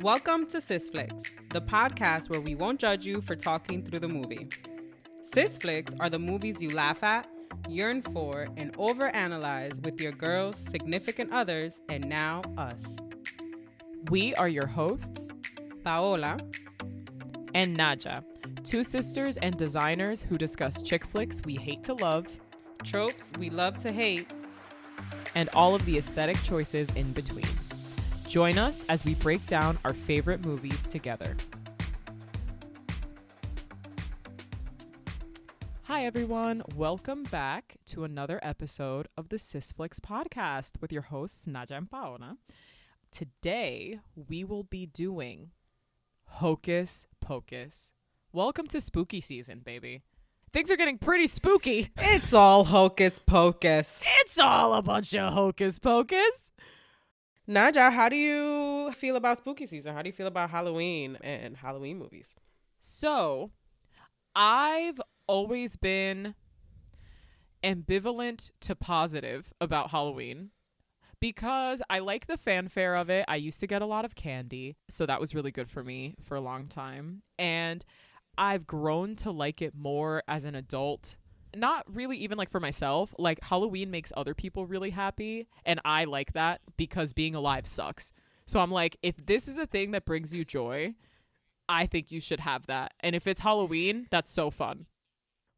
Welcome to Sisflix, the podcast where we won't judge you for talking through the movie. Sisflix are the movies you laugh at, yearn for, and overanalyze with your girls, significant others, and now us. We are your hosts, Paola and Nadhya, two sisters and designers who discuss chick flicks we hate to love, tropes we love to hate, and all of the aesthetic choices in between. Join us as we break down our favorite movies together. Hi everyone, welcome back to another episode of the Sisflix podcast with your hosts Nadhya and Paola. Today we will be doing Hocus Pocus. Welcome to spooky season, baby. Things are getting pretty spooky. It's all Hocus Pocus. It's all a bunch of Hocus Pocus. Nadhya, how do you feel about spooky season? How do you feel about Halloween and Halloween movies? So, I've always been ambivalent to positive about Halloween because I like the fanfare of it. I used to get a lot of candy, so that was really good for me for a long time. And I've grown to like it more as an adult. Not really even like for myself. Like Halloween makes other people really happy, and I like that because being alive sucks. So I'm like, if this is a thing that brings you joy, I think you should have that. And if it's Halloween, that's so fun.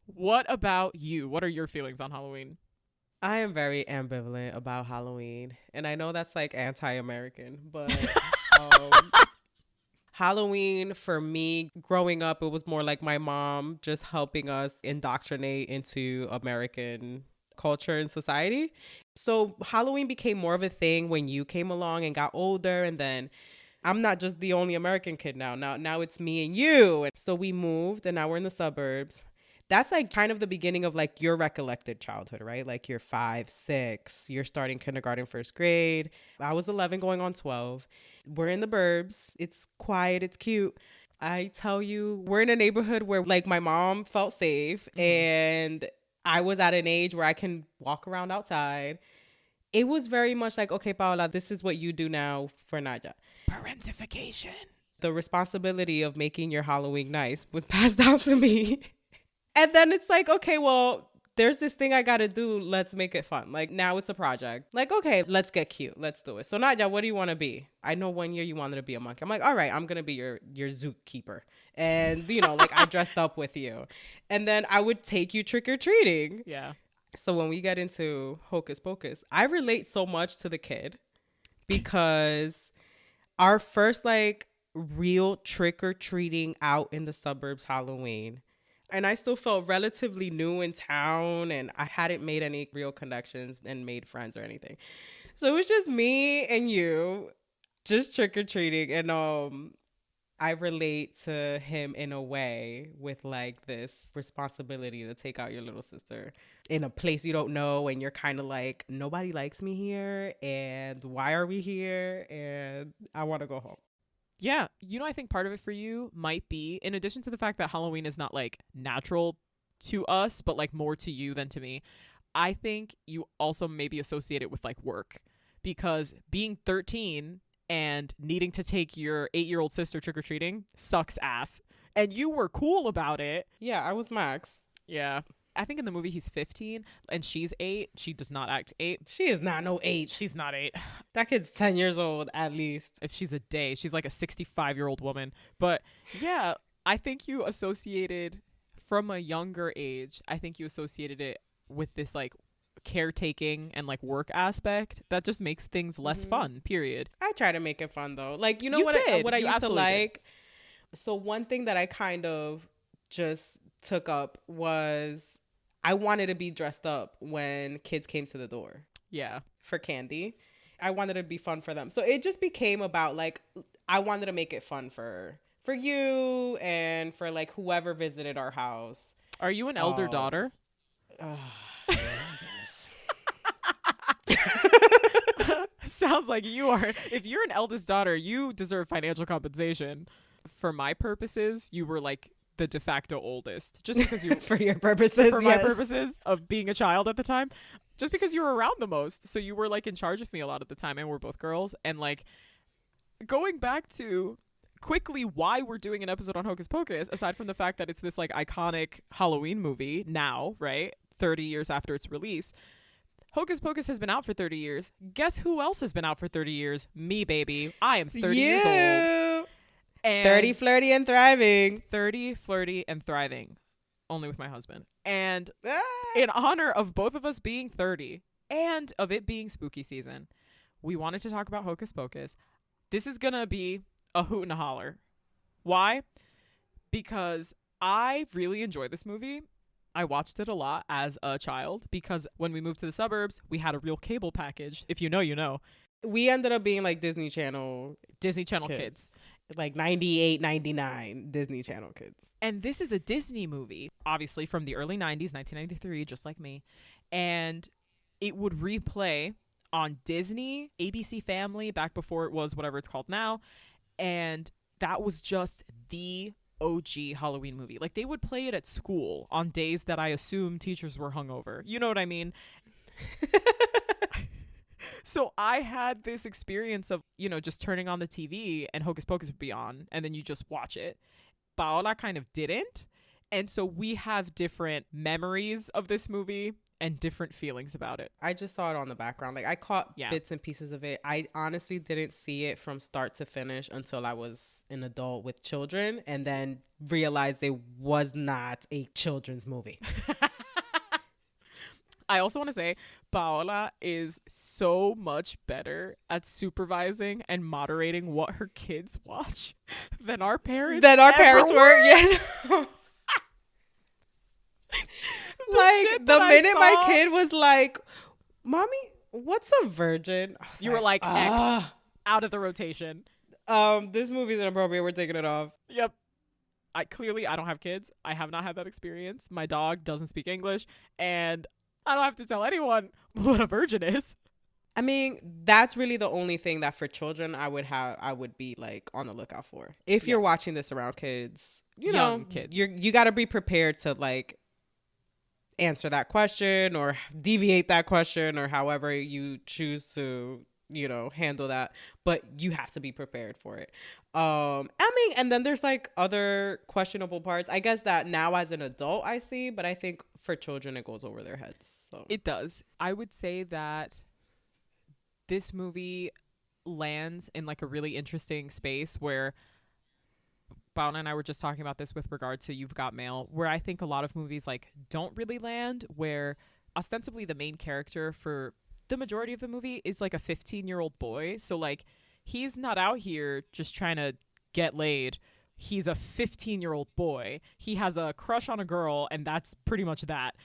What about you? What are your feelings on Halloween? I am very ambivalent about Halloween, and I know that's like anti-American, but Halloween for me growing up, it was more like my mom just helping us indoctrinate into American culture and society. So Halloween became more of a thing when you came along and got older, and then I'm not just the only American kid now it's me and you. And so we moved and now we're in the suburbs. That's like kind of the beginning of like your recollected childhood, right? Like you're 5, 6, you're starting kindergarten, first grade. I was 11 going on 12. We're in the burbs. It's quiet. It's cute. I tell you, we're in a neighborhood where like my mom felt safe and I was at an age where I can walk around outside. It was very much like, okay, Paola, this is what you do now for Nadhya. Parentification. The responsibility of making your Halloween nice was passed down to me. And then it's like, okay, well, there's this thing I got to do. Let's make it fun. Like now it's a project. Like, okay, let's get cute. Let's do it. So Nadhya, what do you want to be? I know one year you wanted to be a monkey. I'm like, all right, I'm going to be your zookeeper. And, you know, like I dressed up with you. And then I would take you trick-or-treating. Yeah. So when we get into Hocus Pocus, I relate so much to the kid because our first like real trick-or-treating out in the suburbs Halloween, and I still felt relatively new in town and I hadn't made any real connections and made friends or anything. So it was just me and you just trick-or-treating. And I relate to him in a way with like this responsibility to take out your little sister in a place you don't know. And you're kind of like, nobody likes me here. And why are we here? And I want to go home. Yeah. You know, I think part of it for you might be, in addition to the fact that Halloween is not like natural to us, but like more to you than to me, I think you also maybe associate it with like work, because being 13 and needing to take your 8-year-old sister trick-or-treating sucks ass. And you were cool about it. Yeah, I was Max. Yeah. I think in the movie he's 15 and she's 8. She does not act 8. She is not no 8. She's not 8. That kid's 10 years old at least. If she's a day, she's like a 65-year-old woman. But yeah, I think you associated from a younger age, I think you associated it with this like caretaking and like work aspect that just makes things less fun, period. I try to make it fun though. Like, you know You what did. what I You used to absolutely like? So one thing that I kind of just took up was I wanted to be dressed up when kids came to the door. Yeah. For candy. I wanted it to be fun for them. So it just became about like, I wanted to make it fun for you and for like whoever visited our house. Are you an elder daughter? Yeah, I guess. Sounds like you are. If you're an eldest daughter, you deserve financial compensation. For my purposes, you were like the de facto oldest, just because you for your purposes, for my purposes of being a child at the time, just because you were around the most. So you were like in charge of me a lot of the time, and we're both girls. And like going back to quickly why we're doing an episode on Hocus Pocus, aside from the fact that it's this like iconic Halloween movie now, right? 30 years after its release. Hocus Pocus has been out for 30 years. Guess who else has been out for 30 years? Me, baby. I am 30 years old. And 30, flirty, and thriving. 30, flirty, and thriving. Only with my husband. And in honor of both of us being 30 and of it being spooky season, we wanted to talk about Hocus Pocus. This is going to be a hoot and a holler. Why? Because I really enjoy this movie. I watched it a lot as a child because when we moved to the suburbs, we had a real cable package. If you know, you know. We ended up being like Disney Channel kids. Like 98, 99 Disney Channel kids. And this is a Disney movie, obviously from the early 90s, 1993, just like me. And it would replay on Disney, ABC Family, back before it was whatever it's called now. And that was just the OG Halloween movie. Like they would play it at school on days that I assume teachers were hungover. You know what I mean? So I had this experience of, you know, just turning on the TV and Hocus Pocus would be on and then you just watch it. Paola kind of didn't. And so we have different memories of this movie and different feelings about it. I just saw it on the background. Like I caught bits and pieces of it. I honestly didn't see it from start to finish until I was an adult with children and then realized it was not a children's movie. I also want to say Paola is so much better at supervising and moderating what her kids watch than our parents were. Yeah. Like the minute my kid was like, "Mommy, what's a virgin?" You were like, X out of the rotation. This movie's inappropriate. We're taking it off. Yep. I don't have kids. I have not had that experience. My dog doesn't speak English and I don't have to tell anyone what a virgin is. I mean, that's really the only thing that for children I would be like on the lookout for. If you're watching this around kids, young kids. You got to be prepared to like answer that question or deviate that question or however you choose to, you know, handle that, but you have to be prepared for it. I mean, and then there's like other questionable parts, I guess, that now as an adult I see, but I think for children it goes over their heads. So it does. I would say that this movie lands in like a really interesting space where Paola and I were just talking about this with regard to You've Got Mail, where I think a lot of movies like don't really land, where ostensibly the main character for the majority of the movie is like a 15-year-old boy. So like he's not out here just trying to get laid. He's a 15-year-old boy. He has a crush on a girl and that's pretty much that.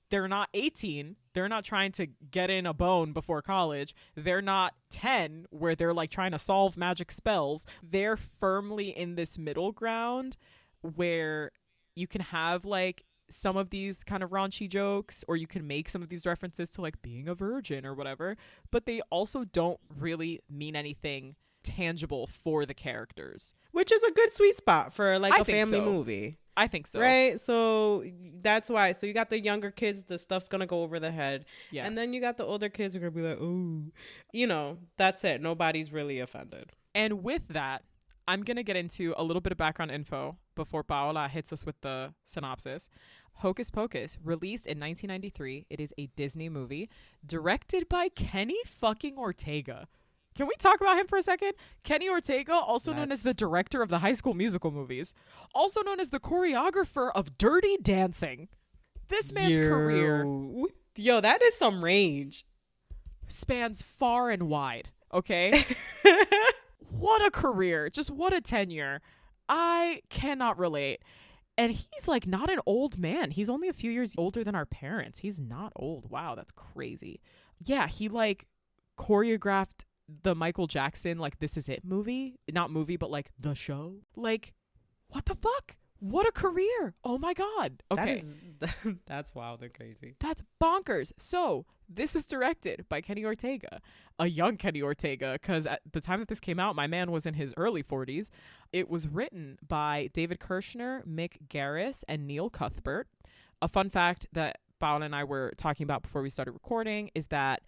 They're not 18. They're not trying to get in a bone before college. They're not 10 where they're like trying to solve magic spells. They're firmly in this middle ground where you can have like some of these kind of raunchy jokes or you can make some of these references to like being a virgin or whatever, but they also don't really mean anything tangible for the characters. Which is a good sweet spot for like a family movie. I think so. Right? So that's why. So you got the younger kids, the stuff's going to go over their head. Yeah. And then you got the older kids who are going to be like, ooh, you know, that's it. Nobody's really offended. And with that, I'm going to get into a little bit of background info before Paola hits us with the synopsis. Hocus Pocus, released in 1993. It is a Disney movie directed by Kenny fucking Ortega. Can we talk about him for a second? Kenny Ortega, also known as the director of the High School Musical movies, also known as the choreographer of Dirty Dancing. This man's career, yo, that is some range. Spans far and wide, okay? What a career. Just what a tenure. I cannot relate. And he's like not an old man. He's only a few years older than our parents. He's not old. Wow, that's crazy. Yeah, he like choreographed the Michael Jackson like This Is It movie, not movie but like the show. Like what the fuck, what a career. Oh my god. Okay, that's wild and crazy. That's bonkers. So this was directed by Kenny Ortega, a young Kenny Ortega, because at the time that this came out my man was in his early 40s. It was written by David Kirshner, Mick Garris, and Neil Cuthbert. A fun fact that Paola and I were talking about before we started recording is that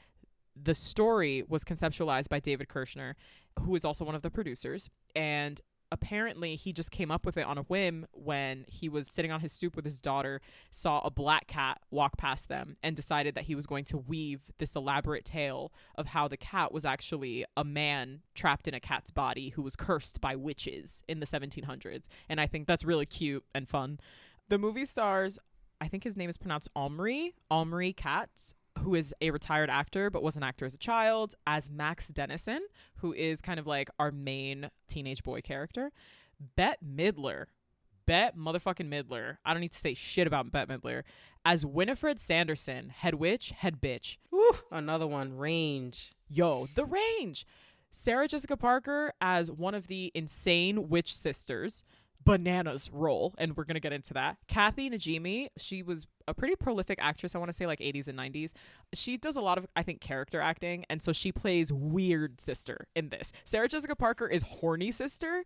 The story was conceptualized by David Kirshner, who is also one of the producers. And apparently he just came up with it on a whim when he was sitting on his stoop with his daughter, saw a black cat walk past them, and decided that he was going to weave this elaborate tale of how the cat was actually a man trapped in a cat's body who was cursed by witches in the 1700s. And I think that's really cute and fun. The movie stars, I think his name is pronounced Omri Katz, who is a retired actor but was an actor as a child, as Max Dennison, who is kind of like our main teenage boy character. Bette Midler, I don't need to say shit about Bette Midler, as Winifred Sanderson, head witch, head bitch. Woo, another one, range. Yo, the range. Sarah Jessica Parker as one of the insane witch sisters. Bananas role, and we're gonna get into that. Kathy Najimy, she was a pretty prolific actress, I want to say like 80s and 90s. She does a lot of, I think, character acting, and so she plays weird sister in this. Sarah Jessica Parker is horny sister.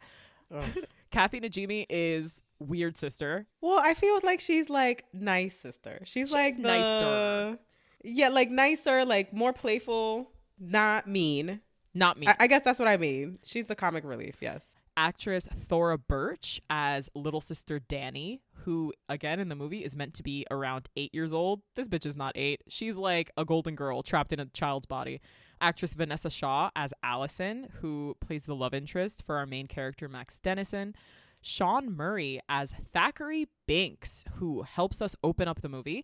Oh. Kathy Najimy is weird sister. Well, I feel like she's like nice sister. She's like nicer. Yeah, like nicer, like more playful, not mean. I guess that's what I mean. She's the comic relief, yes. Actress Thora Birch as little sister Danny, who again in the movie is meant to be around 8 years old. This bitch is not 8. She's like a golden girl trapped in a child's body. Actress Vanessa Shaw as Allison, who plays the love interest for our main character Max Dennison. Sean Murray as Thackeray Binks, who helps us open up the movie,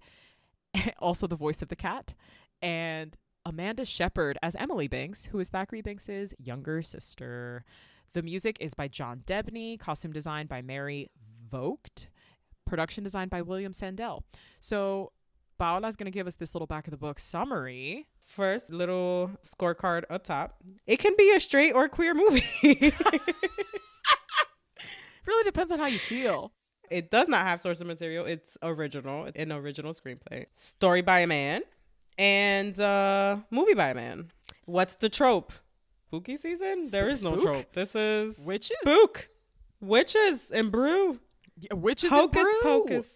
also the voice of the cat. And Amanda Shepard as Emily Binks, who is Thackeray Binks's younger sister. The music is by John Debney, costume design by Mary Vogt, production design by William Sandell. So Paola's going to give us this little back of the book summary. First, little scorecard up top. It can be a straight or queer movie. Really depends on how you feel. It does not have source of material. It's original, an original screenplay. Story by a man and movie by a man. What's the trope? Spooky season? There is no trope. This is witches. Spook. Witches and brew. Yeah, witches Hocus and brew. Pocus.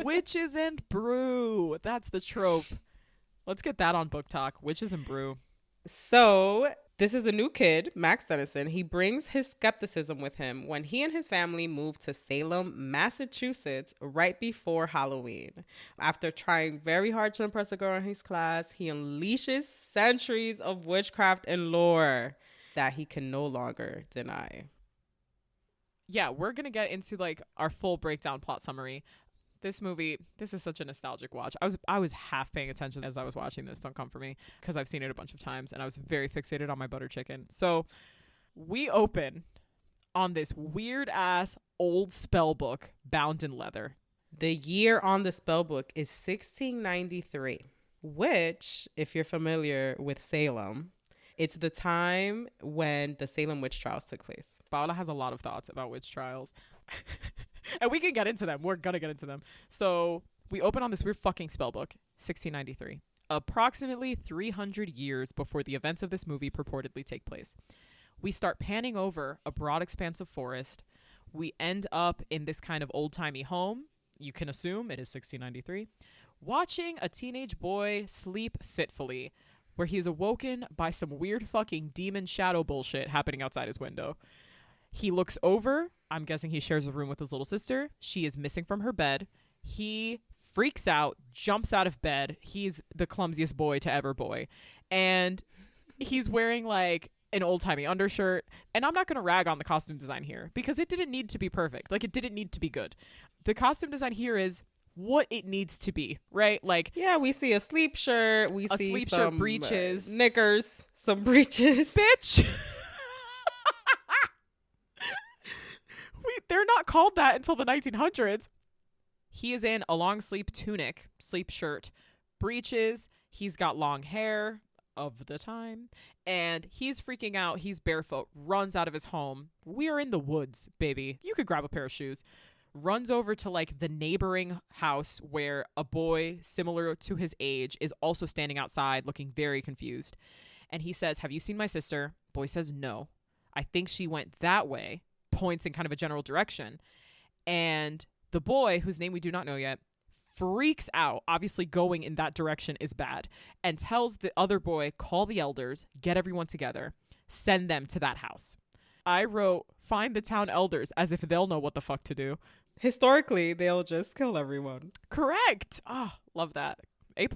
Witches and brew. That's the trope. Let's get that on Book Talk. Witches and brew. So this is a new kid, Max Dennison. He brings his skepticism with him when he and his family moved to Salem, Massachusetts, right before Halloween. After trying very hard to impress a girl in his class, he unleashes centuries of witchcraft and lore that he can no longer deny. Yeah, we're going to get into like our full breakdown plot summary. This movie, this is such a nostalgic watch. I was half paying attention as I was watching this. Don't come for me, because I've seen it a bunch of times and I was very fixated on my butter chicken. So we open on this weird ass old spell book bound in leather. The year on the spell book is 1693, which, if you're familiar with Salem, it's the time when the Salem witch trials took place. Paola has a lot of thoughts about witch trials. And we can get into them. We're going to get into them. So we open on this weird fucking spell book, 1693, approximately 300 years before the events of this movie purportedly take place. We start panning over a broad expanse of forest. We end up in this kind of old-timey home. You can assume it is 1693. Watching a teenage boy sleep fitfully, where he is awoken by some weird fucking demon shadow bullshit happening outside his window. He looks over. I'm guessing he shares a room with his little sister. She is missing from her bed. He freaks out, jumps out of bed. He's the clumsiest boy to ever boy. And he's wearing like an old-timey undershirt. And I'm not going to rag on the costume design here because it didn't need to be perfect. Like, it didn't need to be good. The costume design here is what it needs to be, right? Like, yeah, we see a sleep shirt. We see sleep some shirt, breeches, knickers, some breeches. Bitch. They're not called that until the 1900s. He is in a long sleeve tunic, sleep shirt, breeches. He's got long hair of the time, and he's freaking out. He's barefoot, runs out of his home. We are in the woods, baby. You could grab a pair of shoes. Runs over to like the neighboring house where a boy similar to his age is also standing outside looking very confused. And he says, "Have you seen my sister?" Boy says, "No. I think she went that way." Points in kind of a general direction. And the boy, whose name we do not know yet, freaks out. Obviously, going in that direction is bad, and tells the other boy, call the elders, get everyone together, send them to that house. I wrote, find the town elders, as if they'll know what the fuck to do. Historically, they'll just kill everyone. Correct. Oh, love that. A+.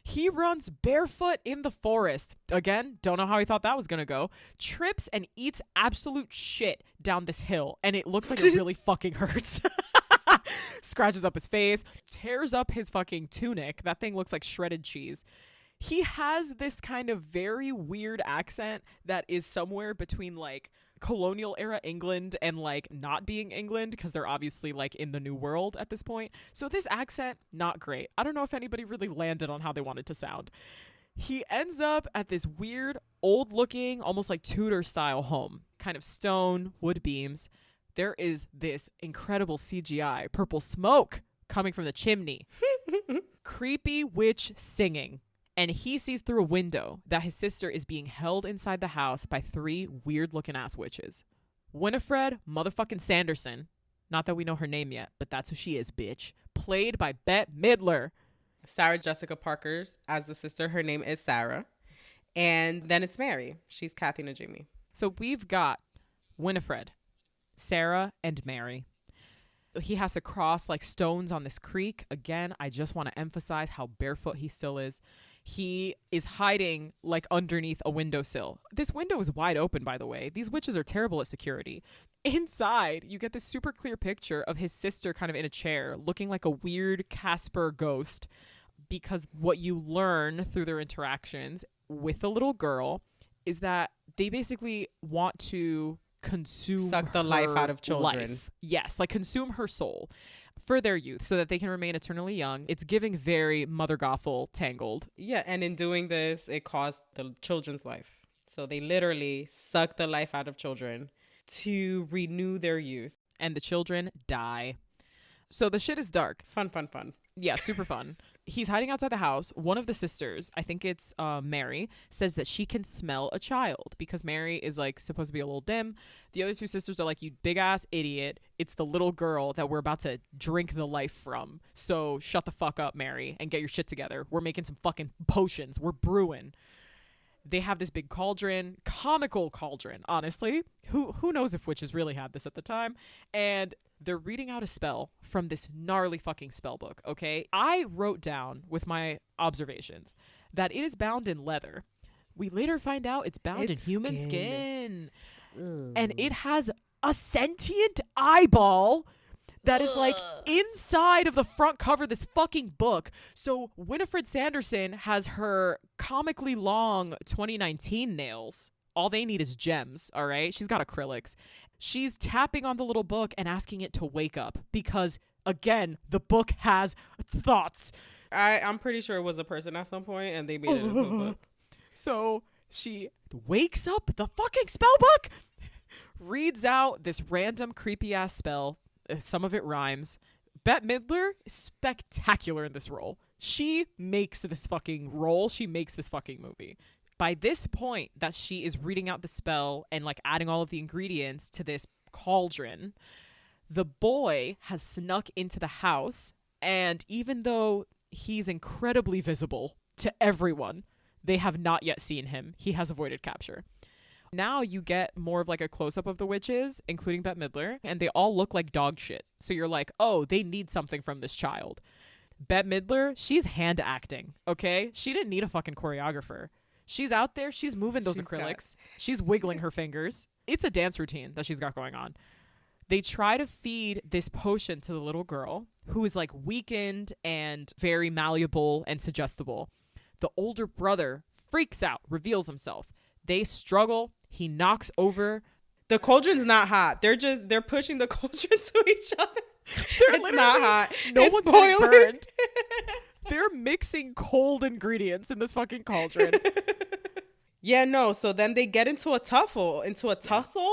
He runs barefoot in the forest. Again, don't know how he thought that was going to go. Trips and eats absolute shit down this hill, and it looks like it really fucking hurts. Scratches up his face, tears up his fucking tunic. That thing looks like shredded cheese. He has this kind of very weird accent that is somewhere between like colonial era England and like not being England, because they're obviously like in the New World at this point. So this accent, not great. I don't know if anybody really landed on how they wanted to sound. He ends up at this weird old looking, almost like Tudor style home, kind of stone, wood beams. There is this incredible CGI purple smoke coming from the chimney. Creepy witch singing. And he sees through a window that his sister is being held inside the house by 3 weird-looking ass witches. Winifred motherfucking Sanderson, not that we know her name yet, but that's who she is, bitch, played by Bette Midler. Sarah Jessica Parker's as the sister. Her name is Sarah. And then it's Mary. She's Kathy Najimy. So we've got Winifred, Sarah, and Mary. He has to cross like stones on this creek. Again, I just want to emphasize how barefoot he still is. He is hiding like underneath a windowsill. This window is wide open, by the way. These witches are terrible at security. Inside, you get this super clear picture of his sister kind of in a chair, looking like a weird Casper ghost, because what you learn through their interactions with the little girl is that they basically want to suck the life out of children. Life. Yes, like consume her soul for their youth so that they can remain eternally young. It's giving very Mother Gothel Tangled. Yeah, and in doing this, it cost the children's life. So they literally suck the life out of children to renew their youth. And the children die. So the shit is dark. Fun. Yeah, super fun. He's hiding outside the house. One of the sisters, I think it's Mary, says that she can smell a child because Mary is like supposed to be a little dim. The other 2 sisters are like, you big ass idiot. It's the little girl that we're about to drink the life from. So shut the fuck up, Mary, and get your shit together. We're making some fucking potions. We're brewing. They have this big cauldron, comical cauldron, honestly. Who knows if witches really had this at the time? And they're reading out a spell from this gnarly fucking spell book, okay? I wrote down with my observations that it is bound in leather. We later find out it's bound in human skin. And it has a sentient eyeball that is like inside of the front cover of this fucking book. So Winifred Sanderson has her comically long 2019 nails. All they need is gems, all right? She's got acrylics. She's tapping on the little book and asking it to wake up because, again, the book has thoughts. I'm pretty sure it was a person at some point and they made it into a book. So she wakes up the fucking spell book, reads out this random creepy ass spell. Some of it rhymes. Bette Midler is spectacular in this role. She makes this fucking role. She makes this fucking movie. By this point that she is reading out the spell and like adding all of the ingredients to this cauldron, the boy has snuck into the house, and even though he's incredibly visible to everyone, they have not yet seen him. He has avoided capture. Now you get more of like a close-up of the witches, including Bette Midler, and they all look like dog shit. So you're like, oh, they need something from this child. Bette Midler, she's hand acting, okay? She didn't need a fucking choreographer. She's out there. She's moving those acrylics. She's wiggling her fingers. It's a dance routine that she's got going on. They try to feed this potion to the little girl, who is like weakened and very malleable and suggestible. The older brother freaks out, reveals himself. They struggle. He knocks over. The cauldron's not hot. They're pushing the cauldron to each other. It's not hot. No it's one's boiling. burned. They're mixing cold ingredients in this fucking cauldron. Yeah, no. So then they get into a tussle. They get into a tuffle.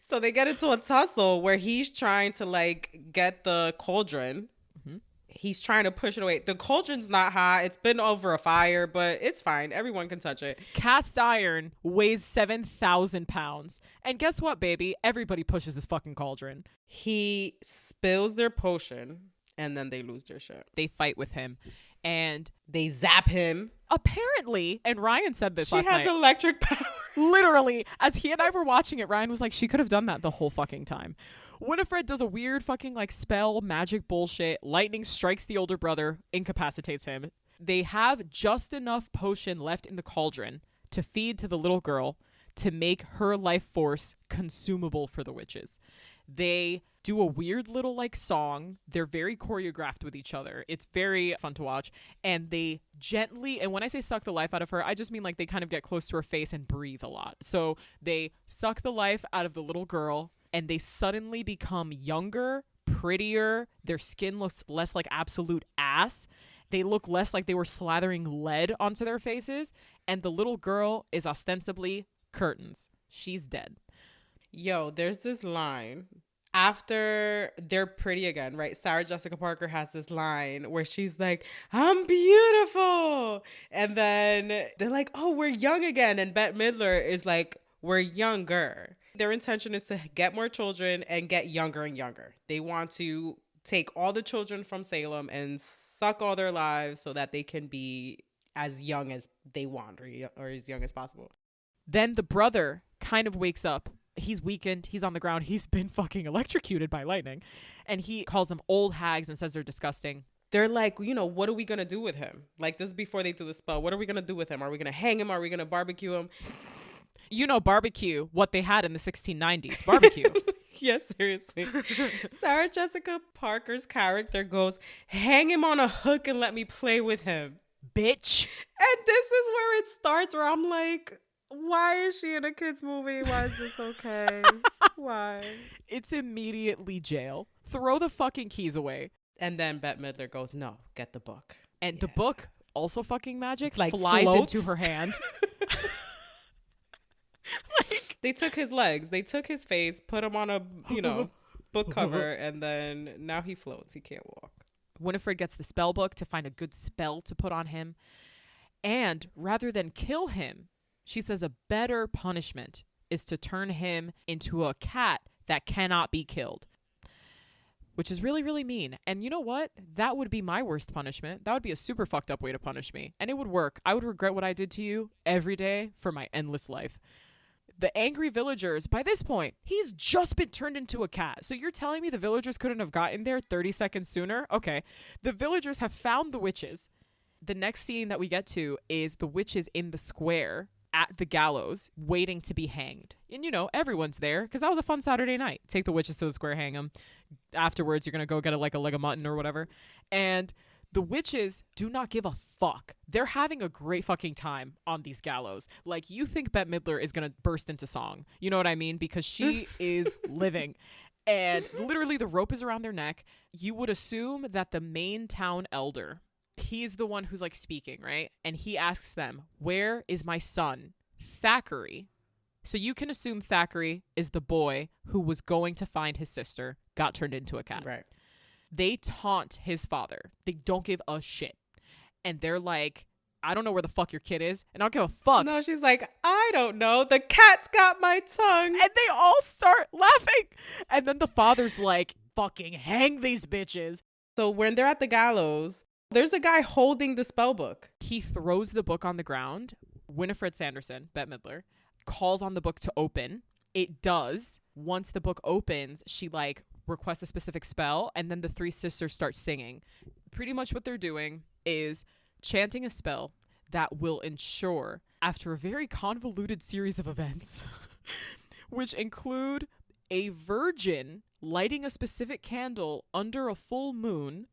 So they get into a tussle where he's trying to like get the cauldron. Mm-hmm. He's trying to push it away. The cauldron's not hot. It's been over a fire, but it's fine. Everyone can touch it. Cast iron weighs 7,000 pounds. And guess what, baby? Everybody pushes this fucking cauldron. He spills their potion, and then they lose their shit. They fight with him. And they zap him. Apparently, and Ryan said this last night. She has electric power. Literally, as he and I were watching it, Ryan was like, she could have done that the whole fucking time. Winifred does a weird fucking like spell magic bullshit. Lightning strikes the older brother, incapacitates him. They have just enough potion left in the cauldron to feed to the little girl to make her life force consumable for the witches. They do a weird little like song. They're very choreographed with each other. It's very fun to watch. And they gently, and when I say suck the life out of her, I just mean like they kind of get close to her face and breathe a lot. So they suck the life out of the little girl and they suddenly become younger, prettier. Their skin looks less like absolute ass. They look less like they were slathering lead onto their faces. And the little girl is ostensibly curtains. She's dead. Yo, there's this line after they're pretty again, right? Sarah Jessica Parker has this line where she's like, I'm beautiful. And then they're like, oh, we're young again. And Bette Midler is like, we're younger. Their intention is to get more children and get younger and younger. They want to take all the children from Salem and suck all their lives so that they can be as young as they want or as young as possible. Then the brother kind of wakes up. He's weakened. He's on the ground. He's been fucking electrocuted by lightning. And he calls them old hags and says they're disgusting. They're like, you know, what are we going to do with him? Like, this is before they do the spell. What are we going to do with him? Are we going to hang him? Are we going to barbecue him? You know, barbecue, what they had in the 1690s. Barbecue. Yes, seriously. Sarah Jessica Parker's character goes, hang him on a hook and let me play with him. Bitch. And this is where it starts, where I'm like, why is she in a kid's movie? Why is this okay? Why? It's immediately jail. Throw the fucking keys away. And then Bette Midler goes, no, get the book. And the book, also fucking magic, like flies floats into her hand. Like, they took his legs, they took his face, put him on a, you know, book cover, and then now he floats. He can't walk. Winifred gets the spell book to find a good spell to put on him. And rather than kill him, she says a better punishment is to turn him into a cat that cannot be killed, which is really, really mean. And you know what? That would be my worst punishment. That would be a super fucked up way to punish me. And it would work. I would regret what I did to you every day for my endless life. The angry villagers, by this point, he's just been turned into a cat. So you're telling me the villagers couldn't have gotten there 30 seconds sooner? Okay. The villagers have found the witches. The next scene that we get to is the witches in the square at the gallows waiting to be hanged. And, you know, everyone's there because that was a fun Saturday night. Take the witches to the square, hang them. Afterwards, you're going to go get a leg of mutton or whatever. And the witches do not give a fuck. They're having a great fucking time on these gallows. Like, you think Bette Midler is going to burst into song. You know what I mean? Because she is living. And literally the rope is around their neck. You would assume that the main town elder, he's the one who's like speaking, right? And he asks them, where is my son, Thackeray? So you can assume Thackeray is the boy who was going to find his sister, got turned into a cat. Right. They taunt his father. They don't give a shit. And they're like, I don't know where the fuck your kid is. And I don't give a fuck. No, she's like, I don't know. The cat's got my tongue. And they all start laughing. And then the father's like, fucking hang these bitches. So when they're at the gallows, there's a guy holding the spell book. He throws the book on the ground. Winifred Sanderson, Bette Midler, calls on the book to open. It does. Once the book opens, she like requests a specific spell, and then the three sisters start singing. Pretty much what they're doing is chanting a spell that will ensure, after a very convoluted series of events, which include a virgin lighting a specific candle under a full moon,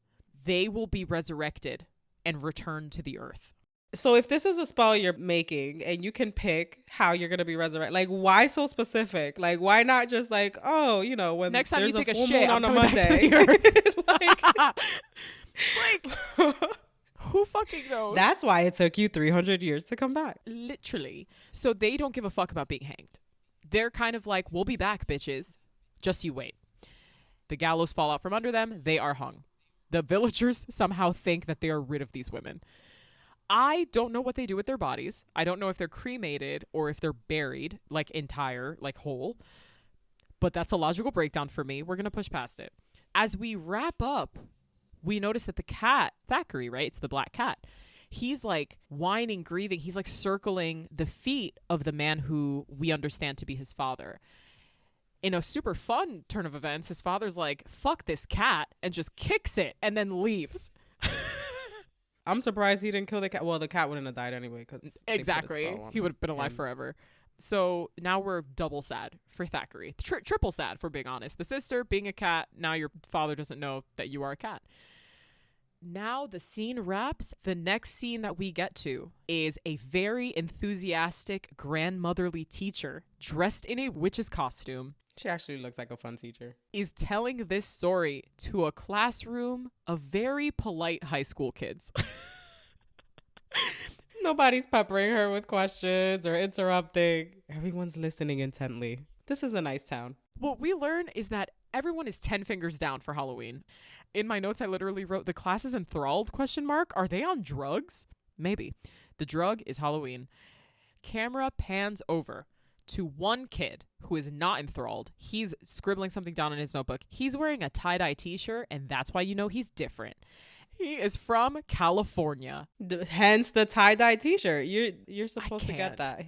they will be resurrected and returned to the earth. So if this is a spell you're making and you can pick how you're going to be resurrected, like, why so specific? Like, why not just like, oh, you know, when next time there's you take a full shit moon on a Monday. like who fucking knows? That's why it took you 300 years to come back. Literally. So they don't give a fuck about being hanged. They're kind of like, we'll be back, bitches. Just you wait. The gallows fall out from under them. They are hung. The villagers somehow think that they are rid of these women. I don't know what they do with their bodies. I don't know if they're cremated or if they're buried, like entire, like whole. But that's a logical breakdown for me. We're going to push past it. As we wrap up, we notice that the cat, Thackeray, right? It's the black cat. He's like whining, grieving. He's like circling the feet of the man who we understand to be his father. In a super fun turn of events, his father's like, fuck this cat, and just kicks it and then leaves. I'm surprised he didn't kill the cat. Well, the cat wouldn't have died anyway. Exactly. He would have been alive forever. So now we're double sad for Thackeray. Triple sad, for being honest. The sister being a cat. Now your father doesn't know that you are a cat. Now the scene wraps. The next scene that we get to is a very enthusiastic grandmotherly teacher dressed in a witch's costume. She actually looks like a fun teacher. Is telling this story to a classroom of very polite high school kids. Nobody's peppering her with questions or interrupting. Everyone's listening intently. This is a nice town. What we learn is that everyone is 10 fingers down for Halloween. In my notes, I literally wrote, the class is enthralled, ? Are they on drugs? Maybe. The drug is Halloween. Camera pans over to one kid who is not enthralled. He's scribbling something down in his notebook. He's wearing a tie-dye t-shirt, and that's why you know he's different. He is from California. Hence the tie-dye t-shirt. You're supposed to get can't. that.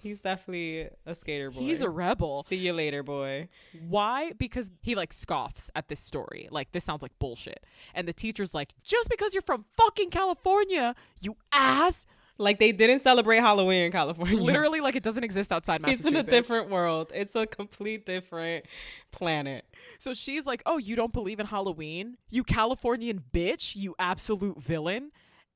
He's definitely a skater boy. He's a rebel. See you later, boy. Why? Because he like scoffs at this story. Like, this sounds like bullshit. And the teacher's like, just because you're from fucking California, you ass. Like, they didn't celebrate Halloween in California. Literally, like, it doesn't exist outside Massachusetts. It's in a different world. It's a complete different planet. So she's like, oh, you don't believe in Halloween? You Californian bitch, you absolute villain.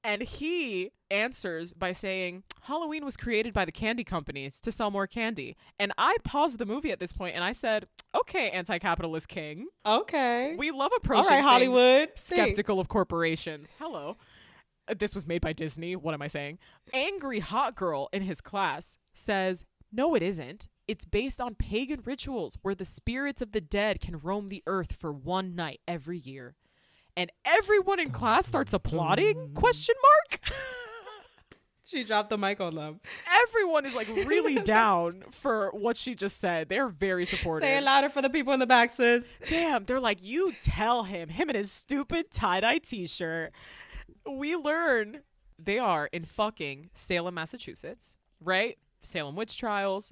And he answers by saying, Halloween was created by the candy companies to sell more candy. And I paused the movie at this point and I said, okay, anti-capitalist king. Okay. We love approaching all right, Hollywood. skeptical of corporations. Hello. This was made by Disney. What am I saying? Angry hot girl in his class says, no, it isn't. It's based on pagan rituals where the spirits of the dead can roam the earth for one night every year. And everyone in class starts applauding? ? She dropped the mic on them. Everyone is like really down for what she just said. They're very supportive. Say it louder for the people in the back, sis. Damn, they're like, you tell him and his stupid tie-dye t-shirt. We learn they are in fucking Salem, Massachusetts, right? Salem witch trials.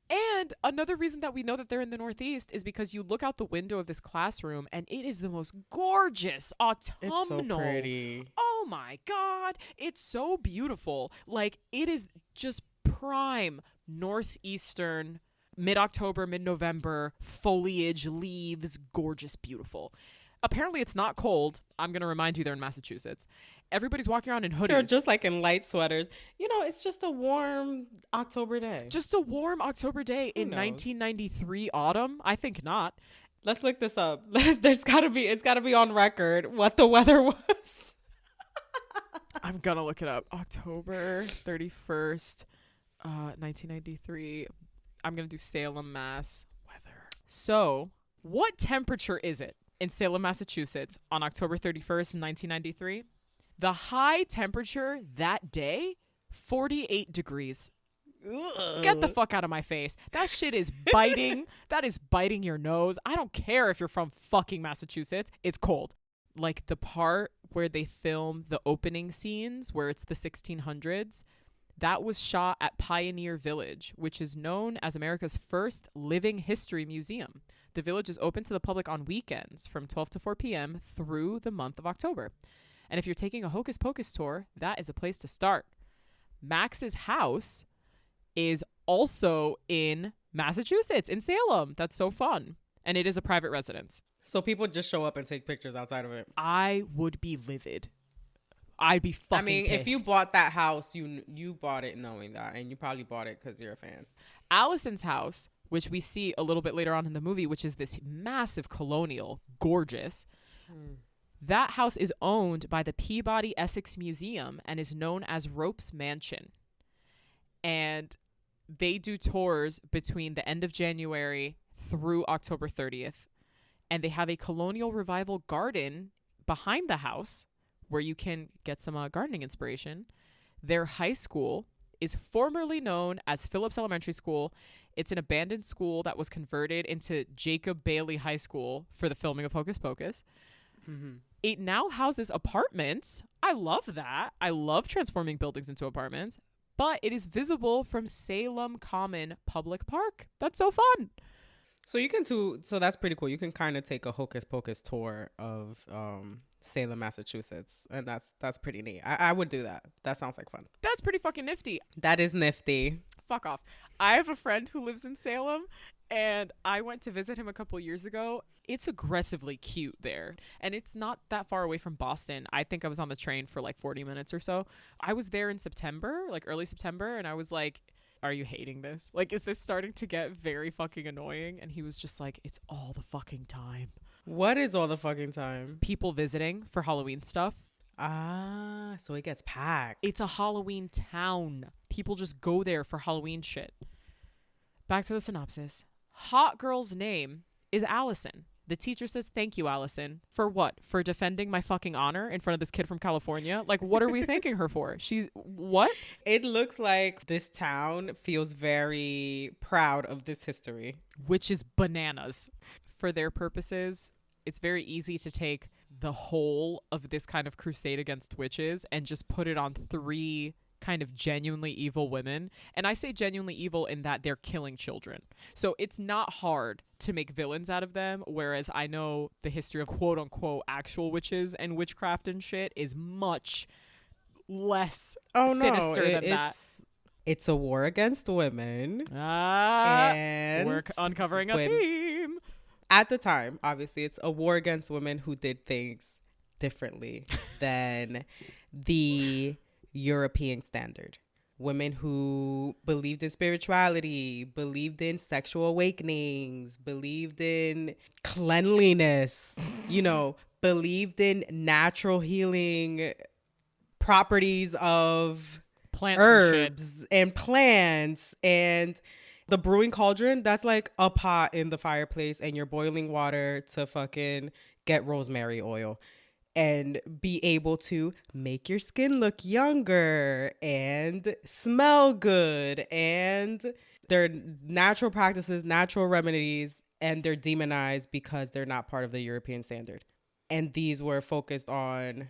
And another reason that we know that they're in the Northeast is because you look out the window of this classroom and it is the most gorgeous autumnal. It's so pretty. Oh my God. It's so beautiful. Like, it is just prime Northeastern, mid-October, mid-November, foliage, leaves, gorgeous, beautiful. Apparently it's not cold. I'm going to remind you they're in Massachusetts. Everybody's walking around in hoodies. They're just like in light sweaters. You know, it's just a warm October day. Just a warm October day in 1993 autumn? I think not. Let's look this up. It's got to be on record what the weather was. I'm going to look it up. October 31st, 1993. I'm going to do Salem, Mass. Weather. So, what temperature is it in Salem, Massachusetts on October 31st, 1993? The high temperature that day, 48 degrees. Ugh. Get the fuck out of my face. That shit is biting. That is biting your nose. I don't care if you're from fucking Massachusetts. It's cold. Like the part where they film the opening scenes where it's the 1600s, that was shot at Pioneer Village, which is known as America's first living history museum. The village is open to the public on weekends from 12 to 4 p.m. through the month of October. And if you're taking a Hocus Pocus tour, that is a place to start. Max's house is also in Massachusetts, in Salem. That's so fun. And it is a private residence. So people just show up and take pictures outside of it. I would be livid. I'd be fucking pissed. If you bought that house, you bought it knowing that. And you probably bought it because you're a fan. Allison's house, which we see a little bit later on in the movie, which is this massive colonial, gorgeous. That house is owned by the Peabody Essex Museum and is known as Rope's Mansion. And they do tours between the end of January through October 30th. And they have a colonial revival garden behind the house, where you can get some gardening inspiration, their high school is formerly known as Phillips Elementary School. It's an abandoned school that was converted into Jacob Bailey High School for the filming of Hocus Pocus. Mm-hmm. It now houses apartments. I love that. I love transforming buildings into apartments. But it is visible from Salem Common Public Park. That's so fun. So you can so that's pretty cool. You can kind of take a Hocus Pocus tour of Salem, Massachusetts, and that's pretty neat. I would do that. That sounds like fun. That's pretty fucking nifty. That is nifty. Fuck off. I have a friend who lives in Salem, and I went to visit him a couple years ago. It's aggressively cute there, and it's not that far away from Boston. I think I was on the train for like 40 minutes or so. I was there in September, like early September, and I was like, are you hating this? Like, is this starting to get very fucking annoying? And he was just like, it's all the fucking time. What is all the fucking time? People visiting for Halloween stuff. Ah, so it gets packed. It's a Halloween town. People just go there for Halloween shit. Back to the synopsis. Hot girl's name is Allison. The teacher says, thank you, Allison. For what? For defending my fucking honor in front of this kid from California? Like, what are we thanking her for? She's what? It looks like this town feels very proud of this history. Which is bananas. For their purposes, it's very easy to take the whole of this kind of crusade against witches and just put it on 3 kind of genuinely evil women. And I say genuinely evil in that they're killing children. So it's not hard to make villains out of them, whereas I know the history of quote unquote actual witches and witchcraft and shit is much less sinister than that. It's a war against women. And we're uncovering a theme. At the time, obviously, it's a war against women who did things differently than the European standard. Women who believed in spirituality, believed in sexual awakenings, believed in cleanliness, believed in natural healing properties of plants, herbs and plants, and the brewing cauldron, that's like a pot in the fireplace and you're boiling water to fucking get rosemary oil and be able to make your skin look younger and smell good. And they're natural practices, natural remedies, and they're demonized because they're not part of the European standard. And these were focused on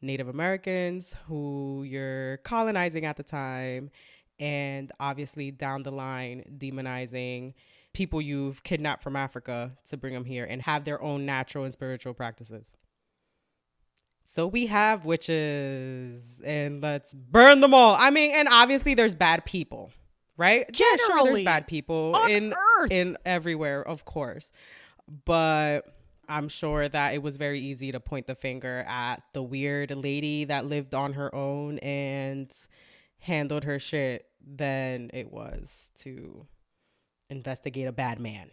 Native Americans who you're colonizing at the time, and obviously down the line demonizing people you've kidnapped from Africa to bring them here and have their own natural and spiritual practices. So we have witches and let's burn them all. I mean, and obviously there's bad people, right? Generally, yeah, sure, there's bad people on Earth. in everywhere, of course. But I'm sure that it was very easy to point the finger at the weird lady that lived on her own and handled her shit than it was to investigate a bad man.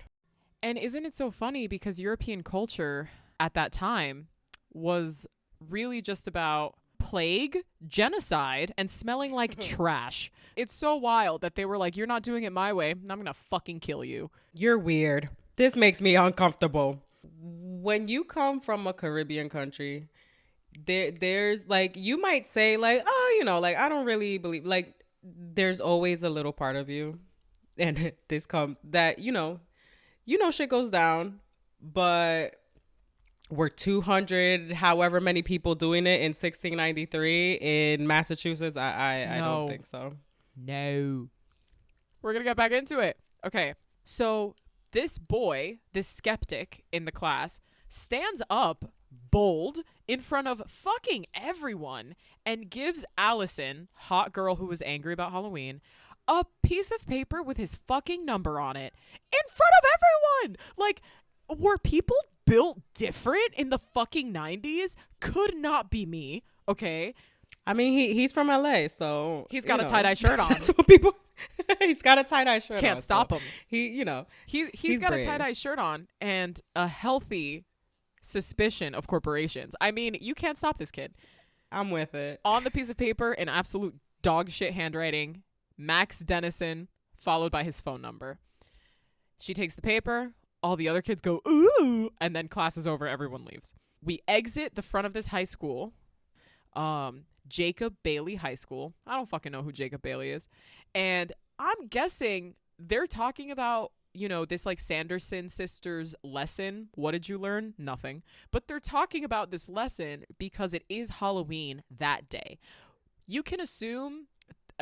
And isn't it so funny, because European culture at that time was really just about plague, genocide, and smelling like trash. It's so wild that they were like, you're not doing it my way, I'm gonna fucking kill you. You're weird. This makes me uncomfortable. When you come from a Caribbean country, there's like, you might say like, oh, like, I don't really believe, like, there's always a little part of you, and this comes that, shit goes down, but we're 200 however many people doing it in 1693 in Massachusetts. I don't think so. No. We're gonna get back into it. Okay, so this boy, this skeptic in the class, stands up bold in front of fucking everyone and gives Allison, hot girl who was angry about Halloween, a piece of paper with his fucking number on it in front of everyone. Like, were people built different in the fucking 90s? Could not be me. Okay, I mean, he's from LA, so he's got a tie-dye shirt on. That's what people he's got a tie-dye shirt on. Can't stop him. He's got brave. a tie-dye shirt on and a healthy suspicion of corporations. I mean, you can't stop this kid. I'm with it. On the piece of paper, in absolute dog shit handwriting, Max Dennison, followed by his phone number. She takes the paper. All the other kids go, ooh, and then class is over. Everyone leaves. We exit the front of this high school, Jacob Bailey High School. I don't fucking know who Jacob Bailey is. And I'm guessing they're talking about, you know, this like Sanderson sisters lesson. What did you learn? Nothing. But they're talking about this lesson because it is Halloween that day. You can assume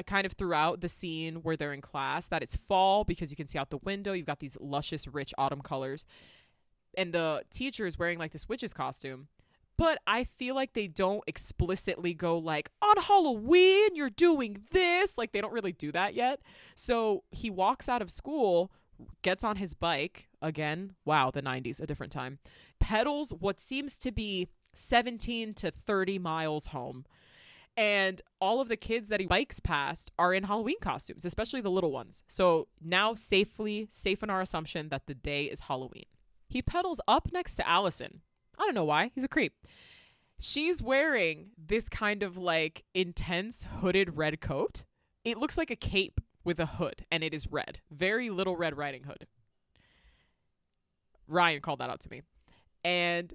kind of throughout the scene where they're in class that it's fall because you can see out the window. You've got these luscious, rich autumn colors. And the teacher is wearing like this witch's costume. But I feel like they don't explicitly go like, on Halloween, you're doing this. Like, they don't really do that yet. So he walks out of school, gets on his bike. Again, wow, the 90s, a different time. Pedals what seems to be 17 to 30 miles home. And all of the kids that he bikes past are in Halloween costumes, especially the little ones. So now safe in our assumption that the day is Halloween. He pedals up next to Allison. I don't know why. He's a creep. She's wearing this kind of like intense hooded red coat. It looks like a cape with a hood, and it is red. Very Little Red Riding Hood. Ryan called that out to me. And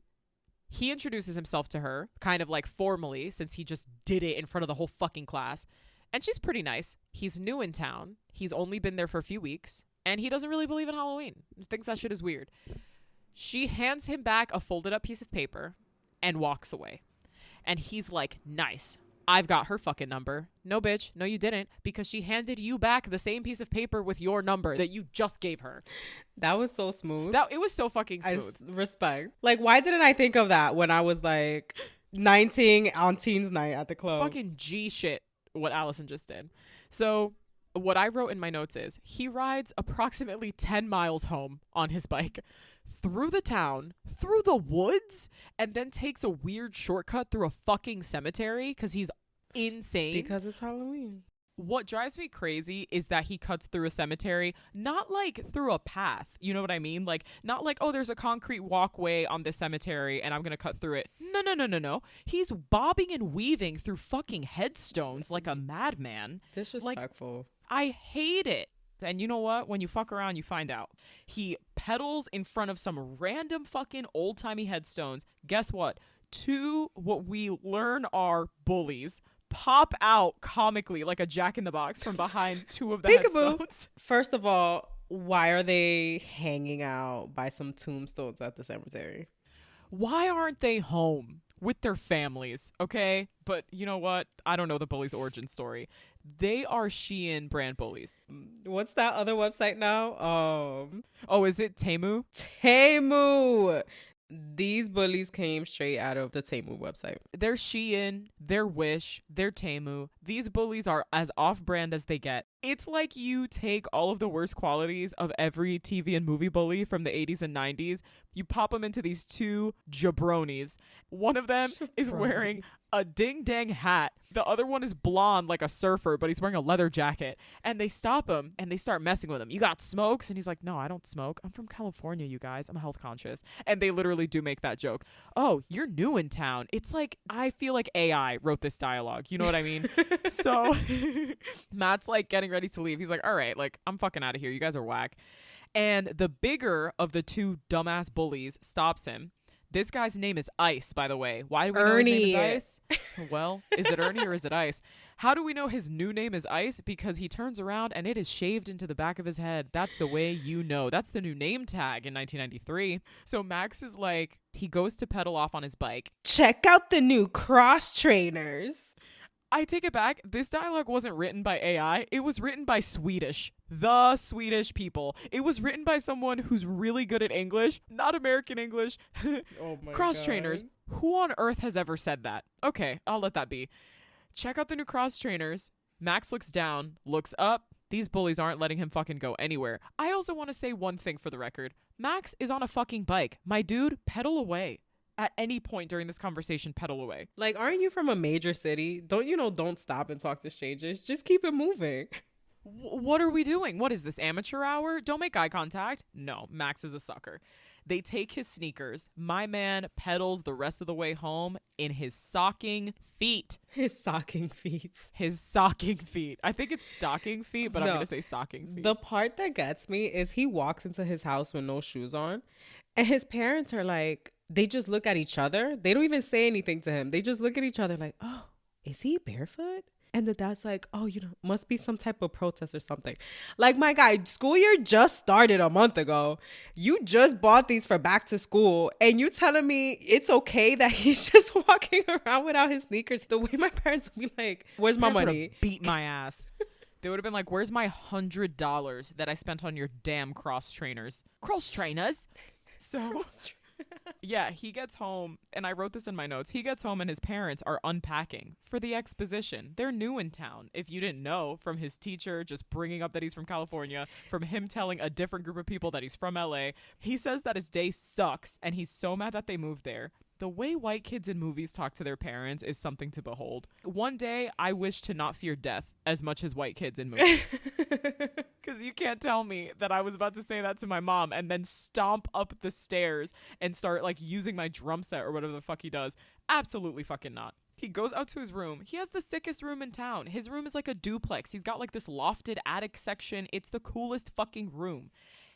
he introduces himself to her, kind of like formally, since he just did it in front of the whole fucking class. And she's pretty nice. He's new in town. He's only been there for a few weeks. And he doesn't really believe in Halloween. He thinks that shit is weird. She hands him back a folded up piece of paper and walks away. And he's like, nice. I've got her fucking number. No, bitch. No, you didn't. Because she handed you back the same piece of paper with your number that you just gave her. That was so smooth. It was so fucking smooth. Respect. Like, why didn't I think of that when I was like 19 on teens night at the club? Fucking G shit, what Allison just did. So what I wrote in my notes is he rides approximately 10 miles home on his bike through the town, through the woods, and then takes a weird shortcut through a fucking cemetery because he's insane. Because it's Halloween. What drives me crazy is that he cuts through a cemetery, not like through a path. You know what I mean? Like, not like, oh, there's a concrete walkway on this cemetery and I'm going to cut through it. No. He's bobbing and weaving through fucking headstones like a madman. Disrespectful. Like, I hate it. And you know what? When you fuck around, you find out. He pedals in front of some random fucking old-timey headstones. Guess what? Two, what we learn are bullies, pop out comically like a jack-in-the-box from behind two of the headstones. First of all, why are they hanging out by some tombstones at the cemetery? Why aren't they home with their families? Okay? But you know what? I don't know the bullies' origin story. They are Shein brand bullies. What's that other website now? Oh, is it Temu? Temu. These bullies came straight out of the Temu website. They're Shein, they're Wish, they're Temu. These bullies are as off-brand as they get. It's like you take all of the worst qualities of every TV and movie bully from the 80s and 90s. You pop them into these two jabronis. One of them is wearing a ding-dang hat. The other one is blonde like a surfer, but he's wearing a leather jacket. And they stop him and they start messing with him. You got smokes? And he's like, no, I don't smoke. I'm from California, you guys. I'm health conscious. And they literally do make that joke. Oh, you're new in town. It's like, I feel like AI wrote this dialogue. You know what I mean? So Matt's like getting ready to leave. He's like, all right, like, I'm fucking out of here. You guys are whack. And the bigger of the two dumbass bullies stops him. This guy's name is Ice, by the way. Why do we know his name is Ice? Well, is it Ernie or is it Ice? How do we know his new name is Ice? Because he turns around and it is shaved into the back of his head. That's the way you know. That's the new name tag in 1993. So Max is like, he goes to pedal off on his bike. Check out the new cross trainers. I take it back. This dialogue wasn't written by AI. It was written by the Swedish people. It was written by someone who's really good at English, not American English. Oh my Cross God. trainers. Who on earth has ever said that? Okay, I'll let that be. Check out the new cross trainers. Max looks down, looks up. These bullies aren't letting him fucking go anywhere. I also want to say one thing for the record. Max is on a fucking bike. My dude, pedal away. At any point during this conversation, pedal away. Like, aren't you from a major city? Don't stop and talk to strangers. Just keep it moving. What are we doing? What is this, amateur hour? Don't make eye contact. No, Max is a sucker. They take his sneakers. My man pedals the rest of the way home in his socking feet. His socking feet. His socking feet. I think it's stocking feet, but no, I'm going to say socking feet. The part that gets me is he walks into his house with no shoes on. And his parents are like, they just look at each other. They don't even say anything to him. They just look at each other like, oh, is he barefoot? And the dad's like, oh, must be some type of protest or something. Like, my guy, school year just started a month ago. You just bought these for back to school. And you telling me it's okay that he's just walking around without his sneakers? The way my parents would be like, where's my money? Beat my ass. They would have been like, where's my $100 that I spent on your damn cross trainers? Cross trainers? So... yeah, he gets home, and I wrote this in my notes. He gets home and his parents are unpacking for the exposition. They're new in town. If you didn't know, from his teacher just bringing up that he's from California, from him telling a different group of people that he's from LA, he says that his day sucks, and he's so mad that they moved there. The way white kids in movies talk to their parents is something to behold. One day, I wish to not fear death as much as white kids in movies. Because you can't tell me that I was about to say that to my mom and then stomp up the stairs and start like using my drum set or whatever the fuck he does. Absolutely fucking not. He goes out to his room. He has the sickest room in town. His room is like a duplex. He's got like this lofted attic section. It's the coolest fucking room.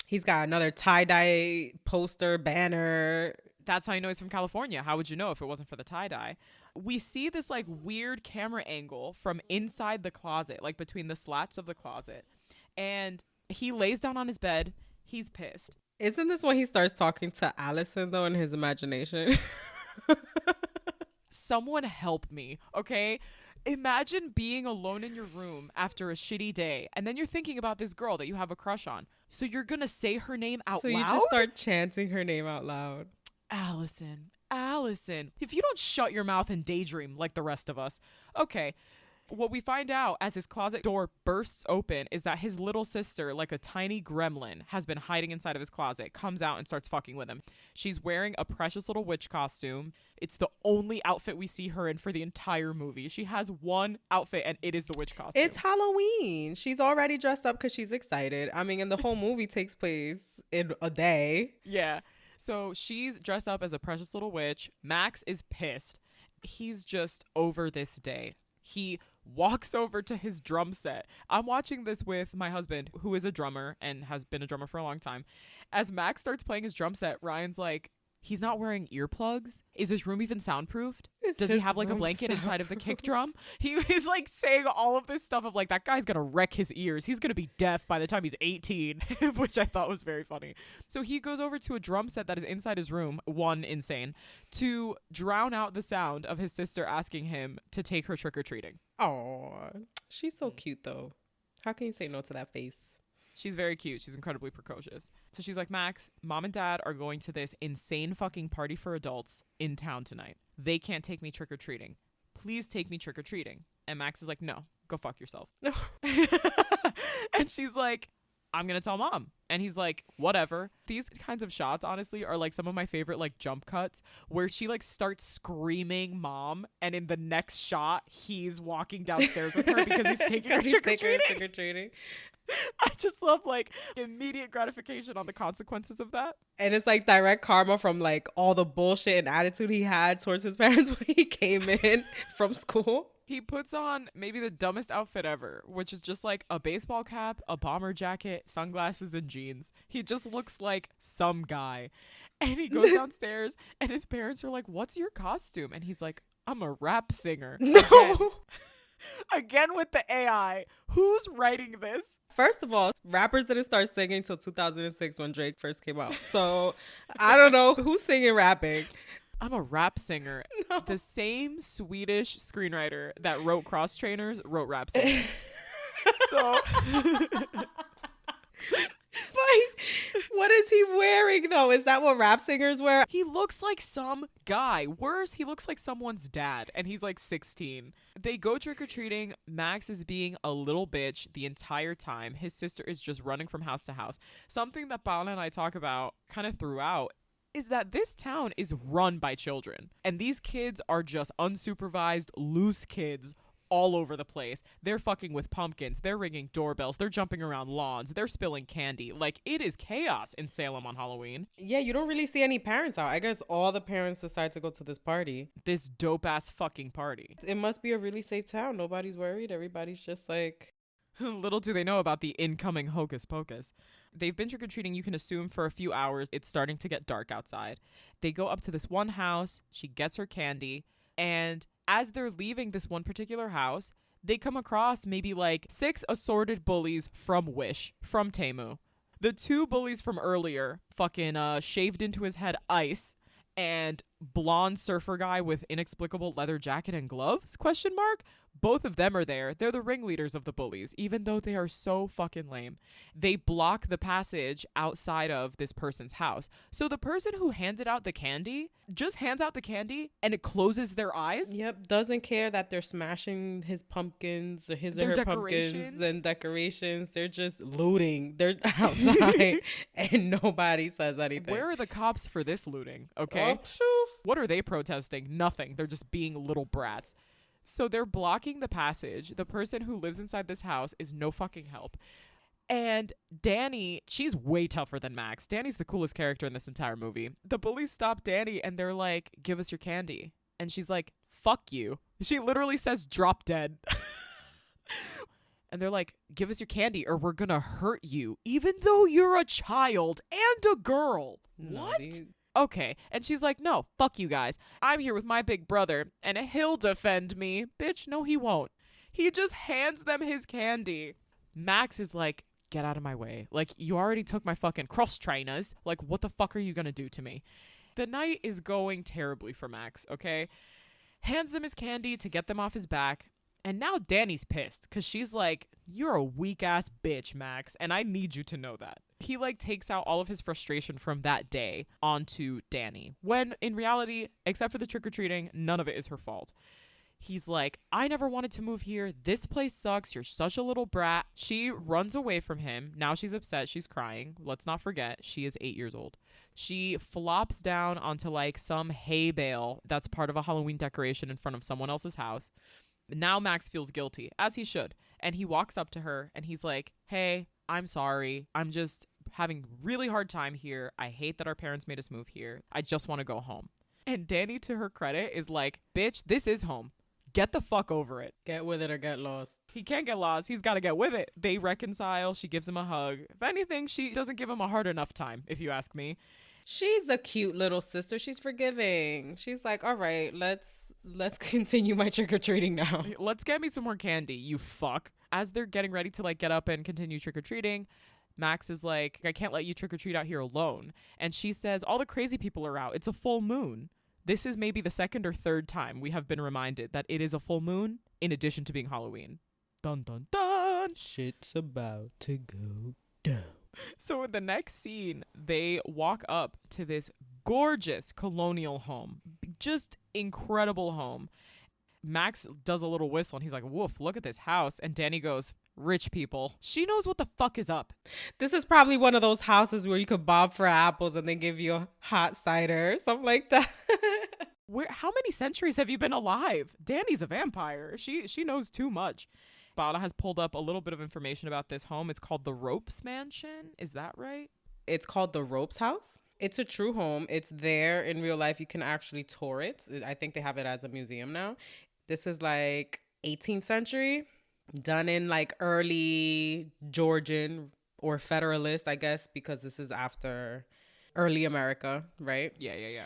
He's got another tie-dye poster, banner. That's how you know he's from California. How would you know if it wasn't for the tie-dye? We see this like weird camera angle from inside the closet, like between the slats of the closet. And he lays down on his bed. He's pissed. Isn't this when he starts talking to Allison, though, in his imagination? Someone help me, okay? Imagine being alone in your room after a shitty day, and then you're thinking about this girl that you have a crush on. So you're going to say her name out loud? So you just start chanting her name out loud. Allison. If you don't shut your mouth and daydream like the rest of us. Okay. What we find out as his closet door bursts open is that his little sister, like a tiny gremlin, has been hiding inside of his closet, comes out and starts fucking with him. She's wearing a precious little witch costume. It's the only outfit we see her in for the entire movie. She has one outfit and it is the witch costume. It's Halloween. She's already dressed up because she's excited. I mean, and the whole movie takes place in a day. Yeah. So she's dressed up as a precious little witch. Max is pissed. He's just over this day. He walks over to his drum set. I'm watching this with my husband, who is a drummer and has been a drummer for a long time. As Max starts playing his drum set, Ryan's like, he's not wearing earplugs? Is his room even soundproofed? Does he have like a blanket inside of the kick drum? He's like saying all of this stuff of like, that guy's gonna wreck his ears. He's gonna be deaf by the time he's 18, which I thought was very funny. So he goes over to a drum set that is inside his room, one, insane, to drown out the sound of his sister asking him to take her trick-or-treating. Oh, she's so cute though. How can you say no to that face? She's very cute. She's incredibly precocious. So she's like, Max, mom and dad are going to this insane fucking party for adults in town tonight. They can't take me trick-or-treating. Please take me trick-or-treating. And Max is like, no, go fuck yourself. And she's like, I'm going to tell mom. And he's like, whatever. These kinds of shots, honestly, are like some of my favorite like jump cuts where she like starts screaming mom. And in the next shot, he's walking downstairs with her because he's taking her trick-or-treating. I just love like immediate gratification on the consequences of that. And it's like direct karma from like all the bullshit and attitude he had towards his parents when he came in from school. He puts on maybe the dumbest outfit ever, which is just like a baseball cap, a bomber jacket, sunglasses, and jeans. He just looks like some guy. And he goes downstairs and his parents are like, what's your costume? And he's like, I'm a rap singer. No. Again with the AI. Who's writing this? First of all, rappers didn't start singing until 2006 when Drake first came out. So I don't know who's singing rapping. I'm a rap singer. No. The same Swedish screenwriter that wrote Cross Trainers wrote rap singing. So... But what is he wearing though? Is that what rap singers wear? He looks like some guy. Worse, he looks like someone's dad and he's like 16. They go trick-or-treating. Max is being a little bitch the entire time. His sister is just running from house to house. Something that Paola and I talk about kind of throughout is that this town is run by children. And these kids are just unsupervised, loose kids all over the place. They're fucking with pumpkins. They're ringing doorbells. They're jumping around lawns. They're spilling candy. Like, it is chaos in Salem on Halloween. Yeah, you don't really see any parents out. I guess all the parents decide to go to this party. This dope-ass fucking party. It must be a really safe town. Nobody's worried. Everybody's just like... Little do they know about the incoming Hocus Pocus. They've been trick-or-treating, you can assume, for a few hours. It's starting to get dark outside. They go up to this one house. She gets her candy. And as they're leaving this one particular house, they come across maybe like 6 assorted bullies from Wish, from Temu. The 2 bullies from earlier, fucking shaved into his head ice, and blonde surfer guy with inexplicable leather jacket and gloves, ? Both of them are there. They're the ringleaders of the bullies, even though they are so fucking lame. They block the passage outside of this person's house. So the person who handed out the candy just hands out the candy and it closes their eyes. Yep. Doesn't care that they're smashing his pumpkins or his or her pumpkins and decorations. They're just looting. They're outside and nobody says anything. Where are the cops for this looting? Okay. What are they protesting? Nothing. They're just being little brats. So they're blocking the passage. The person who lives inside this house is no fucking help. And Danny, she's way tougher than Max. Danny's the coolest character in this entire movie. The bullies stop Danny and they're like, give us your candy. And she's like, fuck you. She literally says, drop dead. And they're like, give us your candy or we're gonna hurt you, even though you're a child and a girl. What? Okay. And she's like, no, fuck you guys. I'm here with my big brother and he'll defend me. Bitch, no, he won't. He just hands them his candy. Max is like, get out of my way. Like, you already took my fucking cross trainers. Like, what the fuck are you gonna do to me? The night is going terribly for Max, okay? Hands them his candy to get them off his back. And now Danny's pissed because she's like, you're a weak ass bitch, Max, and I need you to know that. He like takes out all of his frustration from that day onto Danny, when in reality, except for the trick-or-treating, none of it is her fault. He's like, I never wanted to move here. This place sucks. You're such a little brat. She runs away from him. Now she's upset. She's crying. Let's not forget, she is 8 years old. She flops down onto like some hay bale that's part of a Halloween decoration in front of someone else's house. Now Max feels guilty, as he should. And he walks up to her and he's like, hey, I'm sorry. I'm just having really hard time here. I hate that our parents made us move here. I just want to go home. And Danny, to her credit, is like, bitch, this is home. Get the fuck over it. Get with it or get lost. He can't get lost. He's got to get with it. They reconcile. She gives him a hug. If anything, she doesn't give him a hard enough time, if you ask me. She's a cute little sister. She's forgiving. She's like, all right, let's continue my trick-or-treating now. Let's get me some more candy, you fuck. As they're getting ready to like get up and continue trick-or-treating, Max is like, I can't let you trick-or-treat out here alone. And she says, all the crazy people are out. It's a full moon. This is maybe the 2nd or 3rd time we have been reminded that it is a full moon in addition to being Halloween. Dun, dun, dun. Shit's about to go down. So in the next scene, they walk up to this gorgeous colonial home. Just incredible home. Max does a little whistle and he's like, woof, look at this house. And Danny goes, rich people. She knows what the fuck is up. This is probably one of those houses where you could bob for apples and they give you a hot cider, something like that. How many centuries have you been alive? Danny's a vampire. She knows too much. Paola has pulled up a little bit of information about this home. It's called the Ropes Mansion. Is that right? It's called the Ropes House. It's a true home. It's there in real life. You can actually tour it. I think they have it as a museum now. This is like 18th century, done in like early Georgian or Federalist, I guess, because this is after early America, right? Yeah.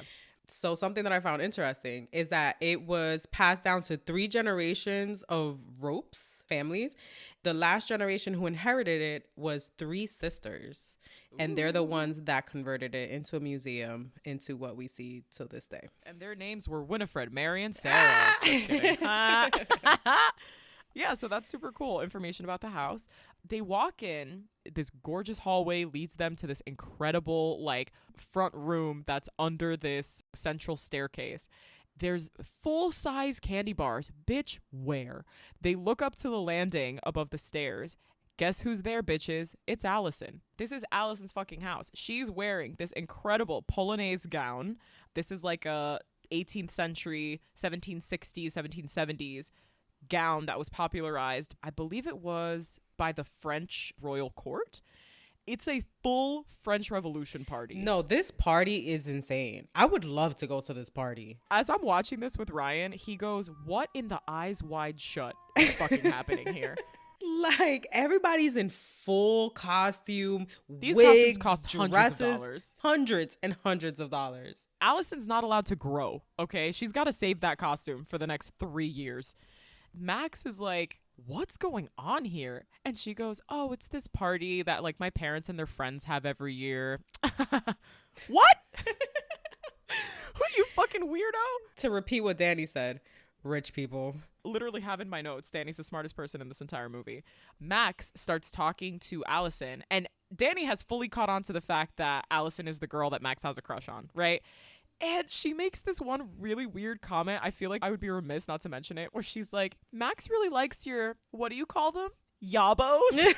So something that I found interesting is that it was passed down to 3 generations of Ropes families. The last generation who inherited it was 3 sisters. And they're the ones that converted it into a museum, into what we see till this day. And their names were Winifred, Mary, and Sarah. Just kidding. Yeah, so that's super cool information about the house. They walk in, this gorgeous hallway leads them to this incredible like front room that's under this central staircase. There's full-size candy bars. Bitch, where? They look up to the landing above the stairs. Guess who's there, bitches? It's Allison. This is Allison's fucking house. She's wearing this incredible Polonaise gown. This is like a 18th century, 1760s, 1770s gown that was popularized, I believe it was by the French royal court. It's a full French Revolution party. No, this party is insane. I would love to go to this party. As I'm watching this with Ryan, he goes, what in the eyes wide shut is fucking happening here? Like, everybody's in full costume, These wigs, costumes cost hundreds dresses, of dollars. hundreds and hundreds of dollars. Allison's not allowed to grow, okay? She's got to save that costume for the next 3 years. Max is like, what's going on here? And she goes, oh, it's this party that like my parents and their friends have every year. What? Who you fucking weirdo? To repeat what Danny said, rich people. Literally have in my notes, Danny's the smartest person in this entire movie. Max starts talking to Allison, and Danny has fully caught on to the fact that Allison is the girl that Max has a crush on, right? And she makes this one really weird comment. I feel like I would be remiss not to mention it, where she's like, Max really likes your, what do you call them? Yabos?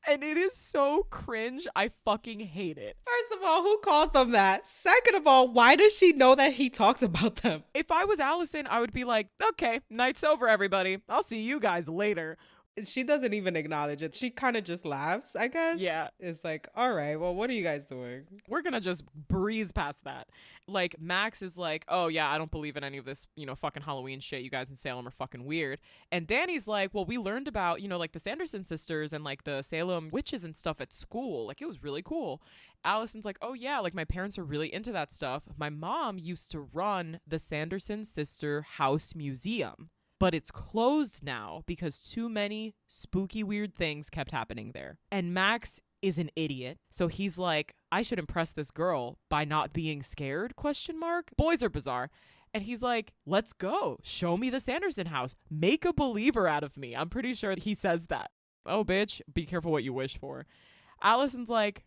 And it is so cringe. I fucking hate it. First of all, who calls them that? Second of all, why does she know that he talks about them? If I was Allison, I would be like, okay, night's over, everybody. I'll see you guys later. She doesn't even acknowledge it. She kind of just laughs, I guess. Yeah. It's like, all right, well, what are you guys doing? We're gonna just breeze past that. Like, Max is like, oh yeah, I don't believe in any of this, fucking Halloween shit. You guys in Salem are fucking weird. And Danny's like, well, we learned about, like the Sanderson sisters and like the Salem witches and stuff at school. Like, it was really cool. Allison's like, oh yeah, like my parents are really into that stuff. My mom used to run the Sanderson sister house museum, but it's closed now because too many spooky, weird things kept happening there. And Max is an idiot. So he's like, I should impress this girl by not being scared, ? Boys are bizarre. And he's like, let's go. Show me the Sanderson house. Make a believer out of me. I'm pretty sure he says that. Oh, bitch, be careful what you wish for. Allison's like,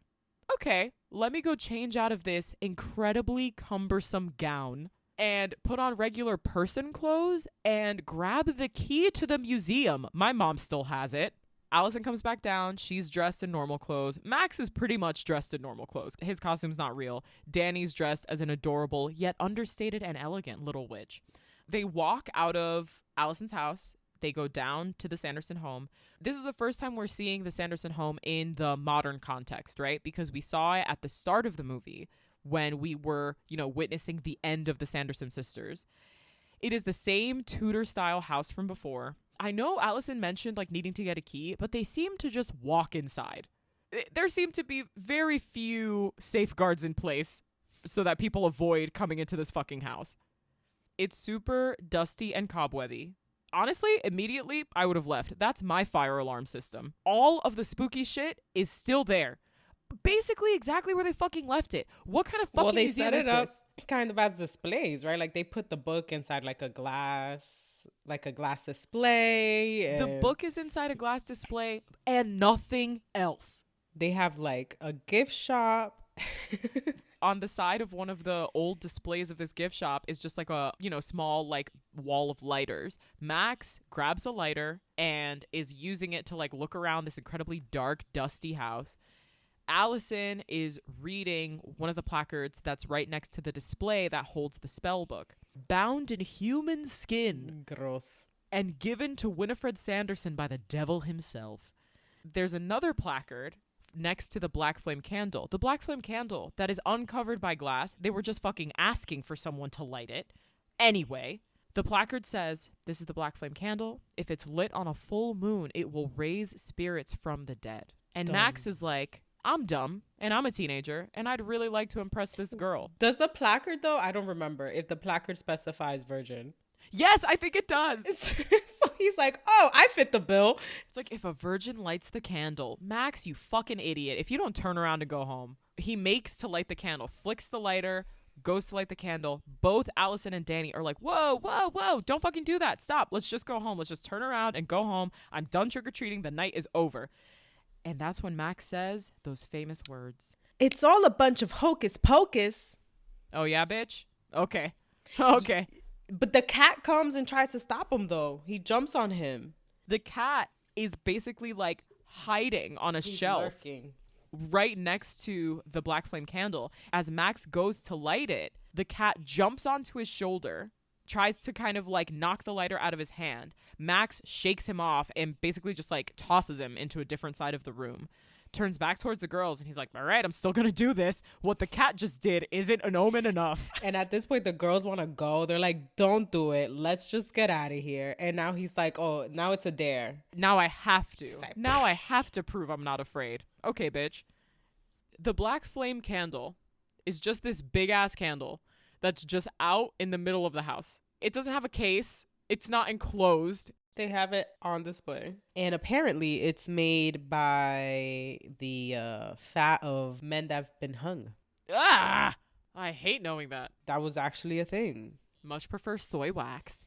okay, let me go change out of this incredibly cumbersome gown and put on regular person clothes and grab the key to the museum. My mom still has it. Allison comes back down. She's dressed in normal clothes. Max is pretty much dressed in normal clothes. His costume's not real. Danny's dressed as an adorable yet understated and elegant little witch. They walk out of Allison's house. They go down to the Sanderson home. This is the first time we're seeing the Sanderson home in the modern context, right? Because we saw it at the start of the movie when we were, witnessing the end of the Sanderson sisters. It is the same Tudor-style house from before. I know Allison mentioned, like, needing to get a key, but they seem to just walk inside. There seem to be very few safeguards in place so that people avoid coming into this fucking house. It's super dusty and cobwebby. Honestly, immediately, I would have left. That's my fire alarm system. All of the spooky shit is still there. Basically exactly where they fucking left it. What kind of fucking museum is this? Well, they set it up kind of as displays, right? Like, they put the book inside like a glass display. The book is inside a glass display and nothing else. They have like a gift shop. On the side of one of the old displays of this gift shop is just like a, small like wall of lighters. Max grabs a lighter and is using it to like look around this incredibly dark, dusty house. Allison is reading one of the placards that's right next to the display that holds the spell book. Bound in human skin. Gross. And given to Winifred Sanderson by the devil himself. There's another placard next to the black flame candle. The black flame candle that is uncovered by glass. They were just fucking asking for someone to light it. Anyway, the placard says, this is the black flame candle. If it's lit on a full moon, it will raise spirits from the dead. And Dumb. Max is like, I'm dumb and I'm a teenager and I'd really like to impress this girl. Does the placard, though? I don't remember if the placard specifies virgin. Yes, I think it does. So he's like, oh, I fit the bill. It's like, if a virgin lights the candle, Max, you fucking idiot. If you don't turn around and go home. He makes to light the candle, flicks the lighter, goes to light the candle. Both Allison and Danny are like, whoa, whoa, whoa, don't fucking do that. Stop. Let's just go home. Let's just turn around and go home. I'm done trick-or-treating. The night is over. And that's when Max says those famous words. It's all a bunch of hocus pocus. Oh, yeah, bitch? Okay. Okay. But the cat comes and tries to stop him, though. He jumps on him. The cat is basically like hiding on a shelf. Lurking. Right next to the black flame candle. As Max goes to light it, the cat jumps onto his shoulder, tries to kind of like knock the lighter out of his hand. Max shakes him off and basically just like tosses him into a different side of the room. turns back towards the girls, and he's like, all right, I'm still gonna do this. What the cat just did isn't an omen enough. And at this point, the girls want to go. They're like, don't do it. Let's just get out of here. And now he's like, oh, now it's a dare. Now I have to. Like, now I have to prove I'm not afraid. Okay, bitch. The black flame candle is just this big ass candle that's just out in the middle of the house. It doesn't have a case. It's not enclosed. They have it on display. And apparently it's made by the fat of men that have been hung. Ah! I hate knowing that. That was actually a thing. Much prefer soy wax.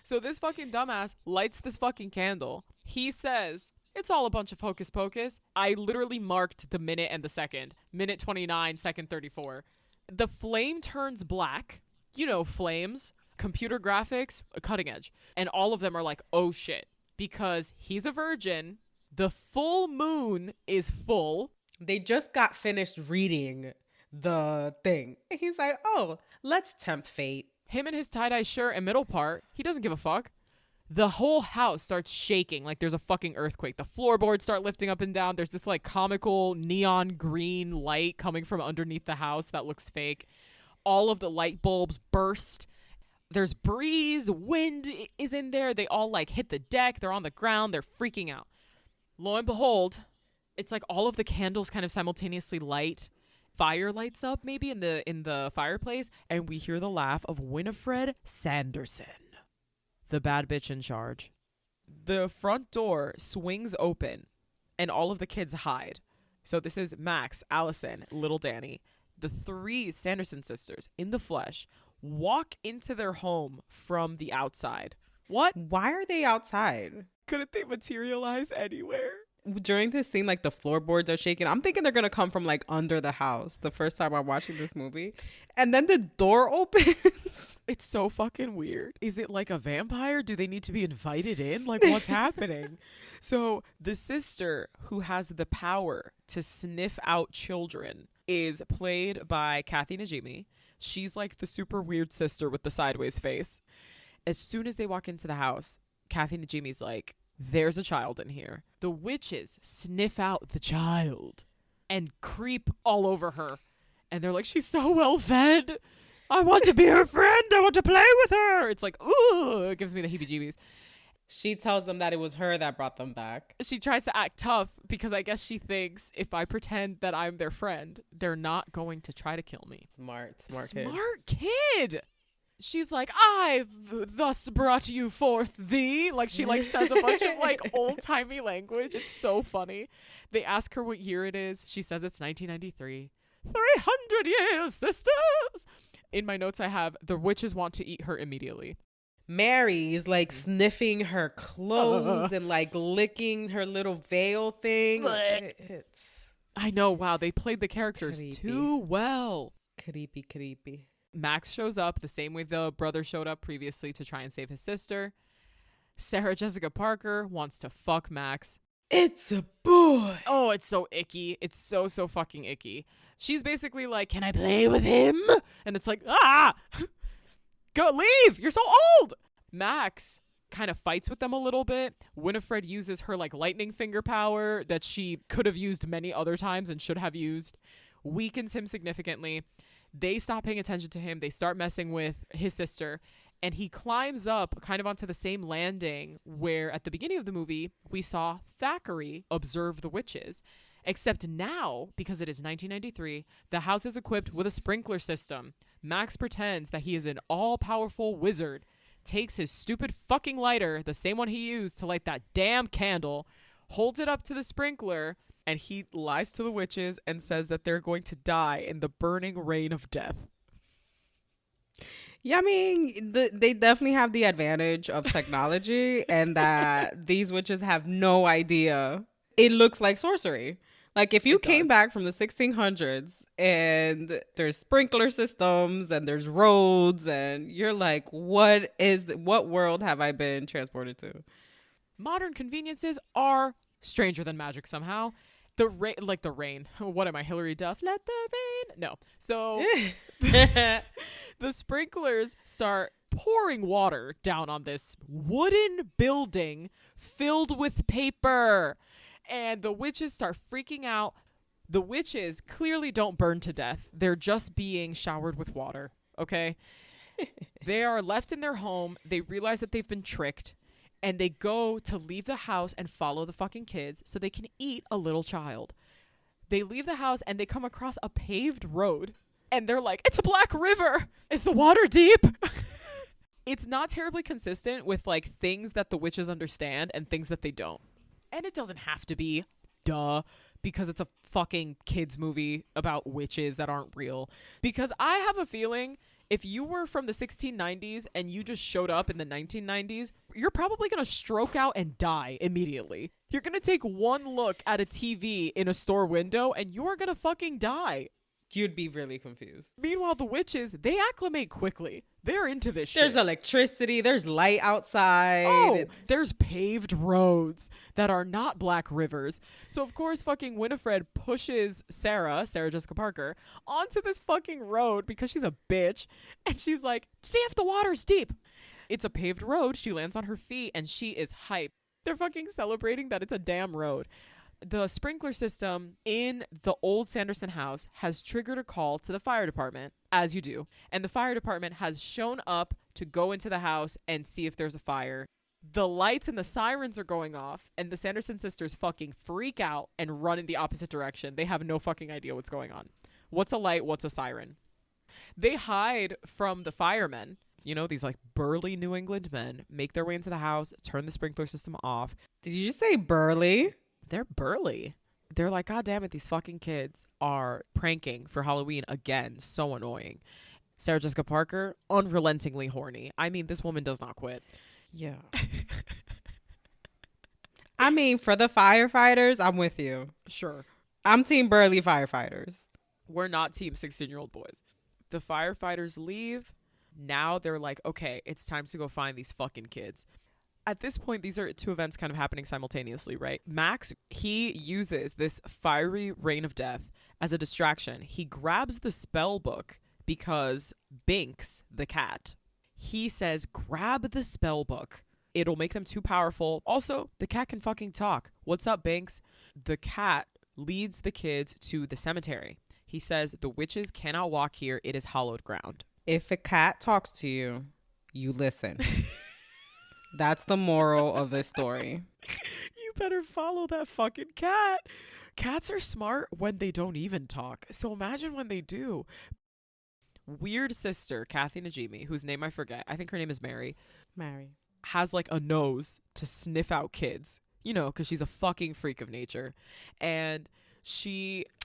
So this fucking dumbass lights this fucking candle. He says, it's all a bunch of hocus pocus. I literally marked the minute and the second. Minute 29, second 34. The flame turns black. You know, flames. Computer graphics, cutting edge. And all of them are like, oh shit. Because he's a virgin. The full moon is full. They just got finished reading the thing. He's like, oh, let's tempt fate. Him and his tie-dye shirt and middle part, he doesn't give a fuck. The whole house starts shaking like there's a fucking earthquake. The floorboards start lifting up and down. There's this like comical neon green light coming from underneath the house that looks fake. All of the light bulbs burst. There's breeze, wind is in there. They all like hit the deck. They're on the ground. They're freaking out. Lo and behold, it's like all of the candles kind of simultaneously light. Fire lights up maybe in the fireplace. And we hear the laugh of Winifred Sanderson, the bad bitch in charge. The front door swings open and all of the kids hide. So this is Max, Allison, little Danny. The three Sanderson sisters in the flesh walk into their home from the outside. What? Why are they outside? Couldn't they materialize anywhere? During this scene, like the floorboards are shaking. I'm thinking they're going to come from like under the house the first time I'm watching this movie. And then the door opens. It's so fucking weird. Is it like a vampire? Do they need to be invited in? Like, what's happening? So the sister who has the power to sniff out children is played by Kathy Najimy. She's like the super weird sister with the sideways face. As soon as they walk into the house, Kathy Najimy's like, there's a child in here. The witches sniff out the child and creep all over her. And they're like, she's so well fed. I want to be her friend. I want to play with her. It's like, ooh, it gives me the heebie-jeebies. She tells them that it was her that brought them back. She tries to act tough because I guess she thinks if I pretend that I'm their friend, they're not going to try to kill me. Smart kid. She's like, I've thus brought you forth thee. Like she like says a bunch of like old timey language. It's so funny. They ask her what year it is. She says it's 1993. 300 years, sisters. In my notes, I have the witches want to eat her immediately. Mary's like sniffing her clothes and like licking her little veil thing. I know. Wow. They played the characters too well. Creepy. Max shows up the same way the brother showed up previously to try and save his sister. Sarah Jessica Parker wants to fuck Max. It's a boy. Oh, it's so icky. It's so fucking icky. She's basically like, can I play with him? And it's like, go leave. You're so old. Max kind of fights with them a little bit. Winifred uses her like lightning finger power that she could have used many other times and should have used. Weakens him significantly. They stop paying attention to him. They start messing with his sister. And he climbs up kind of onto the same landing where at the beginning of the movie, we saw Thackeray observe the witches. Except now, because it is 1993, the house is equipped with a sprinkler system. Max pretends that he is an all-powerful wizard, takes his stupid fucking lighter, the same one he used to light that damn candle, holds it up to the sprinkler, and he lies to the witches and says that they're going to die in the burning rain of death. Yeah, I mean, they definitely have the advantage of technology and that these witches have no idea. It looks like sorcery. Like if you came back from the 1600s and there's sprinkler systems and there's roads and you're like, what world have I been transported to? Modern conveniences are stranger than magic somehow. The rain. What am I, Hillary Duff? Let the rain. No. So the sprinklers start pouring water down on this wooden building filled with paper. And the witches start freaking out. The witches clearly don't burn to death. They're just being showered with water, okay? They are left in their home. They realize that they've been tricked. And they go to leave the house and follow the fucking kids so they can eat a little child. They leave the house and they come across a paved road. And they're like, it's a black river. Is the water deep? It's not terribly consistent with like things that the witches understand and things that they don't. And it doesn't have to be, duh, because it's a fucking kids movie about witches that aren't real. Because I have a feeling if you were from the 1690s and you just showed up in the 1990s, you're probably going to stroke out and die immediately. You're going to take one look at a TV in a store window and you are going to fucking die. You'd be really confused. Meanwhile, the witches, they acclimate quickly. They're into this shit. There's electricity. There's light outside. Oh, there's paved roads that are not black rivers. So, of course, fucking Winifred pushes Sarah Jessica Parker, onto this fucking road because she's a bitch. And she's like, see if the water's deep. It's a paved road. She lands on her feet and she is hyped. They're fucking celebrating that it's a damn road. The sprinkler system in the old Sanderson house has triggered a call to the fire department, as you do. And the fire department has shown up to go into the house and see if there's a fire. The lights and the sirens are going off, and the Sanderson sisters fucking freak out and run in the opposite direction. They have no fucking idea what's going on. What's a light? What's a siren? They hide from the firemen. You know, these like burly New England men make their way into the house, turn the sprinkler system off. Did you say burly? They're burly. They're like, God damn it, these fucking kids are pranking for Halloween again. So annoying. Sarah Jessica Parker, unrelentingly horny. I mean, this woman does not quit. Yeah. I mean, for the firefighters, I'm with you. Sure. I'm team burly firefighters. We're not team 16-year-old boys. The firefighters leave. Now they're like, okay, it's time to go find these fucking kids. At this point, these are two events kind of happening simultaneously, right? Max, he uses this fiery rain of death as a distraction. He grabs the spell book because Binks, the cat, he says, grab the spell book. It'll make them too powerful. Also, the cat can fucking talk. What's up, Binks? The cat leads the kids to the cemetery. He says, the witches cannot walk here. It is hallowed ground. If a cat talks to you, you listen. That's the moral of this story. You better follow that fucking cat. Cats are smart when they don't even talk. So imagine when they do. Weird sister, Kathy Najimy, whose name I forget. I think her name is Mary. Has like a nose to sniff out kids. You know, because she's a fucking freak of nature. And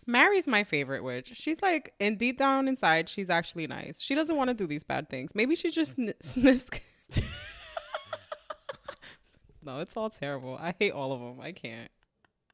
Mary's my favorite witch. She's like, and deep down inside, she's actually nice. She doesn't want to do these bad things. Maybe she just sniffs kids. No, it's all terrible. I hate all of them. I can't.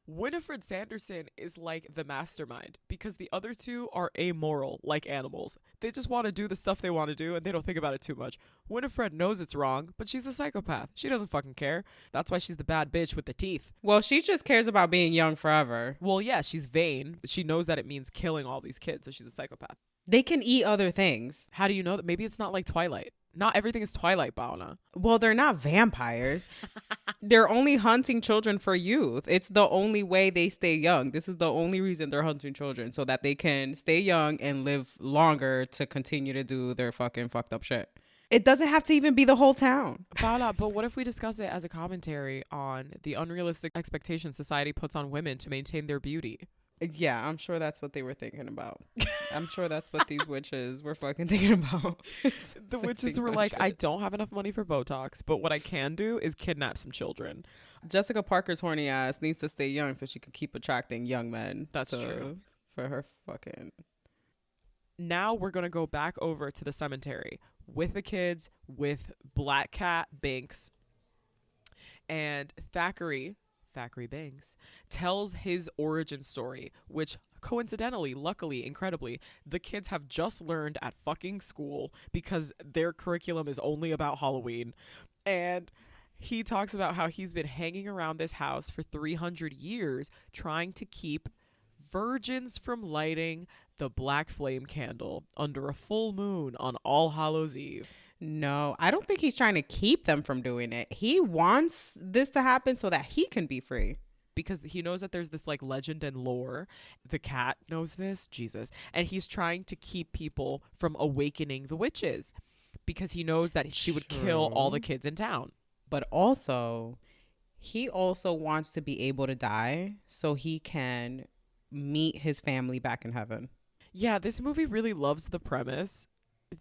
Winifred Sanderson is like the mastermind because the other two are amoral like animals. They just want to do the stuff they want to do and they don't think about it too much. Winifred knows it's wrong, but she's a psychopath. She doesn't fucking care. That's why she's the bad bitch with the teeth. Well, she just cares about being young forever. Well, yeah, she's vain. She knows that it means killing all these kids, so she's a psychopath. They can eat other things. How do you know that? Maybe it's not like Twilight. Not everything is Twilight, Paola. Well, they're not vampires. They're only hunting children for youth. It's the only way they stay young. This is the only reason they're hunting children, so that they can stay young and live longer to continue to do their fucking fucked up shit. It doesn't have to even be the whole town. Paola, but what if we discuss it as a commentary on the unrealistic expectations society puts on women to maintain their beauty? Yeah, I'm sure that's what they were thinking about. I'm sure that's what these witches were fucking thinking about. The witches were like, I don't have enough money for Botox, but what I can do is kidnap some children. Jessica Parker's horny ass needs to stay young so she can keep attracting young men. That's true. For her fucking... Now we're going to go back over to the cemetery with the kids, with Black Cat, Binks, and Thackeray Banks tells his origin story, which coincidentally, luckily, incredibly, the kids have just learned at fucking school because their curriculum is only about Halloween. And he talks about how he's been hanging around this house for 300 years trying to keep virgins from lighting the black flame candle under a full moon on All Hallows Eve. No, I don't think he's trying to keep them from doing it. He wants this to happen so that he can be free. because he knows that there's this like legend and lore. The cat knows this, Jesus, and he's trying to keep people from awakening the witches because he knows that she would kill all the kids in town. But also, he also wants to be able to die so he can meet his family back in heaven. Yeah, this movie really loves the premise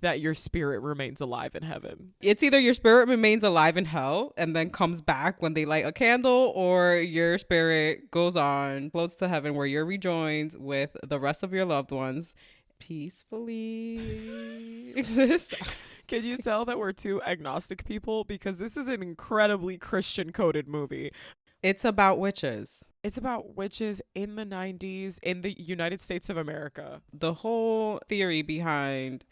that your spirit remains alive in heaven. It's either your spirit remains alive in hell and then comes back when they light a candle, or your spirit goes on, floats to heaven where you're rejoined with the rest of your loved ones peacefully exist. Can you tell that we're two agnostic people? Because this is an incredibly Christian coded movie. It's about witches. It's about witches in the 90s in the United States of America. The whole theory behind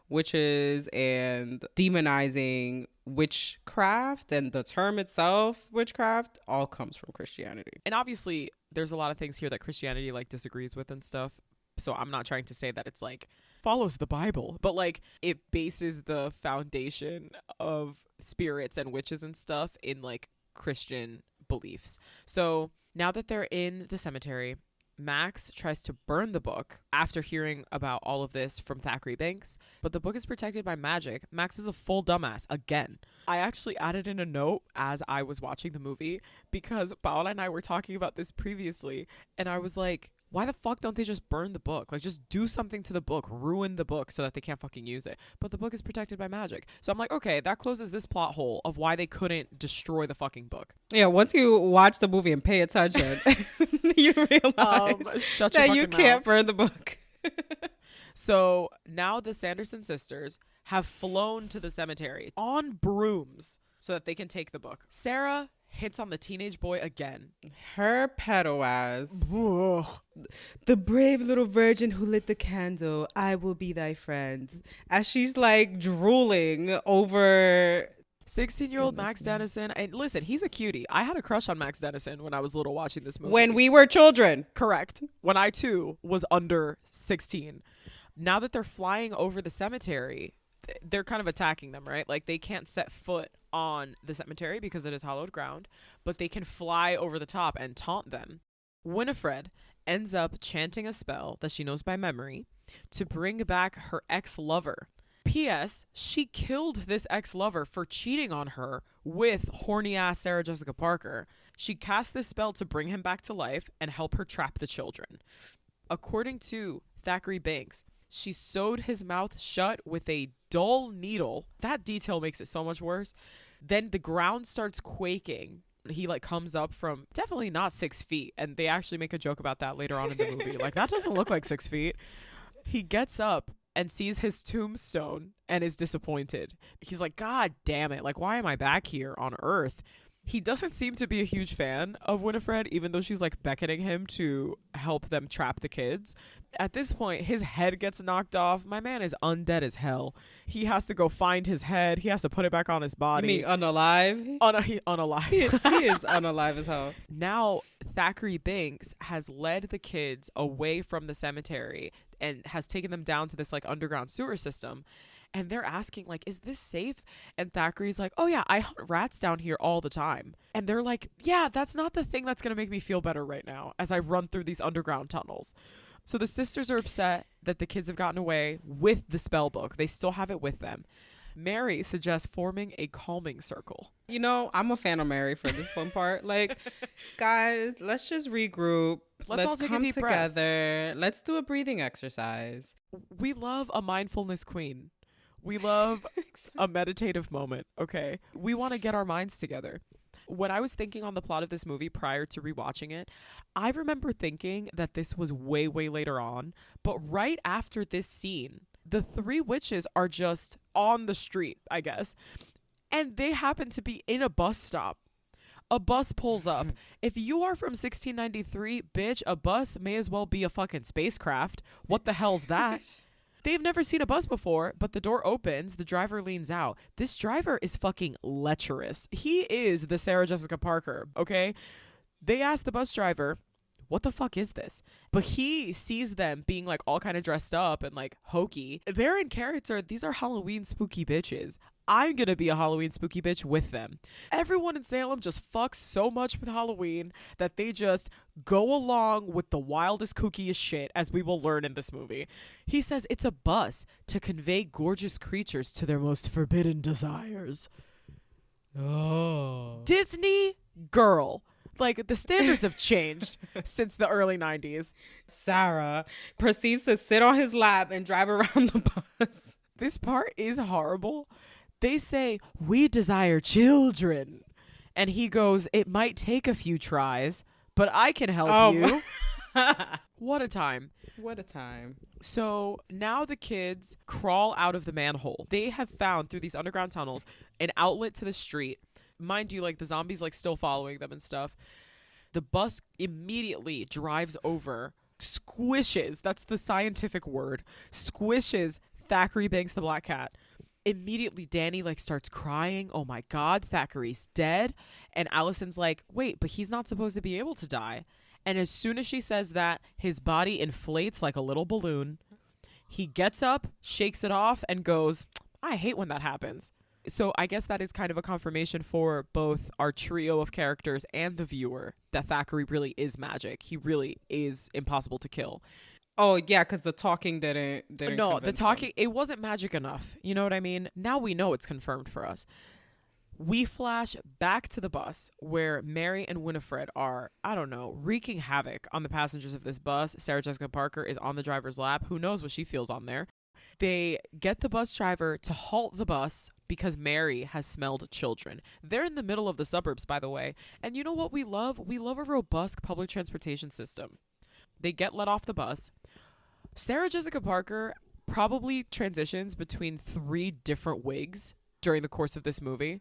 witches and demonizing witchcraft and the term itself, witchcraft, all comes from Christianity. And obviously, there's a lot of things here that Christianity like disagrees with and stuff. So I'm not trying to say that it's like follows the Bible, but like it bases the foundation of spirits and witches and stuff in like Christian beliefs. So now that they're in the cemetery, Max tries to burn the book after hearing about all of this from Thackeray Banks, but the book is protected by magic. Max is a full dumbass again. I actually added in a note as I was watching the movie because Paola and I were talking about this previously, and I was like, why the fuck don't they just burn the book? Like, just do something to the book, ruin the book so that they can't fucking use it. But the book is protected by magic. So I'm like, okay, that closes this plot hole of why they couldn't destroy the fucking book. Yeah, once you watch the movie and pay attention, you realize that you can't burn the book. So now the Sanderson sisters have flown to the cemetery on brooms so that they can take the book. Sarah hits on the teenage boy again. Her pedo ass. The brave little virgin who lit the candle, I will be thy friend. As she's like drooling over 16-year-old Max Dennison. And listen, he's a cutie. I had a crush on Max Dennison when I was little watching this movie. When we were children. Correct. When I too was under 16. Now that they're flying over the cemetery, they're kind of attacking them, right? Like they can't set foot on the cemetery because it is hallowed ground, but they can fly over the top and taunt them. Winifred ends up chanting a spell that she knows by memory to bring back her ex-lover. P.S. She killed this ex-lover for cheating on her with horny-ass Sarah Jessica Parker. She cast this spell to bring him back to life and help her trap the children. According to Thackeray Banks, she sewed his mouth shut with a dull needle. That detail makes it so much worse. Then the ground starts quaking. He like comes up from definitely not 6 feet. And they actually make a joke about that later on in the movie. Like, that doesn't look like 6 feet. He gets up and sees his tombstone and is disappointed. He's like, God damn it. Like, why am I back here on Earth? He doesn't seem to be a huge fan of Winifred, even though she's like beckoning him to help them trap the kids. At this point, his head gets knocked off. My man is undead as hell. He has to go find his head. He has to put it back on his body. You mean unalive? Unalive. He is unalive as hell. Now, Thackeray Banks has led the kids away from the cemetery and has taken them down to this like underground sewer system. And they're asking, like, is this safe? And Thackeray's like, oh, yeah, I hunt rats down here all the time. And they're like, yeah, that's not the thing that's going to make me feel better right now as I run through these underground tunnels. So the sisters are upset that the kids have gotten away with the spell book. They still have it with them. Mary suggests forming a calming circle. You know, I'm a fan of Mary for this one part. Like, guys, let's just regroup. Let's all take come a deep together. Breath. Let's do a breathing exercise. We love a mindfulness queen. We love a meditative moment, okay? We want to get our minds together. When I was thinking on the plot of this movie prior to rewatching it, I remember thinking that this was way, way later on. But right after this scene, the three witches are just on the street, I guess. And they happen to be in a bus stop. A bus pulls up. If you are from 1693, bitch, a bus may as well be a fucking spacecraft. What the hell's that? They've never seen a bus before, but the door opens, the driver leans out. This driver is fucking lecherous. He is the Sarah Jessica Parker, okay? They ask the bus driver, what the fuck is this? But he sees them being like all kind of dressed up and like hokey. They're in character. These are Halloween spooky bitches. I'm gonna be a Halloween spooky bitch with them. Everyone in Salem just fucks so much with Halloween that they just go along with the wildest, kookiest shit, as we will learn in this movie. He says it's a bus to convey gorgeous creatures to their most forbidden desires. Oh. Disney girl. Like, the standards have changed since the early 90s. Sarah proceeds to sit on his lap and drive around the bus. This part is horrible. They say, we desire children. And he goes, it might take a few tries, but I can help you. What a time. What a time. So now the kids crawl out of the manhole. They have found, through these underground tunnels, an outlet to the street. Mind you, like, the zombies, like, still following them and stuff. The bus immediately drives over, squishes, that's the scientific word, squishes Thackeray Banks the Black Cat. Immediately, Danny, like, starts crying. Oh, my God, Thackeray's dead. And Allison's like, wait, but he's not supposed to be able to die. And as soon as she says that, his body inflates like a little balloon. He gets up, shakes it off, and goes, I hate when that happens. So I guess that is kind of a confirmation for both our trio of characters and the viewer that Thackeray really is magic. He really is impossible to kill. Oh, yeah, because the talking didn't No, the talking, them. it wasn't magic enough. You know what I mean? Now we know it's confirmed for us. We flash back to the bus where Mary and Winifred are, I don't know, wreaking havoc on the passengers of this bus. Sarah Jessica Parker is on the driver's lap. Who knows what she feels on there? They get the bus driver to halt the bus because Mary has smelled children. They're in the middle of the suburbs, by the way. And you know what we love? We love a robust public transportation system. They get let off the bus. Sarah Jessica Parker probably transitions between 3 different wigs during the course of this movie.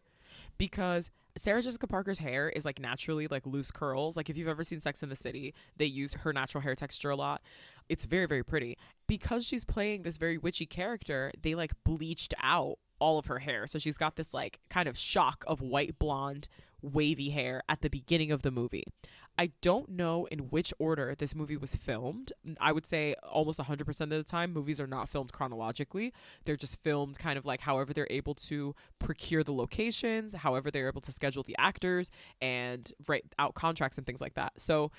Because Sarah Jessica Parker's hair is like naturally like loose curls. Like if you've ever seen Sex and the City, they use her natural hair texture a lot. It's very, very pretty. Because she's playing this very witchy character, they like bleached out all of her hair. So she's got this like kind of shock of white blonde wavy hair at the beginning of the movie. I don't know in which order this movie was filmed. I would say almost 100% of the time movies are not filmed chronologically. They're just filmed kind of like however they're able to procure the locations, however they're able to schedule the actors and write out contracts and things like that. So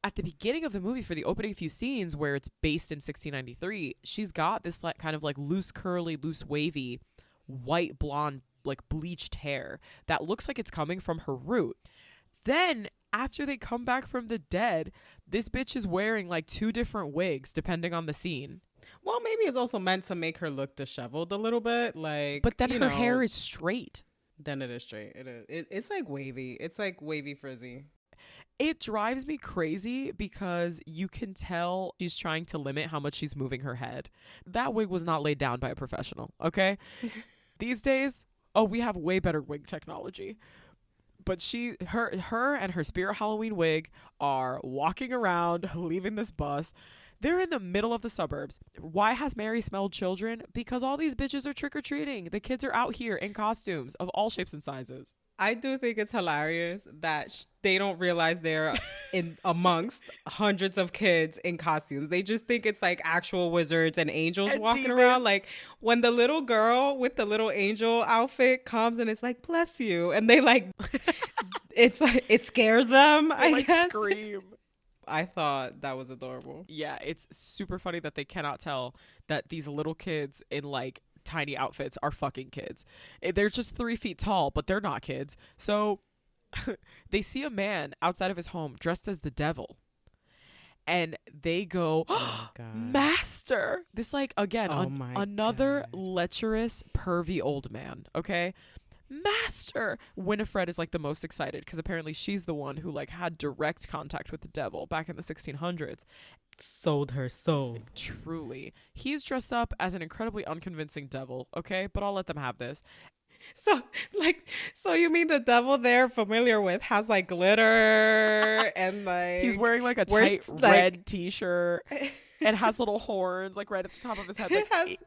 at the beginning of the movie, for the opening few scenes where it's based in 1693, she's got this like kind of like loose curly, loose wavy, white blonde, like bleached hair that looks like it's coming from her root. Then after they come back from the dead, this bitch is wearing like 2 different wigs depending on the scene. Well, maybe it's also meant to make her look disheveled a little bit, like. But then her hair is straight. Then it is straight. It is. It's like wavy. It's like wavy frizzy. It drives me crazy because you can tell she's trying to limit how much she's moving her head. That wig was not laid down by a professional, okay? These days, we have way better wig technology. But her and her Spirit Halloween wig are walking around, leaving this bus. They're in the middle of the suburbs. Why has Mary smelled children? Because all these bitches are trick-or-treating. The kids are out here in costumes of all shapes and sizes. I do think it's hilarious that they don't realize they're in amongst hundreds of kids in costumes. They just think it's like actual wizards and angels and walking demons around. Like when the little girl with the little angel outfit comes and it's like, bless you. And they like, it's like, it scares them, I guess. Scream. I thought that was adorable. Yeah, it's super funny that they cannot tell that these little kids in like tiny outfits are fucking kids. They're just 3 feet tall, but they're not kids. So they see a man outside of his home dressed as the devil. And they go, oh, Master! This like, again, another lecherous, pervy old man, okay? Master! Winifred is like the most excited because apparently she's the one who like had direct contact with the devil back in the 1600s. Sold her soul. Truly. He's dressed up as an incredibly unconvincing devil, okay? But I'll let them have this. So you mean the devil they're familiar with has like glitter and like he's wearing like a tight red t-shirt and has little horns like right at the top of his head. Like,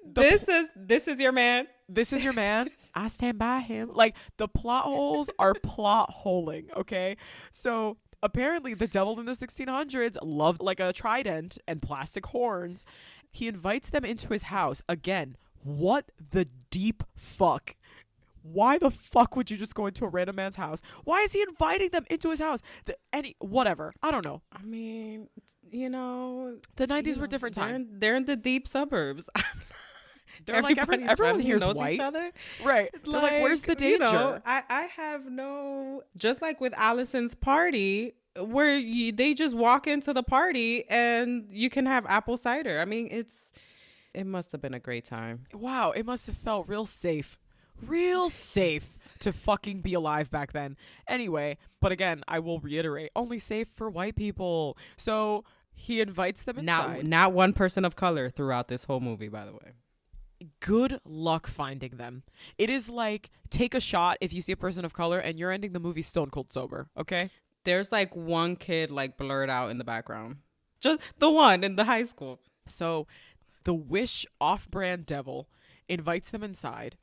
this is your man. This is your man. I stand by him. Like the plot holes are plot holing, okay? So Apparently, the devil in the 1600s loved like a trident and plastic horns. He invites them into his house. Again, what the deep fuck? Why the fuck would you just go into a random man's house? Why is he inviting them into his house? Whatever. I don't know. I mean, you know, the 90s were different time. They're in the deep suburbs. They're like everyone here knows each other, right? They're like, where's the danger? You know, I have no, just like with Allison's party, where they just walk into the party and you can have apple cider. I mean, it must have been a great time. Wow, it must have felt real safe to fucking be alive back then. Anyway, but again, I will reiterate, only safe for white people. So he invites them inside. Not one person of color throughout this whole movie, by the way. Good luck finding them. It is like, take a shot if you see a person of color and you're ending the movie stone cold sober, okay? There's like one kid like blurred out in the background. Just the one in the high school. So the Wish off-brand devil invites them inside.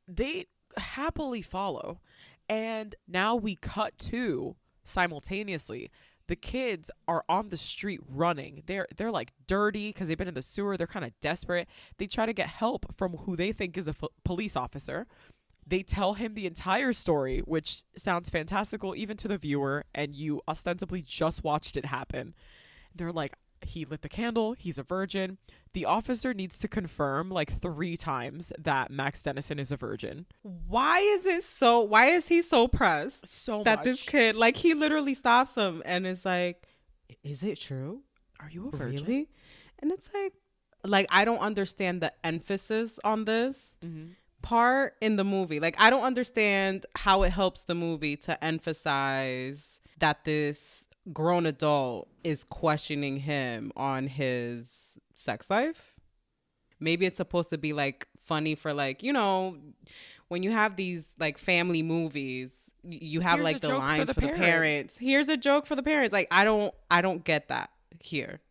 They happily follow. And now we cut to, simultaneously, the kids are on the street running. They're like dirty because they've been in the sewer. They're kind of desperate. They try to get help from who they think is a police officer. They tell him the entire story, which sounds fantastical even to the viewer, and you ostensibly just watched it happen. They're like, he lit the candle. He's a virgin. The officer needs to confirm like 3 times that Max Dennison is a virgin. Why is he so pressed? So that much. This kid, like, he literally stops him and is like, is it true? Are you a virgin? Really? And it's like, I don't understand the emphasis on this part in the movie. Like, I don't understand how it helps the movie to emphasize that this grown adult is questioning him on his sex life. Maybe it's supposed to be like funny for, like, you know, when you have these like family movies, you have like the lines for the parents. Here's a joke for the parents. Like, I don't get that here.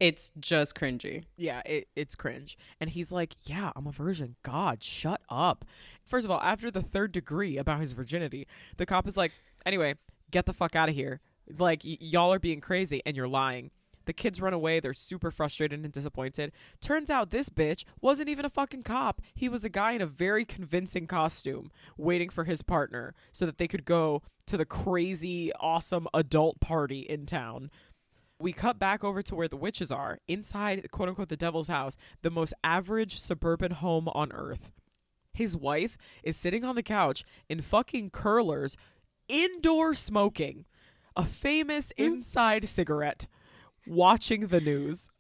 It's just cringy. Yeah, it's cringe. And he's like, yeah, I'm a virgin. God, shut up. First of all, after the 3rd degree about his virginity, the cop is like, anyway, get the fuck out of here. Like, y'all are being crazy and you're lying. The kids run away. They're super frustrated and disappointed. Turns out this bitch wasn't even a fucking cop. He was a guy in a very convincing costume waiting for his partner so that they could go to the crazy, awesome adult party in town. We cut back over to where the witches are, inside, quote unquote, the devil's house, the most average suburban home on earth. His wife is sitting on the couch in fucking curlers, indoor smoking a famous inside cigarette, watching the news.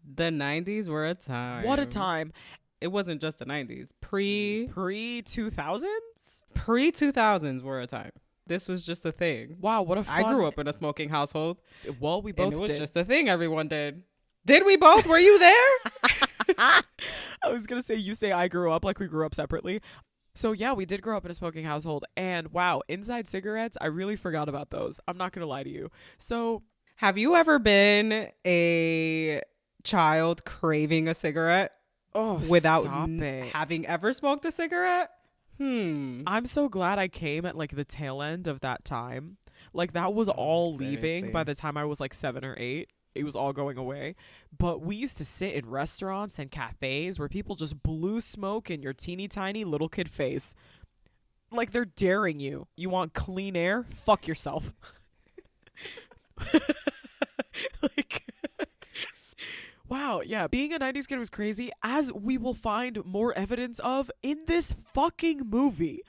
The 90s were a time. What a time. It wasn't just the 90s. Pre-2000s? Pre-2000s were a time. This was just a thing. Wow, what a fun... I grew up in a smoking household. Well, we both did. It was just a thing everyone did. Did we both? Were you there? I was going to say, you say I grew up like we grew up separately. So yeah, we did grow up in a smoking household, and wow, inside cigarettes, I really forgot about those. I'm not going to lie to you. So have you ever been a child craving a cigarette without having ever smoked a cigarette? I'm so glad I came at like the tail end of that time. Like that was all leaving by the time I was like 7 or 8. It was all going away. But we used to sit in restaurants and cafes where people just blew smoke in your teeny tiny little kid face. Like they're daring you. You want clean air? Fuck yourself. Like, wow, yeah. Being a 90s kid was crazy, as we will find more evidence of in this fucking movie.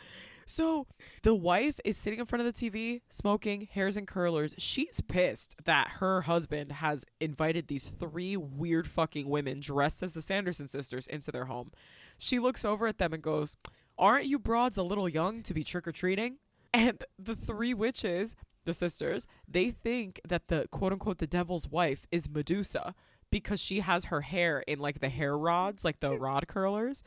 So the wife is sitting in front of the TV, smoking, hairs in curlers. She's pissed that her husband has invited these 3 weird fucking women dressed as the Sanderson sisters into their home. She looks over at them and goes, "Aren't you broads a little young to be trick-or-treating?" And the 3 witches, the sisters, they think that the quote-unquote the devil's wife is Medusa because she has her hair in like the hair rods, like the rod curlers.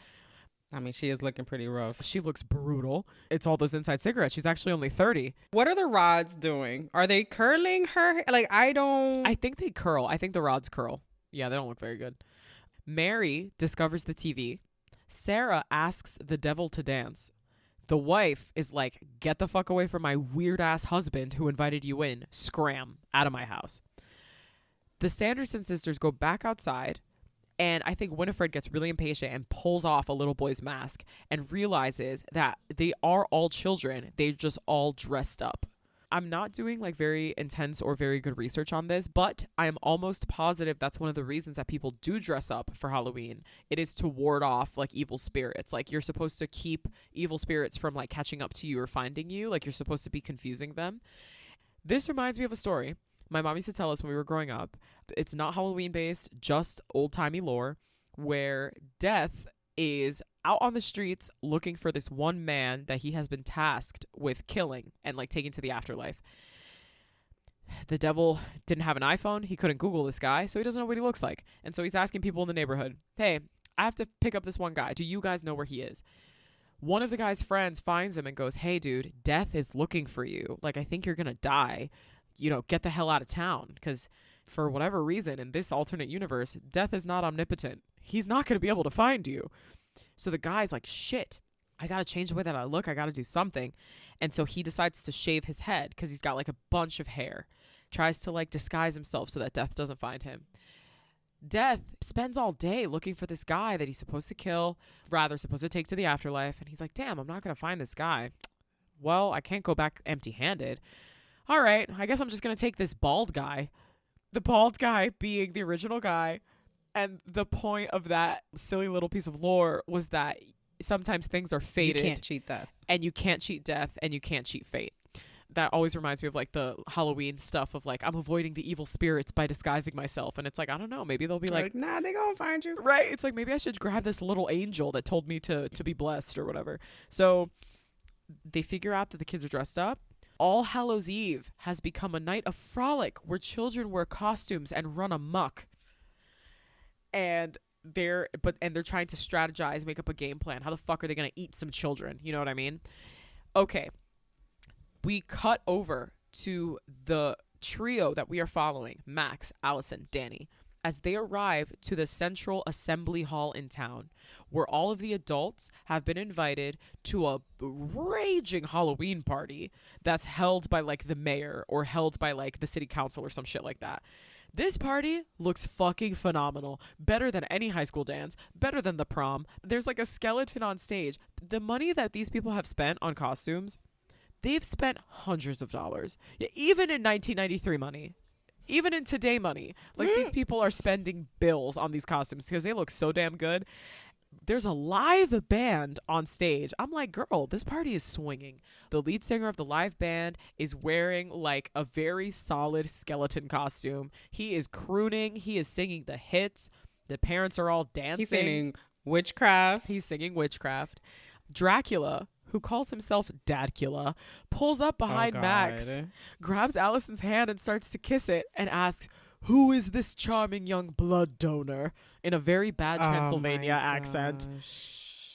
I mean, she is looking pretty rough. She looks brutal. It's all those inside cigarettes. She's actually only 30. What are the rods doing? Are they curling her? Like, I think they curl. I think the rods curl. Yeah, they don't look very good. Mary discovers the TV. Sarah asks the devil to dance. The wife is like, get the fuck away from my weird ass husband who invited you in. Scram out of my house. The Sanderson sisters go back outside, and I think Winifred gets really impatient and pulls off a little boy's mask and realizes that they are all children. They're just all dressed up. I'm not doing like very intense or very good research on this, but I am almost positive that's one of the reasons that people do dress up for Halloween. It is to ward off like evil spirits. Like you're supposed to keep evil spirits from like catching up to you or finding you. Like you're supposed to be confusing them. This reminds me of a story my mom used to tell us when we were growing up. It's not Halloween based, just old-timey lore, where Death is out on the streets looking for this one man that he has been tasked with killing and like taking to the afterlife. The devil didn't have an iPhone. He couldn't Google this guy, so he doesn't know what he looks like. And so he's asking people in the neighborhood, hey, I have to pick up this one guy. Do you guys know where he is? One of the guy's friends finds him and goes, hey, dude, Death is looking for you. Like, I think you're going to die. You know, get the hell out of town. Because for whatever reason, in this alternate universe, Death is not omnipotent. He's not going to be able to find you. So the guy's like, shit, I got to change the way that I look. I got to do something. And so he decides to shave his head because he's got like a bunch of hair. Tries to like disguise himself so that Death doesn't find him. Death spends all day looking for this guy that he's supposed to kill, rather supposed to take to the afterlife. And he's like, damn, I'm not going to find this guy. Well, I can't go back empty-handed. All right, I guess I'm just going to take this bald guy. The bald guy being the original guy. And the point of that silly little piece of lore was that sometimes things are fated. You can't cheat death. And you can't cheat death, and you can't cheat fate. That always reminds me of like the Halloween stuff of like, I'm avoiding the evil spirits by disguising myself. And it's like, I don't know, maybe they'll be like, nah, they gonna find you. Right. It's like, maybe I should grab this little angel that told me to be blessed or whatever. So they figure out that the kids are dressed up. All Hallows Eve has become a night of frolic where children wear costumes and run amok. And they're trying to strategize, make up a game plan. How the fuck are they going to eat some children? You know what I mean? Okay. We cut over to the trio that we are following, Max, Allison, Danny, as they arrive to the Central Assembly Hall in town, where all of the adults have been invited to a raging Halloween party that's held by like the mayor or held by like the city council or some shit like that. This party looks fucking phenomenal. Better than any high school dance. Better than the prom. There's like a skeleton on stage. The money that these people have spent on costumes, they've spent hundreds of dollars. Even in 1993 money. Even in today money. Like these people are spending bills on these costumes because they look so damn good. There's a live band on stage. I'm like, girl, this party is swinging. The lead singer of the live band is wearing like a very solid skeleton costume. He is crooning. He is singing the hits. The parents are all dancing. He's singing Witchcraft. He's singing Witchcraft. Dracula, who calls himself Dadcula, pulls up behind Max, grabs Allison's hand and starts to kiss it and asks, who is this charming young blood donor? In a very bad Transylvania accent.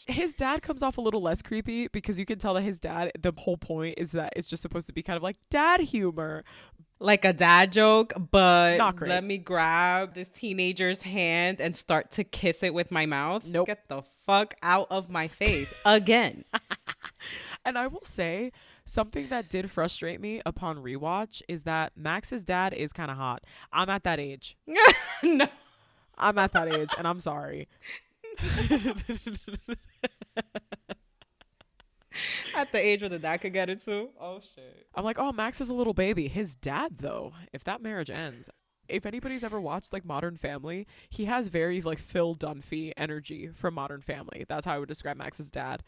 His dad comes off a little less creepy because you can tell that his dad, the whole point is that it's just supposed to be kind of like dad humor. Like a dad joke, but not great. Let me grab this teenager's hand and start to kiss it with my mouth. Nope. Get the fuck out of my face again. And I will say, something that did frustrate me upon rewatch is that Max's dad is kind of hot. I'm at that age. No. I'm at that age, and I'm sorry. At the age where the dad could get it too. Oh shit. I'm like, oh, Max is a little baby. His dad, though, if that marriage ends, if anybody's ever watched like Modern Family, he has very like Phil Dunphy energy from Modern Family. That's how I would describe Max's dad.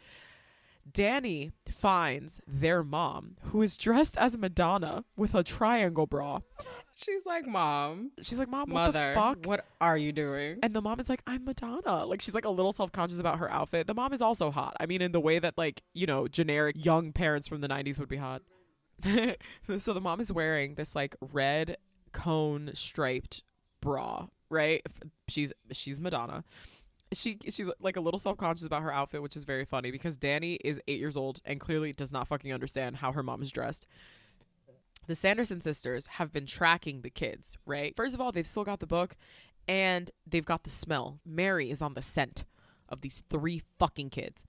Danny finds their mom, who is dressed as Madonna with a triangle bra. She's like, Mom, what Mother, the fuck? what are you doing? And the mom is like, I'm Madonna. Like, she's like a little self-conscious about her outfit. The mom is also hot. I mean, in the way that like, you know, generic young parents from the 90s would be hot. So the mom is wearing this like red cone striped bra, right? She's Madonna. She's like a little self-conscious about her outfit, which is very funny because Danny is 8 years old and clearly does not fucking understand how her mom is dressed. The Sanderson sisters have been tracking the kids, right? First of all, they've still got the book and they've got the smell. Mary is on the scent of these 3 fucking kids.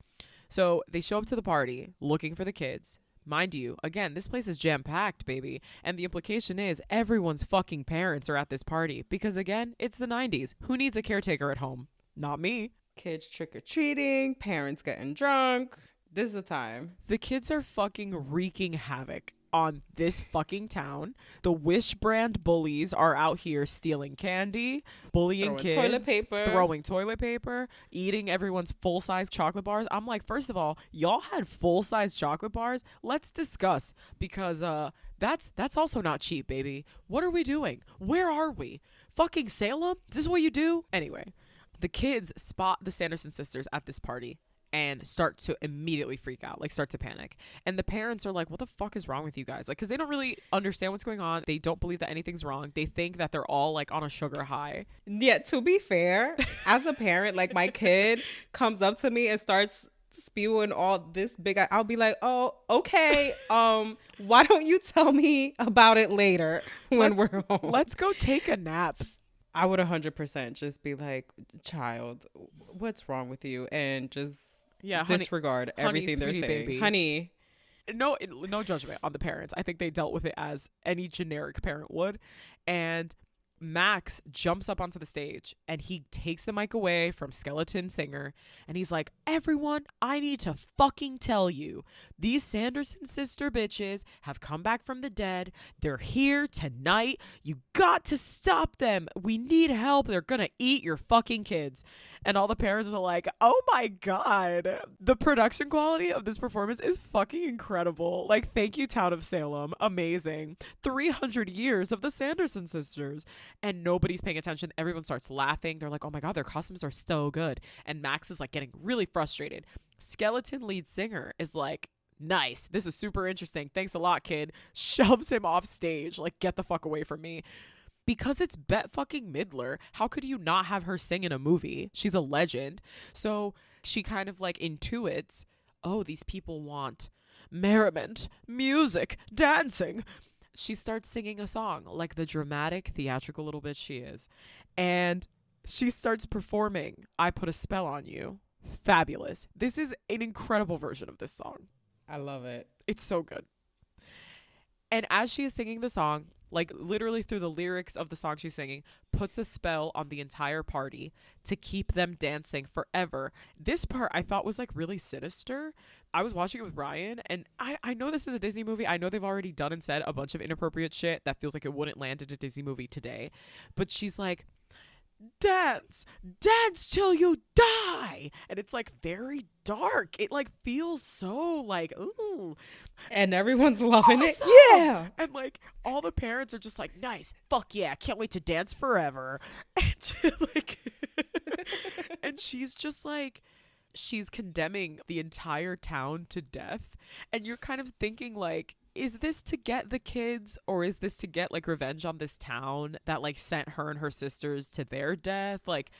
So they show up to the party looking for the kids. Mind you, again, this place is jam-packed, baby. And the implication is everyone's fucking parents are at this party. Because again, it's the 90s. Who needs a caretaker at home? Not me. Kids trick-or-treating, parents getting drunk. This is the time. The kids are fucking wreaking havoc on this fucking town. The Wish brand bullies are out here stealing candy, bullying kids, throwing toilet paper, eating everyone's full-size chocolate bars. I'm like, first of all, y'all had full-size chocolate bars? Let's discuss, because that's also not cheap, baby. What are we doing? Where are we? Fucking Salem? Is this what you do? Anyway, the kids spot the Sanderson sisters at this party and start to immediately freak out, like start to panic. And the parents are like, what the fuck is wrong with you guys? Like, because they don't really understand what's going on. They don't believe that anything's wrong. They think that they're all like on a sugar high. Yeah, to be fair, as a parent, like my kid comes up to me and starts spewing all this big, I'll be like, oh, okay. Why don't you tell me about it later when we're home? Let's go take a nap. I would 100% just be like, child, what's wrong with you? And just disregard everything they're saying. Baby. Honey. No judgment on the parents. I think they dealt with it as any generic parent would. And Max jumps up onto the stage and he takes the mic away from Skeleton Singer and he's like, everyone, I need to fucking tell you, these Sanderson sister bitches have come back from the dead. They're here tonight. You got to stop them. We need help. They're gonna eat your fucking kids. And all the parents are like, oh my God. The production quality of this performance is fucking incredible. Like, thank you, Town of Salem. Amazing. 300 years of the Sanderson sisters. And nobody's paying attention. Everyone starts laughing. They're like, oh my God, their costumes are so good. And Max is like getting really frustrated. Skeleton lead singer is like, nice. This is super interesting. Thanks a lot, kid. Shoves him off stage. Like, get the fuck away from me. Because it's Bette fucking Midler. How could you not have her sing in a movie? She's a legend. So she kind of like intuits, oh, these people want merriment, music, dancing. She starts singing a song like the dramatic, theatrical little bitch she is. And she starts performing I Put a Spell on You. Fabulous. This is an incredible version of this song. I love it. It's so good. And as she is singing the song, like literally through the lyrics of the song she's singing, puts a spell on the entire party to keep them dancing forever. This part I thought was like really sinister. I was watching it with Ryan, and I know this is a Disney movie. I know they've already done and said a bunch of inappropriate shit that feels like it wouldn't land in a Disney movie today. But she's like, dance till you die. And it's like very dark. It like feels so like, ooh. And everyone's loving awesome. It. Yeah. And like all the parents are just like, nice. Fuck yeah. Can't wait to dance forever. And like, and she's just like, she's condemning the entire town to death. And you're kind of thinking like, is this to get the kids, or is this to get like revenge on this town that like sent her and her sisters to their death? Like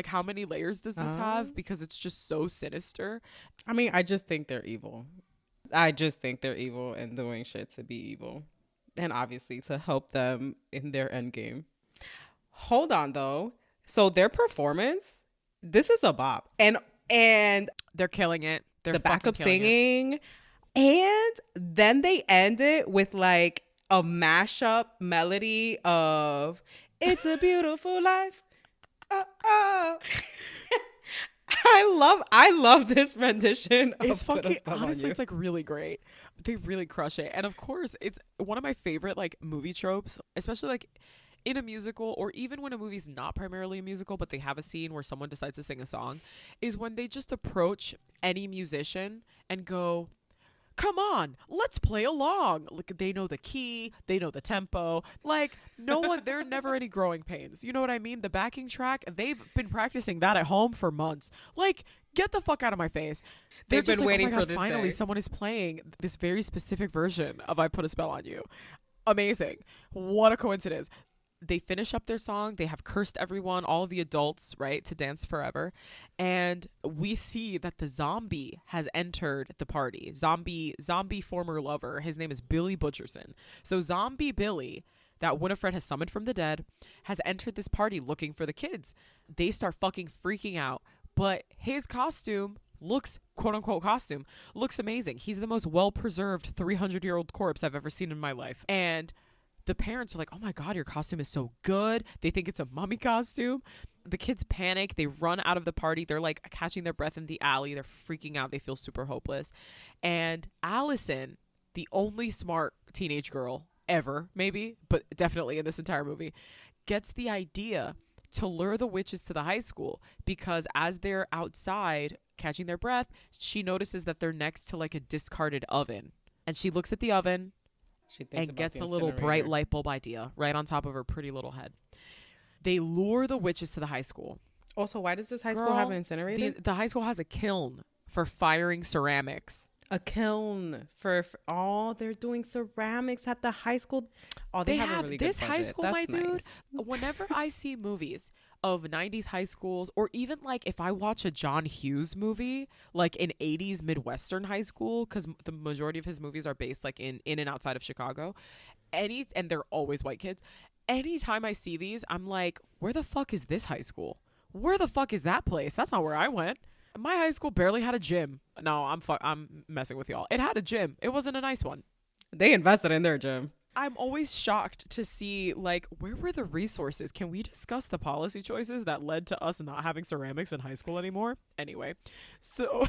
how many layers does this have? Because it's just so sinister. I mean, I just think they're evil. I just think they're evil and doing shit to be evil. And obviously to help them in their end game. Hold on though. So their performance, this is a bop. And they're killing it. They're the backup singing. And then they end it with like a mashup melody of It's a Beautiful Life. Oh. I love this rendition. It's fucking, honestly, it's like really great. They really crush it. And of course, it's one of my favorite like movie tropes, especially like in a musical, or even when a movie's not primarily a musical, but they have a scene where someone decides to sing a song, is when they just approach any musician and go, come on, let's play along. Like, they know the key, they know the tempo. Like, no one, there are never any growing pains. You know what I mean? The backing track, they've been practicing that at home for months. Like, get the fuck out of my face. They've been waiting for this finally, day. Someone is playing this very specific version of I Put a Spell on You. Amazing. What a coincidence. They finish up their song. They have cursed everyone, all of the adults, right, to dance forever. And we see that the zombie has entered the party. Zombie former lover. His name is Billy Butcherson. So Zombie Billy, that Winifred has summoned from the dead, has entered this party looking for the kids. They start fucking freaking out. But his costume looks, quote unquote, costume, looks amazing. He's the most well-preserved 300-year-old corpse I've ever seen in my life. And the parents are like, oh my God, your costume is so good. They think it's a mummy costume. The kids panic. They run out of the party. They're like catching their breath in the alley. They're freaking out. They feel super hopeless. And Allison, the only smart teenage girl ever, maybe, but definitely in this entire movie, gets the idea to lure the witches to the high school, because as they're outside catching their breath, she notices that they're next to like a discarded oven. And she looks at the oven and gets a little bright light bulb idea right on top of her pretty little head. They lure the witches to the high school. Also, why does this high school have an incinerator? The high school has a kiln for firing ceramics. A kiln for they're doing ceramics at the high school. Oh, they have a really this good high budget. school, That's my dude. nice. Whenever I see movies of 90s high schools, or even like if I watch a John Hughes movie, like an 80s Midwestern high school, because the majority of his movies are based like in and outside of Chicago, and they're always white kids. Anytime I see these, I'm like, where the fuck is this high school? Where the fuck is that place? That's not where I went. My high school barely had a gym. No, I'm messing with y'all. It had a gym. It wasn't a nice one. They invested in their gym. I'm always shocked to see, like, where were the resources? Can we discuss the policy choices that led to us not having ceramics in high school anymore? Anyway, so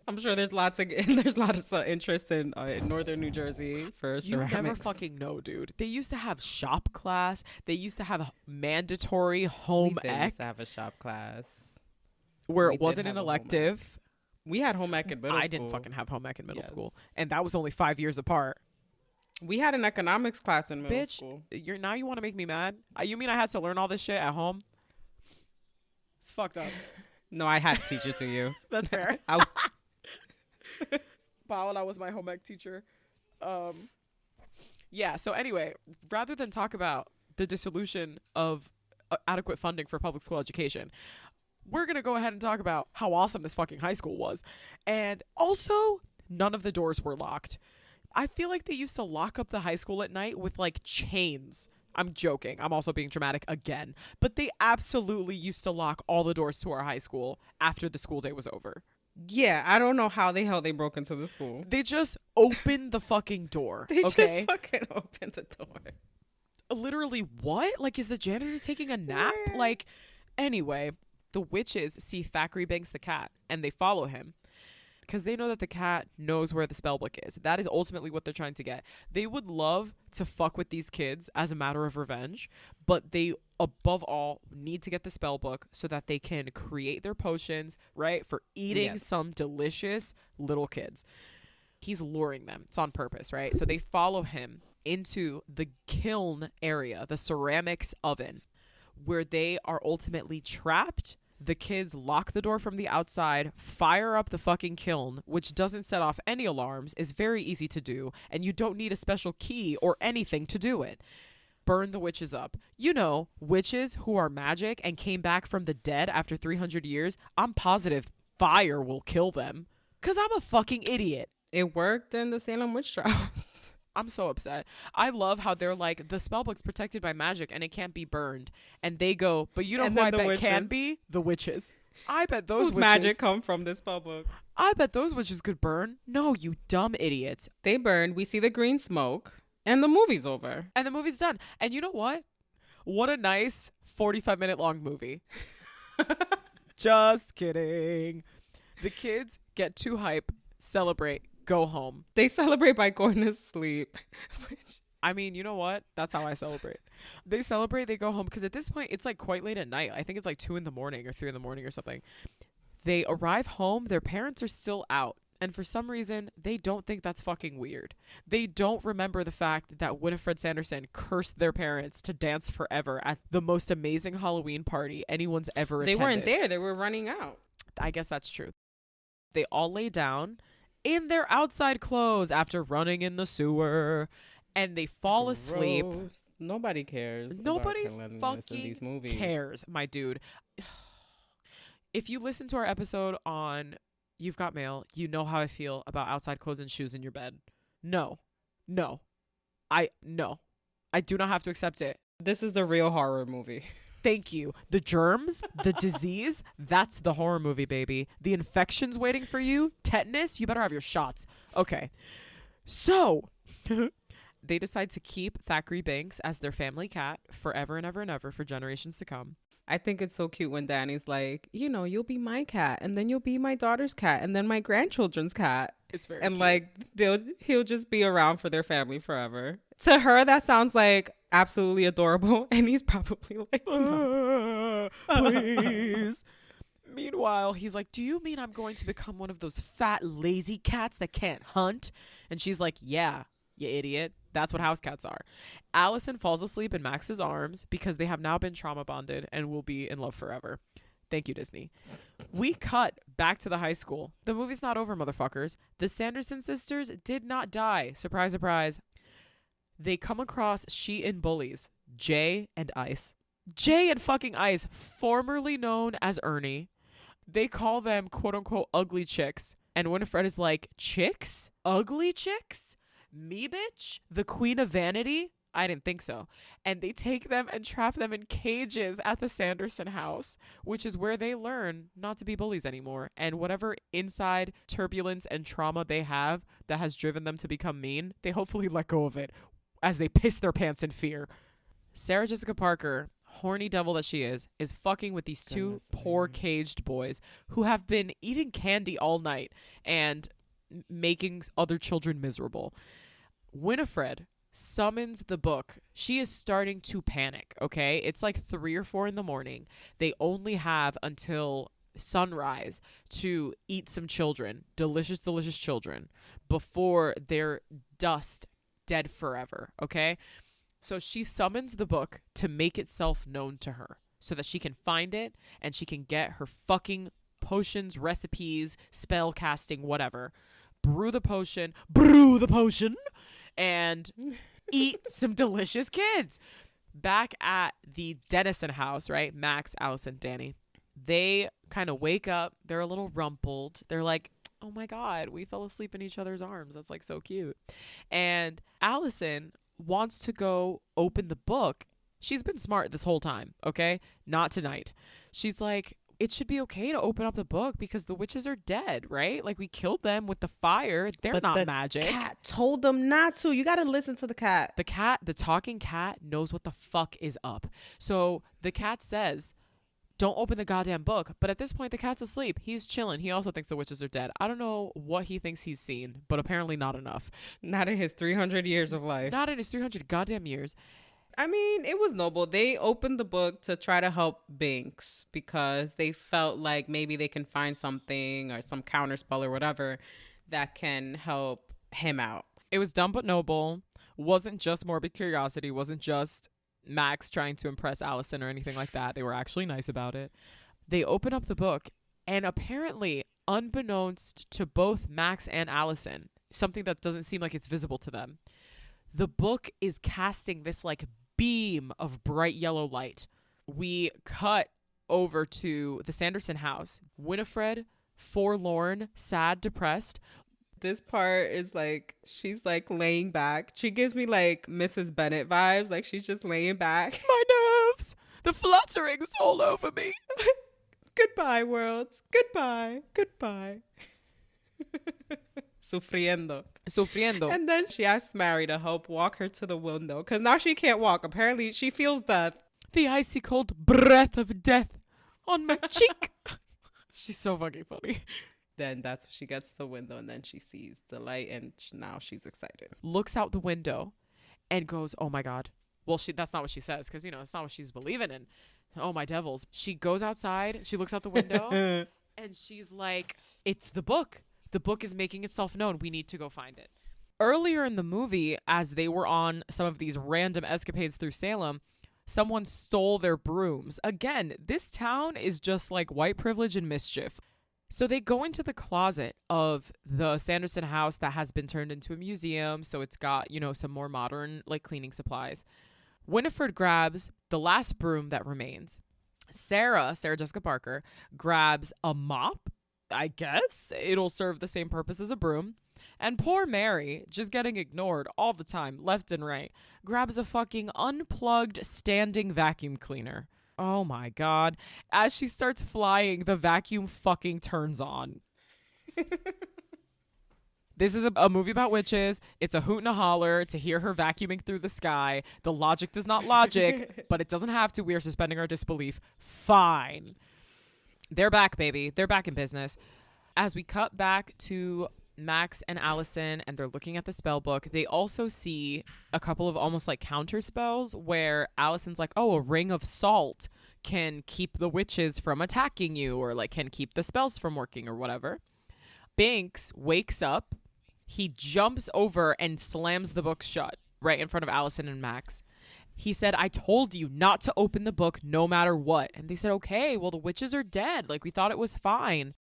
I'm sure there's lots of interest in northern New Jersey for ceramics. You never fucking know, dude. They used to have shop class. They used to have mandatory home ec. We used to have a shop class where it wasn't an elective. We had home ec in middle school. I didn't fucking have home ec in middle school. And that was only 5 years apart. We had an economics class in middle school. Now you want to make me mad? You mean I had to learn all this shit at home? It's fucked up. No, I had to teach it to you. That's fair. Paola was my home ec teacher. Yeah, so anyway, rather than talk about the dissolution of adequate funding for public school education, we're going to go ahead and talk about how awesome this fucking high school was. And also, none of the doors were locked. I feel like they used to lock up the high school at night with like chains. I'm joking. I'm also being dramatic again. But they absolutely used to lock all the doors to our high school after the school day was over. Yeah, I don't know how the hell they broke into the school. They just opened the fucking door. They just fucking opened the door. Literally, what? Like, is the janitor taking a nap? Where? Like, anyway, the witches see Thackeray Banks the cat, and they follow him because they know that the cat knows where the spellbook is. That is ultimately what they're trying to get. They would love to fuck with these kids as a matter of revenge, but they, above all, need to get the spellbook so that they can create their potions, right, for eating some delicious little kids. He's luring them. It's on purpose, right? So they follow him into the kiln area, the ceramics oven, where they are ultimately trapped. The kids lock the door from the outside, fire up the fucking kiln, which doesn't set off any alarms, is very easy to do, and you don't need a special key or anything to do it. Burn the witches up. You know, witches who are magic and came back from the dead after 300 years, I'm positive fire will kill them. 'Cause I'm a fucking idiot. It worked in the Salem witch trials. I'm so upset. I love how they're like, the spellbook's protected by magic and it can't be burned. And they go, but you know who I bet can be? The witches. I bet those whose magic come from this spellbook. I bet those witches could burn. No, you dumb idiots. They burned. We see the green smoke. And the movie's over. And the movie's done. And you know what? What a nice 45-minute long movie. Just kidding. The kids get too hype, celebrate, go home. They celebrate by going to sleep. I mean, you know what? That's how I celebrate. They celebrate, they go home. Because at this point, it's like quite late at night. I think it's like 2 in the morning or 3 in the morning or something. They arrive home. Their parents are still out. And for some reason, they don't think that's fucking weird. They don't remember the fact that Winifred Sanderson cursed their parents to dance forever at the most amazing Halloween party anyone's ever attended. They weren't there. They were running out. I guess that's true. They all lay down in their outside clothes after running in the sewer, and they fall asleep. Nobody cares. Nobody fucking in these movies. cares, my dude. If you listen to our episode on You've Got Mail, you know how I feel about outside clothes and shoes in your bed. No. I do not have to accept it. This is the real horror movie. Thank you. The germs, the disease, that's the horror movie, baby. The infection's waiting for you. Tetanus, you better have your shots. Okay. So, they decide to keep Thackeray Banks as their family cat forever and ever and ever for generations to come. I think it's so cute when Danny's like, you know, you'll be my cat, and then you'll be my daughter's cat, and then my grandchildren's cat. It's very and cute. like he'll just be around for their family forever. To her, that sounds like absolutely adorable, and he's probably like, no. Please. Meanwhile, he's like, do you mean I'm going to become one of those fat, lazy cats that can't hunt? And she's like, yeah, you idiot. That's what house cats are. Allison falls asleep in Max's arms because they have now been trauma bonded and will be in love forever. Thank you, Disney. We cut back to the high school. The movie's not over, motherfuckers. The Sanderson sisters did not die. Surprise, surprise. They come across she-in bullies, Jay and Ice. Jay and fucking Ice, formerly known as Ernie. They call them, quote unquote, ugly chicks. And Winifred is like, chicks? Ugly chicks? Me, bitch? The queen of vanity? I didn't think so. And they take them and trap them in cages at the Sanderson house, which is where they learn not to be bullies anymore. And whatever inside turbulence and trauma they have that has driven them to become mean, they hopefully let go of it as they piss their pants in fear. Sarah Jessica Parker, horny devil that she is fucking with these two poor caged boys who have been eating candy all night and making other children miserable. Winifred summons the book. She is starting to panic, okay? It's like 3 or 4 in the morning. They only have until sunrise to eat some children, delicious, delicious children, before they're dust, dead forever, okay? So she summons the book to make itself known to her so that she can find it and she can get her fucking potions, recipes, spell casting, whatever. Brew the potion, and eat some delicious kids. Back at the Dennison house, right? Max, Allison, Danny. They kind of wake up. They're a little rumpled. They're like, oh my God, we fell asleep in each other's arms. That's like so cute. And Allison wants to go open the book. She's been smart this whole time, okay? Not tonight. She's like, it should be okay to open up the book because the witches are dead, right? Like we killed them with the fire. They're not magic. The cat told them not to. You got to listen to the cat. The talking cat knows what the fuck is up. So the cat says, don't open the goddamn book. But at this point, the cat's asleep. He's chilling. He also thinks the witches are dead. I don't know what he thinks he's seen, but apparently not enough. Not in his 300 years of life. Not in his 300 goddamn years. I mean, it was noble. They opened the book to try to help Binks because they felt like maybe they can find something or some counterspell or whatever that can help him out. It was dumb but noble. Wasn't just morbid curiosity. Wasn't just Max trying to impress Allison or anything like that. They were actually nice about it. They open up the book and apparently, unbeknownst to both Max and Allison, something that doesn't seem like it's visible to them, the book is casting this like beam of bright yellow light. We cut over to the Sanderson house. Winifred, forlorn, sad, depressed. This part is like, she's like laying back. She gives me like Mrs. Bennet vibes. Like she's just laying back. My nerves, the fluttering's all over me. Goodbye, worlds. Goodbye. Goodbye. Sufriendo. And then she asks Mary to help walk her to the window because now she can't walk. Apparently she feels death. The icy cold breath of death on my cheek. She's so fucking funny. Then that's when she gets to the window and then she sees the light and now she's excited. Looks out the window and goes, oh my God. Well, that's not what she says because, it's not what she's believing in. Oh, my devils. She goes outside. She looks out the window and she's like, it's the book. The book is making itself known. We need to go find it. Earlier in the movie, as they were on some of these random escapades through Salem, someone stole their brooms. Again, this town is just like white privilege and mischief. So they go into the closet of the Sanderson house that has been turned into a museum. So it's got, some more modern like cleaning supplies. Winifred grabs the last broom that remains. Sarah Jessica Parker, grabs a mop. I guess it'll serve the same purpose as a broom. And poor Mary, just getting ignored all the time, left and right, grabs a fucking unplugged standing vacuum cleaner. Oh my God. As she starts flying, the vacuum fucking turns on. This is a movie about witches. It's a hoot and a holler to hear her vacuuming through the sky. The logic does not logic, but it doesn't have to. We are suspending our disbelief. Fine. They're back, baby. They're back in business. As we cut back to Max and Allison and they're looking at the spell book, they also see a couple of almost like counter spells where Allison's like, oh, a ring of salt can keep the witches from attacking you, or like can keep the spells from working or whatever. Binks wakes up. He jumps over and slams the book shut right in front of Allison and Max. He said, I told you not to open the book no matter what. And they said, okay, well, the witches are dead. Like, we thought it was fine.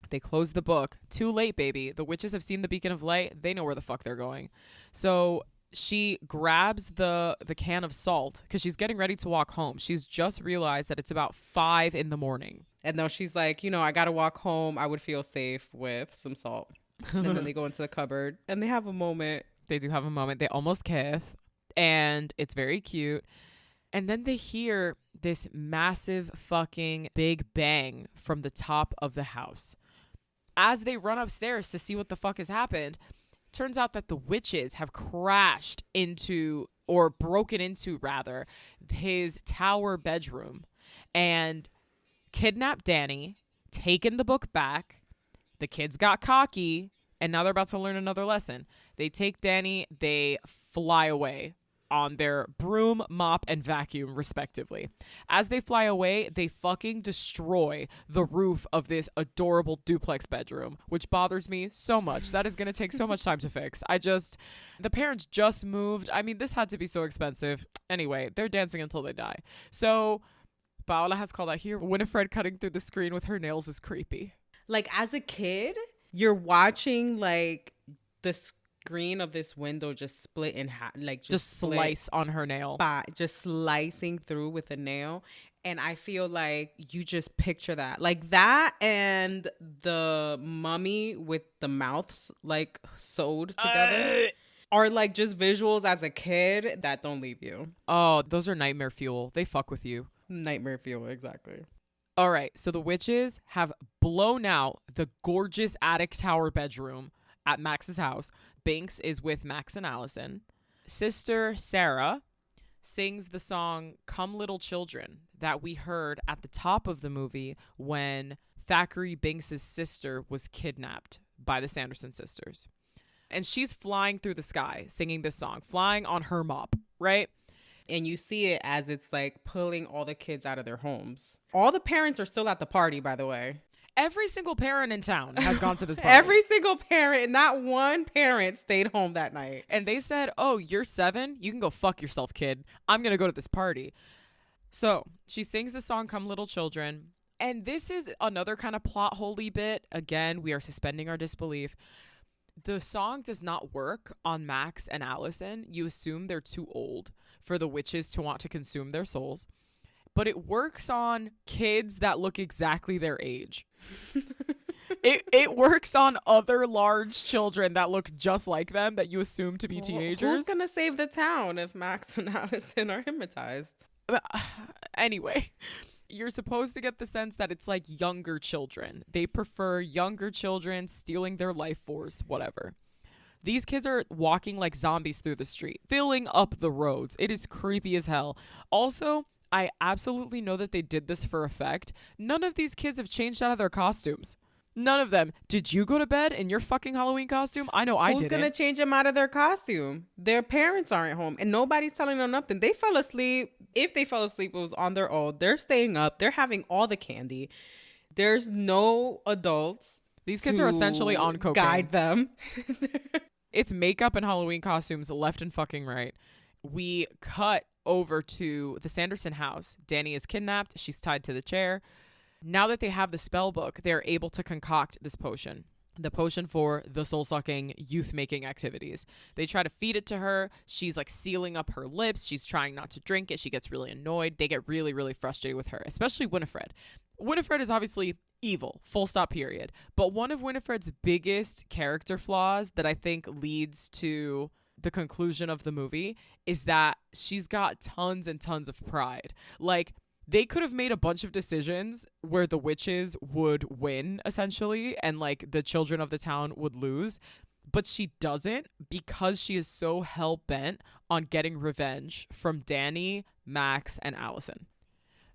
They closed the book. Too late, baby. The witches have seen the beacon of light. They know where the fuck they're going. So she grabs the can of salt because she's getting ready to walk home. She's just realized that it's about 5 a.m. And though she's like, I got to walk home. I would feel safe with some salt. And then they go into the cupboard and they have a moment. They do have a moment. They almost kiss. And it's very cute. And then they hear this massive fucking big bang from the top of the house. As they run upstairs to see what the fuck has happened, turns out that the witches have crashed into, or broken into rather, his tower bedroom and kidnapped Danny, taken the book back. The kids got cocky, and now they're about to learn another lesson. They take Danny, they fly away on their broom, mop, and vacuum, respectively. As they fly away, they fucking destroy the roof of this adorable duplex bedroom, which bothers me so much. That is going to take so much time to fix. The parents just moved. I mean, this had to be so expensive. Anyway, they're dancing until they die. So Paola has called out here, Winifred cutting through the screen with her nails is creepy. Like, as a kid, you're watching, like, the screen of this window just split in half. Like, just slice on her nail. Just slicing through with a nail. And I feel like you just picture that. Like, that and the mummy with the mouths, like, sewed together are, like, just visuals as a kid that don't leave you. Oh, those are nightmare fuel. They fuck with you. Nightmare fuel, exactly. All right, so the witches have blown out the gorgeous attic tower bedroom at Max's house. Binks is with Max and Allison. Sister Sarah sings the song Come Little Children that we heard at the top of the movie when Thackeray Binks' sister was kidnapped by the Sanderson sisters. And she's flying through the sky singing this song, flying on her mop, right? And you see it as it's like pulling all the kids out of their homes. All the parents are still at the party, by the way. Every single parent in town has gone to this party. Every single parent, not one parent stayed home that night. And they said, oh, you're 7? You can go fuck yourself, kid. I'm going to go to this party. So she sings the song Come Little Children. And this is another kind of plot holy bit. Again, we are suspending our disbelief. The song does not work on Max and Allison. You assume they're too old for the witches to want to consume their souls. But it works on kids that look exactly their age. It works on other large children that look just like them that you assume to be teenagers. Who's going to save the town if Max and Allison are hypnotized? Anyway, you're supposed to get the sense that it's like younger children. They prefer younger children stealing their life force, whatever. These kids are walking like zombies through the street, filling up the roads. It is creepy as hell. Also, I absolutely know that they did this for effect. None of these kids have changed out of their costumes. None of them. Did you go to bed in your fucking Halloween costume? I know I didn't. Who's going to change them out of their costume? Their parents aren't home and nobody's telling them nothing. They fell asleep. If they fell asleep, it was on their own. They're staying up. They're having all the candy. There's no adults. These kids are essentially on cocaine. Guide them. It's makeup and Halloween costumes left and fucking right. We cut over to the Sanderson house. Danny is kidnapped. She's tied to the chair. Now that they have the spell book, they're able to concoct this potion. The potion for the soul-sucking, youth-making activities. They try to feed it to her. She's like sealing up her lips. She's trying not to drink it. She gets really annoyed. They get really, really frustrated with her, especially Winifred. Winifred is obviously evil, full stop, period. But one of Winifred's biggest character flaws that I think leads to the conclusion of the movie is that she's got tons and tons of pride. Like, They could have made a bunch of decisions where the witches would win, essentially, and like the children of the town would lose. But she doesn't, because she is so hell-bent on getting revenge from Danny, Max, and Allison.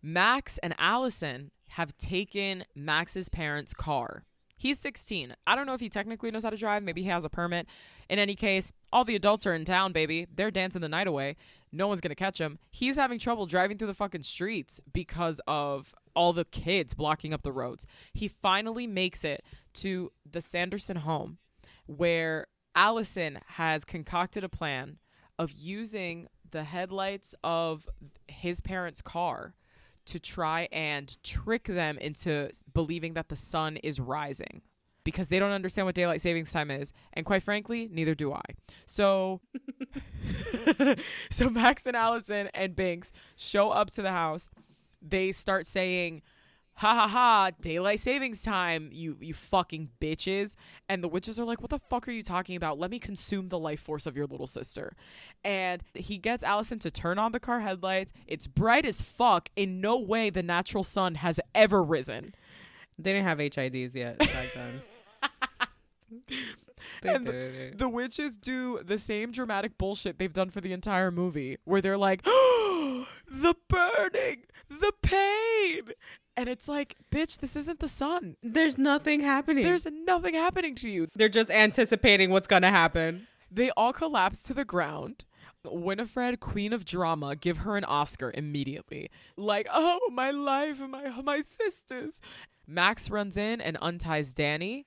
Max and Allison have taken Max's parents' car. He's 16. I don't know if he technically knows how to drive. Maybe he has a permit. In any case, all the adults are in town, baby. They're dancing the night away. No one's going to catch him. He's having trouble driving through the fucking streets because of all the kids blocking up the roads. He finally makes it to the Sanderson home, where Allison has concocted a plan of using the headlights of his parents' car to try and trick them into believing that the sun is rising, because they don't understand what daylight savings time is. And quite frankly, neither do I. So, so Max and Allison and Binks show up to the house. They start saying, ha ha ha, daylight savings time, you fucking bitches. And the witches are like, what the fuck are you talking about? Let me consume the life force of your little sister. And he gets Allison to turn on the car headlights. It's bright as fuck. In no way the natural sun has ever risen. They didn't have HIDs yet back then. The witches do the same dramatic bullshit they've done for the entire movie, where they're like, oh, the burning, the pain. And it's like, bitch, this isn't the sun. There's nothing happening. There's nothing happening to you. They're just anticipating what's going to happen. They all collapse to the ground. Winifred, queen of drama, give her an Oscar immediately. Like, oh, my life, my sisters. Max runs in and unties Danny.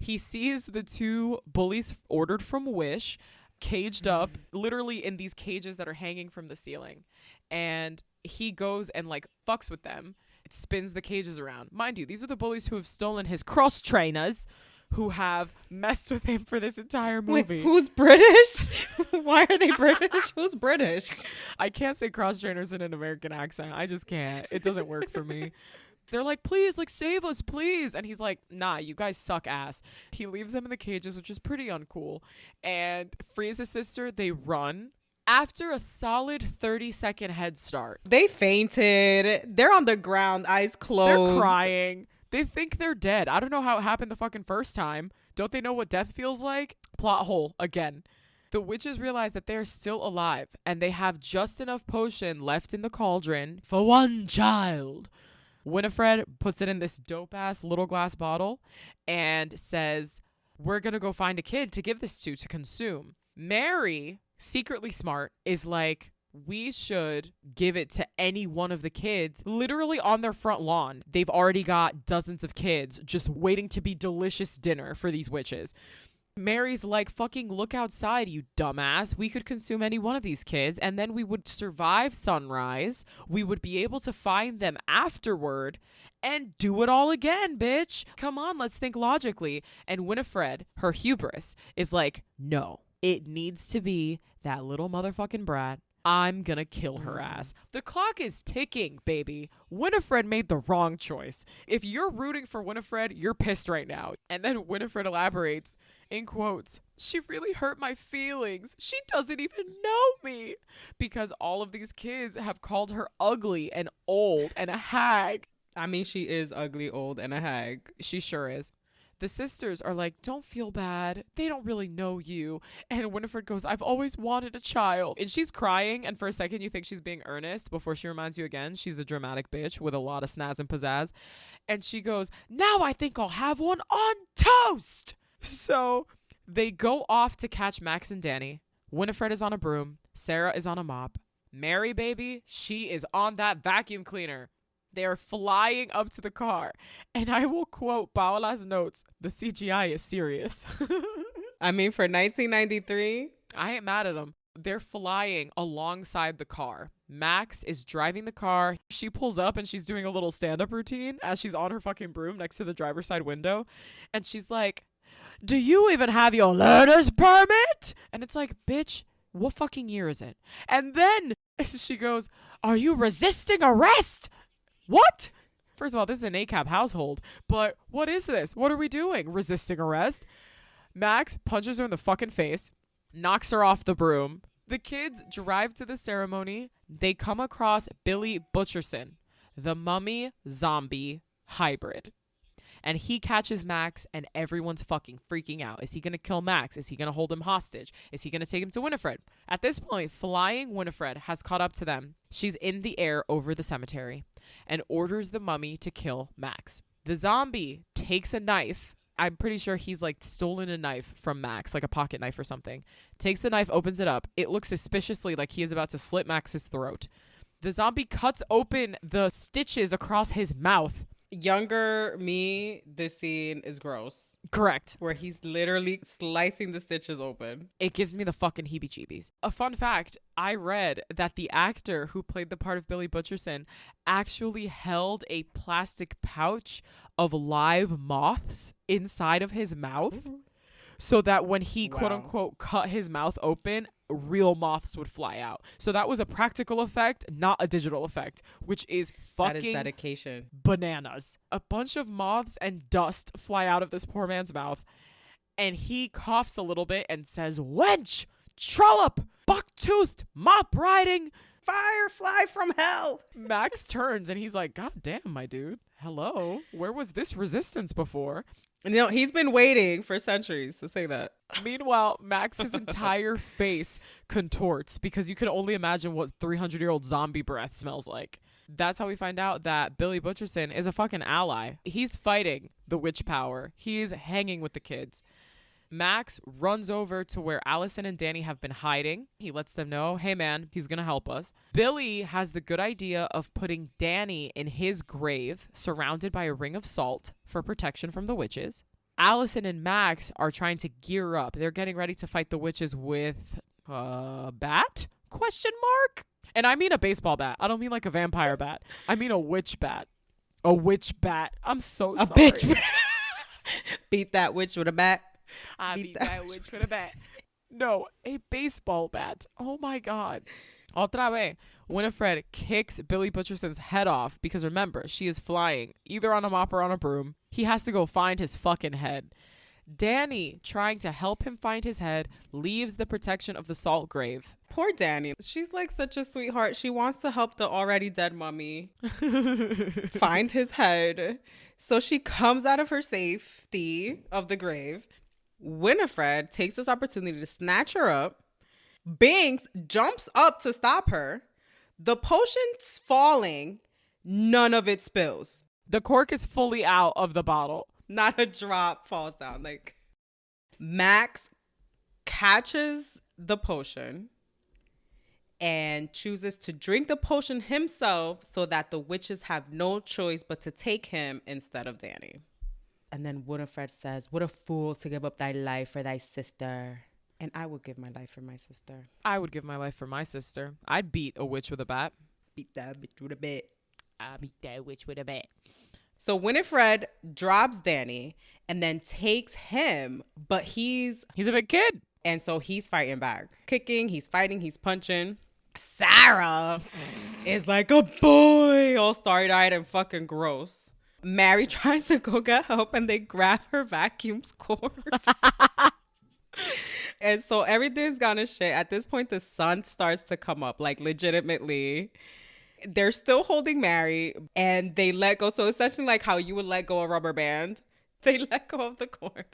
He sees the two bullies ordered from Wish caged up, literally in these cages that are hanging from the ceiling. And he goes and like fucks with them. It spins the cages around. Mind you, these are the bullies who have stolen his cross trainers, who have messed with him for this entire movie. Wait, who's British? Why are they British? Who's British? I can't say cross trainers in an American accent. I just can't. It doesn't work for me. They're like, please, like, save us, please. And he's like, nah, you guys suck ass. He leaves them in the cages, which is pretty uncool, and frees his sister. They run. After a solid 30-second head start. They fainted. They're on the ground, eyes closed. They're crying. They think they're dead. I don't know how it happened the fucking first time. Don't they know what death feels like? Plot hole again. The witches realize that they're still alive, and they have just enough potion left in the cauldron for one child. Winifred puts it in this dope-ass little glass bottle and says, we're going to go find a kid to give this to consume. Mary, secretly smart, is like, we should give it to any one of the kids literally on their front lawn. They've already got dozens of kids just waiting to be delicious dinner for these witches. Mary's like, fucking look outside, you dumbass. We could consume any one of these kids, and then we would survive sunrise. We would be able to find them afterward and do it all again, bitch. Come on, let's think logically. And Winifred, her hubris, is like, no, it needs to be that little motherfucking brat. I'm gonna kill her ass. The clock is ticking, baby. Winifred made the wrong choice. If you're rooting for Winifred, you're pissed right now. And then Winifred elaborates, in quotes, she really hurt my feelings. She doesn't even know me. Because all of these kids have called her ugly and old and a hag. I mean, she is ugly, old, and a hag. She sure is. The sisters are like, don't feel bad. They don't really know you. And Winifred goes, I've always wanted a child. And she's crying. And for a second, you think she's being earnest before she reminds you again. She's a dramatic bitch with a lot of snazz and pizzazz. And she goes, now I think I'll have one on toast. So they go off to catch Max and Danny. Winifred is on a broom. Sarah is on a mop. Mary, baby, she is on that vacuum cleaner. They are flying up to the car. And I will quote Paola's notes. The CGI is serious. I mean, for 1993. I ain't mad at them. They're flying alongside the car. Max is driving the car. She pulls up and she's doing a little stand-up routine as she's on her fucking broom next to the driver's side window. And she's like, do you even have your learner's permit? And it's like, bitch, what fucking year is it? And then she goes, are you resisting arrest? What? First of all, this is an ACAB household, but what is this? What are we doing? Resisting arrest? Max punches her in the fucking face, knocks her off the broom. The kids drive to the ceremony. They come across Billy Butcherson, the mummy zombie hybrid. And he catches Max, and everyone's fucking freaking out. Is he going to kill Max? Is he going to hold him hostage? Is he going to take him to Winifred? At this point, flying Winifred has caught up to them. She's in the air over the cemetery and orders the mummy to kill Max. The zombie takes a knife. I'm pretty sure he's like stolen a knife from Max, like a pocket knife or something. Takes the knife, opens it up. It looks suspiciously like he is about to slit Max's throat. The zombie cuts open the stitches across his mouth. Younger me, this scene is gross. Correct. Where he's literally slicing the stitches open. It gives me the fucking heebie-jeebies. A fun fact, I read that the actor who played the part of Billy Butcherson actually held a plastic pouch of live moths inside of his mouth so that when he quote-unquote cut his mouth open, real moths would fly out. So that was a practical effect, not a digital effect, which is fucking that is dedication. Bananas. A bunch of moths and dust fly out of this poor man's mouth, and he coughs a little bit and says, "Wench, trollop, buck-toothed, mop-riding, firefly from hell." Max turns and he's like, "God damn, my dude. Hello? Where was this resistance before?" No, he's been waiting for centuries to say that. Meanwhile, Max's entire face contorts because you can only imagine what 300-year-old zombie breath smells like. That's how we find out that Billy Butcherson is a fucking ally. He's fighting the witch power. He's hanging with the kids. Max runs over to where Allison and Danny have been hiding. He lets them know, hey man, he's gonna help us. Billy has the good idea of putting Danny in his grave, surrounded by a ring of salt for protection from the witches. Allison and Max are trying to gear up. They're getting ready to fight the witches with a bat? Question mark? And I mean a baseball bat. I don't mean like a vampire bat. I mean a witch bat. A witch bat. I'm so sorry. A bitch. Beat that witch with a bat. I beat that witch with a bat. No, a baseball bat. Oh my God. Otra vez, Winifred kicks Billy Butcherson's head off because remember, she is flying either on a mop or on a broom. He has to go find his fucking head. Danny, trying to help him find his head, leaves the protection of the salt grave. Poor Danny. She's like such a sweetheart. She wants to help the already dead mummy find his head. So she comes out of her safety of the grave. Winifred takes this opportunity to snatch her up. Binks jumps up to stop her. The potion's falling. None of it spills. The cork is fully out of the bottle. Not a drop falls down. Like, Max catches the potion and chooses to drink the potion himself so that the witches have no choice but to take him instead of Danny. And then Winifred says, "What a fool to give up thy life for thy sister." And I would give my life for my sister. I would give my life for my sister. I'd beat a witch with a bat. Beat that bitch with a bat. I beat that witch with a bat. So Winifred drops Danny and then takes him, but he's a big kid. And so he's fighting back. Kicking, he's fighting, he's punching. Sarah is like a boy, all starry-eyed and fucking gross. Mary tries to go get help and they grab her vacuum cord. And so everything's gone to shit. At this point, the sun starts to come up, like legitimately. They're still holding Mary and they let go. So essentially like how you would let go a rubber band. They let go of the cord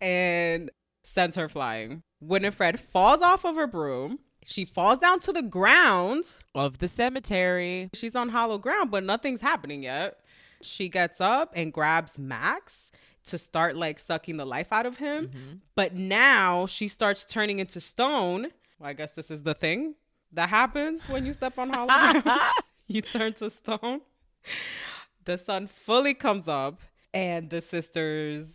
and sends her flying. Winifred falls off of her broom. She falls down to the ground of the cemetery. She's on hollow ground, but nothing's happening yet. She gets up and grabs Max to start like sucking the life out of him. Mm-hmm. But now she starts turning into stone. Well, I guess this is the thing that happens when you step on hollow ground. You turn to stone. The sun fully comes up and the sisters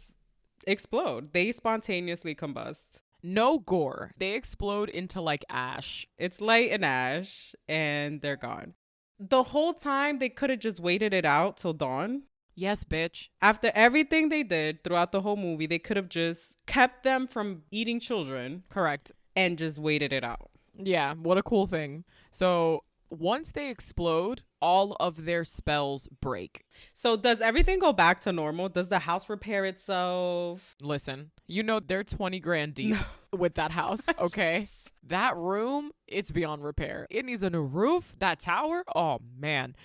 explode. They spontaneously combust. No gore. They explode into like ash. It's light and ash and they're gone. The whole time they could have just waited it out till dawn. Yes, bitch. After everything they did throughout the whole movie, they could have just kept them from eating children. Correct. And just waited it out. Yeah, what a cool thing. So once they explode, all of their spells break. So does everything go back to normal? Does the house repair itself? Listen, you know they're 20 grand deep with that house, okay? That room, it's beyond repair. It needs a new roof. That tower, oh man.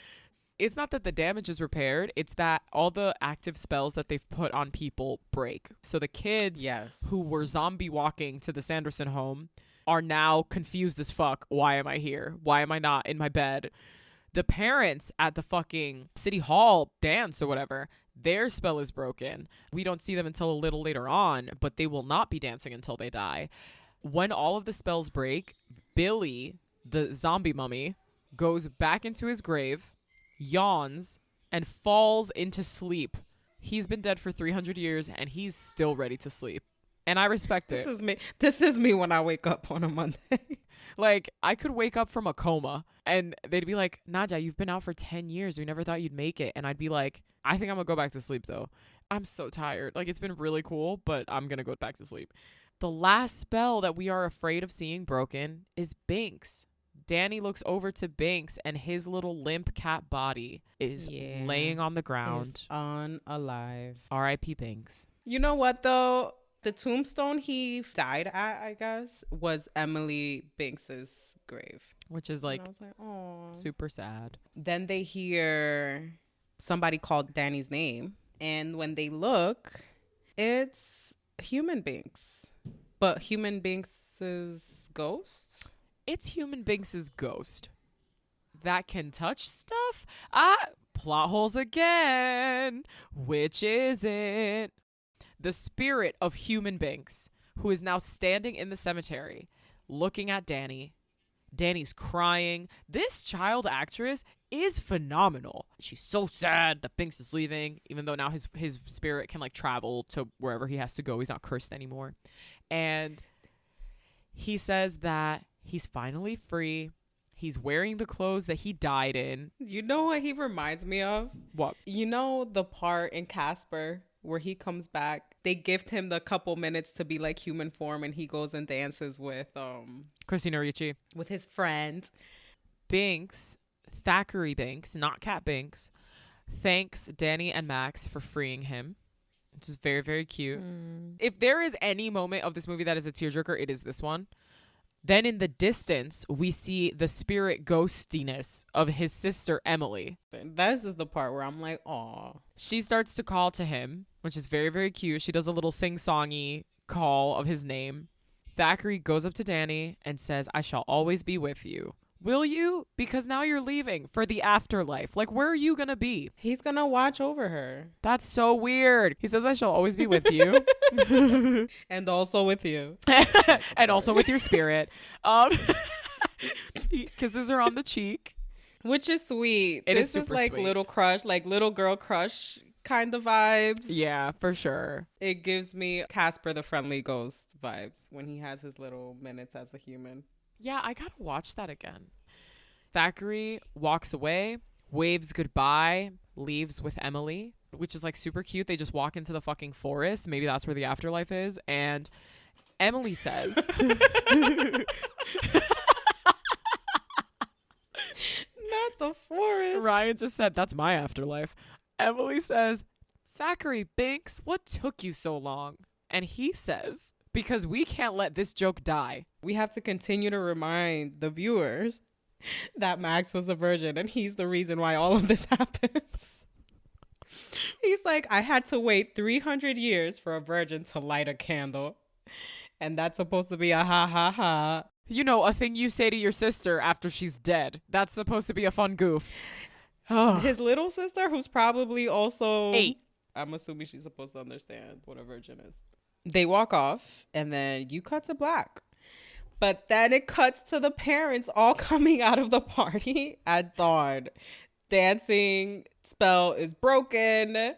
it's not that the damage is repaired. It's that all the active spells that they've put on people break. So the kids who were zombie walking to the Sanderson home are now confused as fuck. Why am I here? Why am I not in my bed? The parents at the fucking city hall dance or whatever, their spell is broken. We don't see them until a little later on, but they will not be dancing until they die. When all of the spells break, Billy, the zombie mummy, goes back into his grave, yawns, and falls into sleep. He's been dead for 300 years, and he's still ready to sleep. And I respect it. This is me when I wake up on a Monday. Like, I could wake up from a coma, and they'd be like, Nadhya, you've been out for 10 years. We never thought you'd make it. And I'd be like, I think I'm going to go back to sleep, though. I'm so tired. Like, it's been really cool, but I'm going to go back to sleep. The last spell that we are afraid of seeing broken is Binks. Danny looks over to Binks, and his little limp cat body is laying on the ground. Is unalive. R.I.P. Binks. You know what, though? The tombstone he died at, I guess, was Emily Binks's grave. Which is like, and I was like, oh, super sad. Then they hear somebody called Danny's name. And when they look, it's Human Binks. But Human Binks's ghost? It's Human Binks's ghost that can touch stuff. Plot holes again. Which is it? The spirit of Human Binks, who is now standing in the cemetery, looking at Danny. Danny's crying. This child actress is phenomenal. She's so sad that Binks is leaving, even though now his spirit can like travel to wherever he has to go. He's not cursed anymore. And he says that he's finally free. He's wearing the clothes that he died in. You know what he reminds me of? What? You know the part in Casper where he comes back? They gift him the couple minutes to be like human form, and he goes and dances with Christina Ricci. With his friend. Binks, Thackeray Binks, not Cat Binks, thanks Danny and Max for freeing him, which is very, very cute. If there is any moment of this movie that is a tearjerker, it is this one. Then in the distance, we see the spirit ghostiness of his sister, Emily. This is the part where I'm like, aw. She starts to call to him, which is very, very cute. She does a little sing-songy call of his name. Thackeray goes up to Danny and says, I shall always be with you. Will you? Because now you're leaving for the afterlife. Like, where are you going to be? He's going to watch over her. That's so weird. He says, I shall always be with you. And also with you. And also with your spirit. He kisses her on the cheek. Which is sweet. This is like sweet. Little crush, like little girl crush kind of vibes. Yeah, for sure. It gives me Casper the Friendly Ghost vibes when he has his little minutes as a human. Yeah, I gotta watch that again. Thackeray walks away, waves goodbye, leaves with Emily, which is like super cute. They just walk into the fucking forest. Maybe that's where the afterlife is. And Emily says... Not the forest. Ryan just said, that's my afterlife. Emily says, Thackeray Binks, what took you so long? And he says... Because we can't let this joke die. We have to continue to remind the viewers that Max was a virgin, and he's the reason why all of this happens. He's like, I had to wait 300 years for a virgin to light a candle. And that's supposed to be a ha ha ha. You know, a thing you say to your sister after she's dead. That's supposed to be a fun goof. His little sister, who's probably also 8. I'm assuming she's supposed to understand what a virgin is. They walk off, and then you cut to black. But then it cuts to the parents all coming out of the party at dawn. Dancing spell is broken.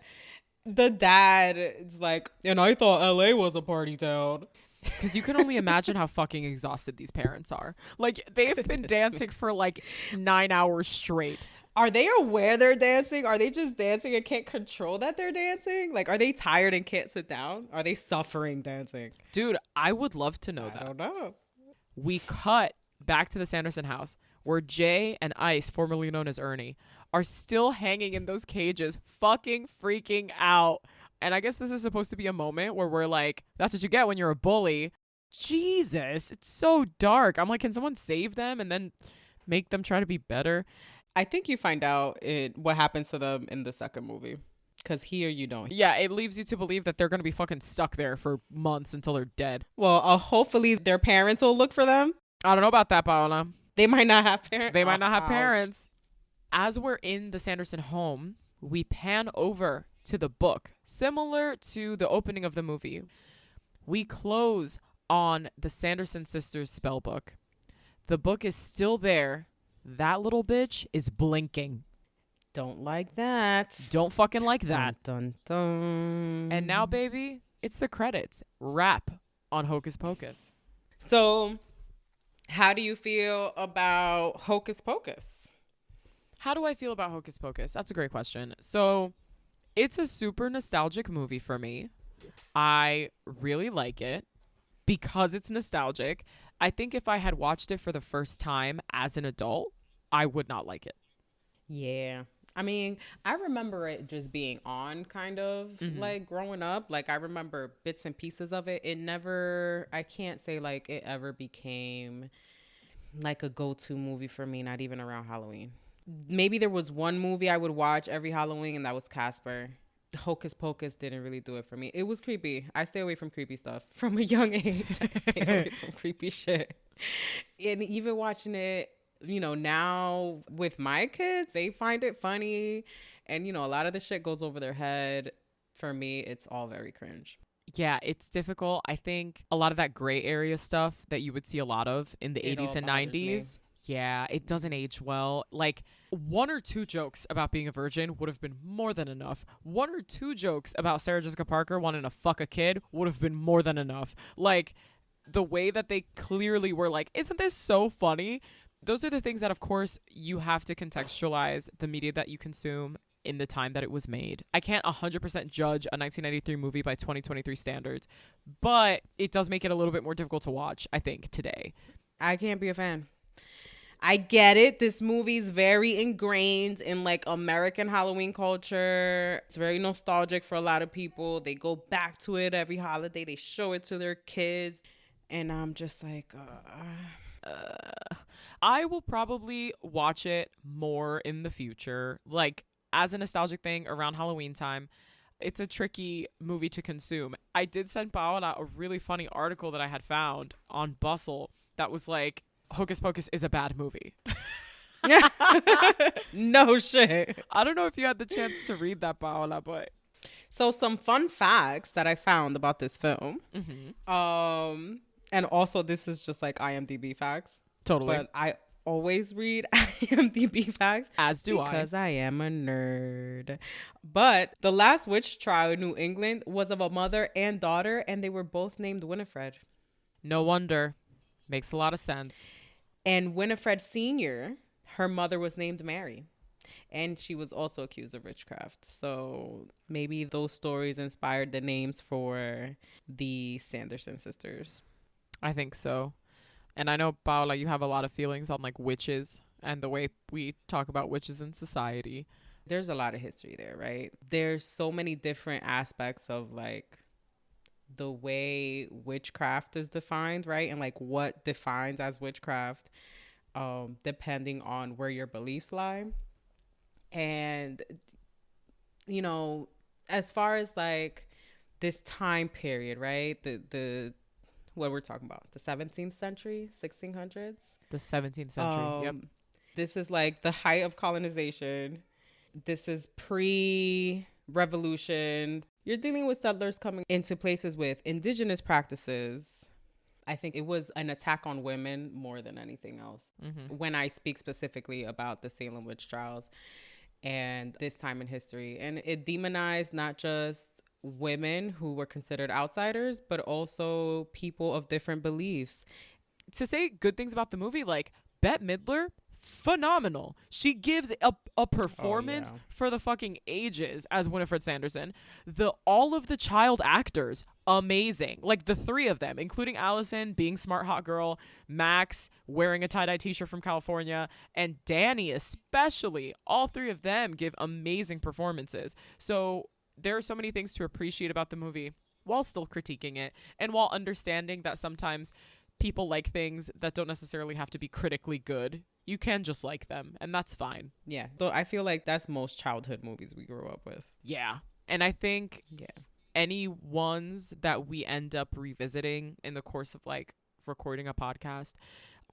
The dad is like, and I thought LA was a party town. Because you can only imagine how fucking exhausted these parents are. Like, they've been dancing for like 9 hours straight. Are they aware they're dancing? Are they just dancing and can't control that they're dancing? Like, are they tired and can't sit down? Are they suffering dancing? Dude, I would love to know that. I don't know. We cut back to the Sanderson house where Jay and Ice, formerly known as Ernie, are still hanging in those cages, fucking freaking out. And I guess this is supposed to be a moment where we're like, that's what you get when you're a bully. Jesus, it's so dark. I'm like, can someone save them and then make them try to be better? I think you find out what happens to them in the second movie. Because here you don't. Yeah, it leaves you to believe that they're going to be fucking stuck there for months until they're dead. Well, hopefully their parents will look for them. I don't know about that, Paola. They might not have parents. They might not have Ouch. parents. As we're in the Sanderson home, we pan over to the book, similar to the opening of the movie. We close on the Sanderson sisters spell book. The book is still there. That little bitch is blinking. Don't like that. Don't fucking like that. Dun, dun, dun. And now, baby, it's the credits. Wrap on Hocus Pocus. So, how do you feel about Hocus Pocus? How do I feel about Hocus Pocus? That's a great question. So, it's a super nostalgic movie for me. I really like it because it's nostalgic. I think if I had watched it for the first time as an adult, I would not like it. Yeah. I mean, I remember it just being on kind of like growing up. Like I remember bits and pieces of it. I can't say like it ever became like a go-to movie for me, not even around Halloween. Maybe there was one movie I would watch every Halloween and that was Casper. Hocus Pocus didn't really do it for me. It was creepy. I stay away from creepy stuff from a young age. I stay away from creepy shit. And even watching it, now with my kids, they find it funny. And, a lot of the shit goes over their head. For me, it's all very cringe. Yeah, it's difficult. I think a lot of that gray area stuff that you would see a lot of in the 80s and 90s. Yeah, it doesn't age well. Like, one or two jokes about being a virgin would have been more than enough. One or two jokes about Sarah Jessica Parker wanting to fuck a kid would have been more than enough. Like, the way that they clearly were like, isn't this so funny? Those are the things that, of course, you have to contextualize the media that you consume in the time that it was made. I can't 100% judge a 1993 movie by 2023 standards, but it does make it a little bit more difficult to watch, I think, today. I can't be a fan. I get it. This movie's very ingrained in like American Halloween culture. It's very nostalgic for a lot of people. They go back to it every holiday. They show it to their kids. And I'm just like, I will probably watch it more in the future. Like, as a nostalgic thing around Halloween time, it's a tricky movie to consume. I did send Paola a really funny article that I had found on Bustle that was like, Hocus Pocus is a bad movie. No shit. I don't know if you had the chance to read that, Paola, but... So some fun facts that I found about this film. And also this is just like IMDb facts. Totally. But I always read IMDb facts. As do I. Because I am a nerd. But the last witch trial in New England was of a mother and daughter, and they were both named Winifred. No wonder. Makes a lot of sense. And Winifred Sr., her mother was named Mary. And she was also accused of witchcraft. So maybe those stories inspired the names for the Sanderson sisters. I think so. And I know, Paola, you have a lot of feelings on like witches and the way we talk about witches in society. There's a lot of history there, right? There's so many different aspects of like the way witchcraft is defined, right? And like what defines as witchcraft, depending on where your beliefs lie. And, as far as like this time period, right? The what we're talking about, the 17th century, 1600s. The 17th century, yep. This is like the height of colonization. This is pre-revolution. You're dealing with settlers coming into places with indigenous practices. I think it was an attack on women more than anything else. When I speak specifically about the Salem witch trials and this time in history. And it demonized not just women who were considered outsiders, but also people of different beliefs. To say good things about the movie, like Bette Midler, phenomenal. She gives a performance for the fucking ages as Winifred Sanderson. All of the child actors, amazing. Like the three of them, including Allison being smart hot girl, Max wearing a tie-dye t-shirt from California, and Danny especially. All three of them give amazing performances. So there are so many things to appreciate about the movie while still critiquing it and while understanding that sometimes people like things that don't necessarily have to be critically good. You can just like them, and that's fine. Yeah. Though I feel like that's most childhood movies we grew up with. Yeah. And I think any ones that we end up revisiting in the course of like recording a podcast,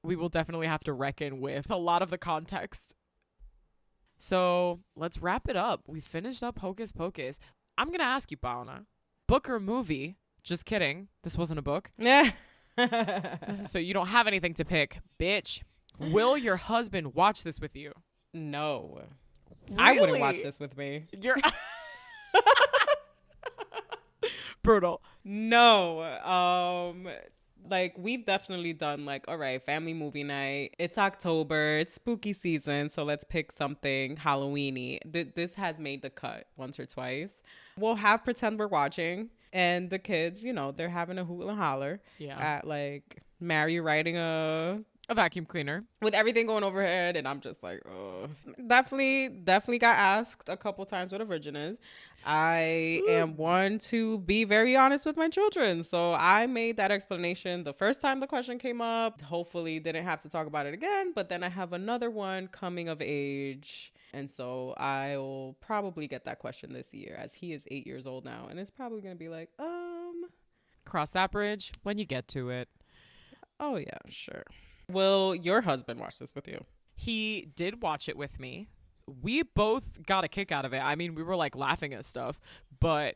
we will definitely have to reckon with a lot of the context. So let's wrap it up. We finished up Hocus Pocus. I'm going to ask you, Paola, book or movie? Just kidding. This wasn't a book. Yeah. So you don't have anything to pick. Bitch, will your husband watch this with you? No. Really? I wouldn't watch this with me. You're brutal. No. Like, we've definitely done like, all right, family movie night. It's October. It's spooky season. So let's pick something Halloween-y. This has made the cut once or twice. We'll have pretend we're watching. And the kids, you know, they're having a hoot and holler at like Mary riding a vacuum cleaner with everything going over her head. And I'm just like, oh, definitely got asked a couple times what a virgin is. I am one to be very honest with my children. So I made that explanation the first time the question came up. Hopefully didn't have to talk about it again. But then I have another one coming of age. And so I'll probably get that question this year as he is 8 years old now. And it's probably going to be like, cross that bridge when you get to it. Oh, yeah, sure. Will your husband watch this with you? He did watch it with me. We both got a kick out of it. I mean, we were like laughing at stuff, but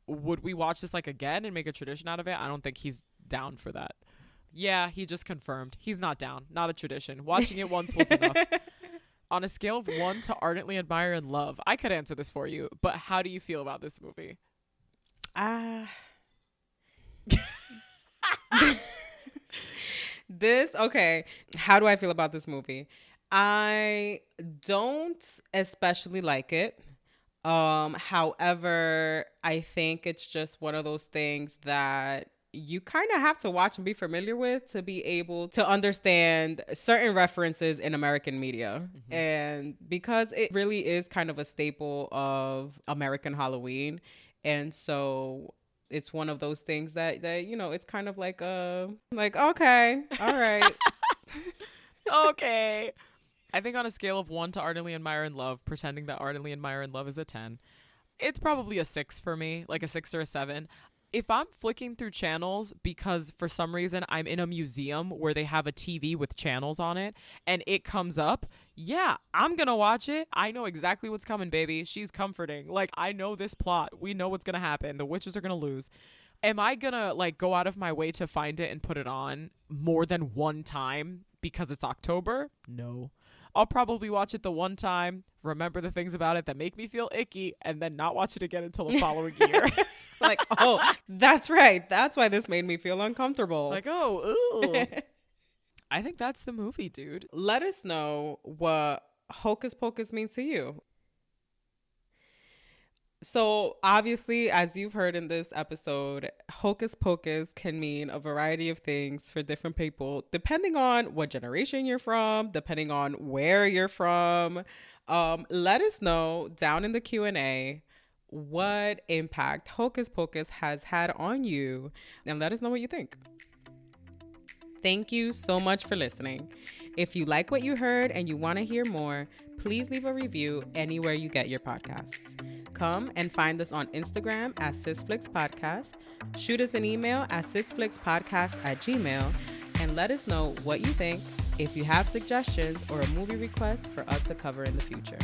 would we watch this like again and make a tradition out of it? I don't think he's down for that. Yeah, he just confirmed. He's not down. Not a tradition. Watching it once was enough. On a scale of 1 to ardently admire and love, I could answer this for you, but how do you feel about this movie? Okay. How do I feel about this movie? I don't especially like it. However, I think it's just one of those things that you kind of have to watch and be familiar with to be able to understand certain references in American media. Mm-hmm. And because it really is kind of a staple of American Halloween. And so it's one of those things that you know, it's kind of like okay, all right. Okay. I think on a scale of 1 to ardently admire and love, pretending that ardently admire and love is a 10, it's probably a 6 for me, like a 6 or a 7. If I'm flicking through channels because for some reason I'm in a museum where they have a TV with channels on it and it comes up, yeah, I'm going to watch it. I know exactly what's coming, baby. She's comforting. Like, I know this plot. We know what's going to happen. The witches are going to lose. Am I going to like go out of my way to find it and put it on more than one time because it's October? No. I'll probably watch it the one time, remember the things about it that make me feel icky, and then not watch it again until the following year. Like, oh, that's right. That's why this made me feel uncomfortable. Like, oh, ooh. I think that's the movie, dude. Let us know what Hocus Pocus means to you. So obviously, as you've heard in this episode, Hocus Pocus can mean a variety of things for different people, depending on what generation you're from, depending on where you're from. Let us know down in the Q&A what impact Hocus Pocus has had on you, and let us know what you think. Thank you so much for listening. If you like what you heard and you want to hear more, please leave a review anywhere you get your podcasts. Come and find us on Instagram at SisFlixPodcast. Shoot us an email at sisflixpodcast@gmail.com and let us know what you think, if you have suggestions or a movie request for us to cover in the future.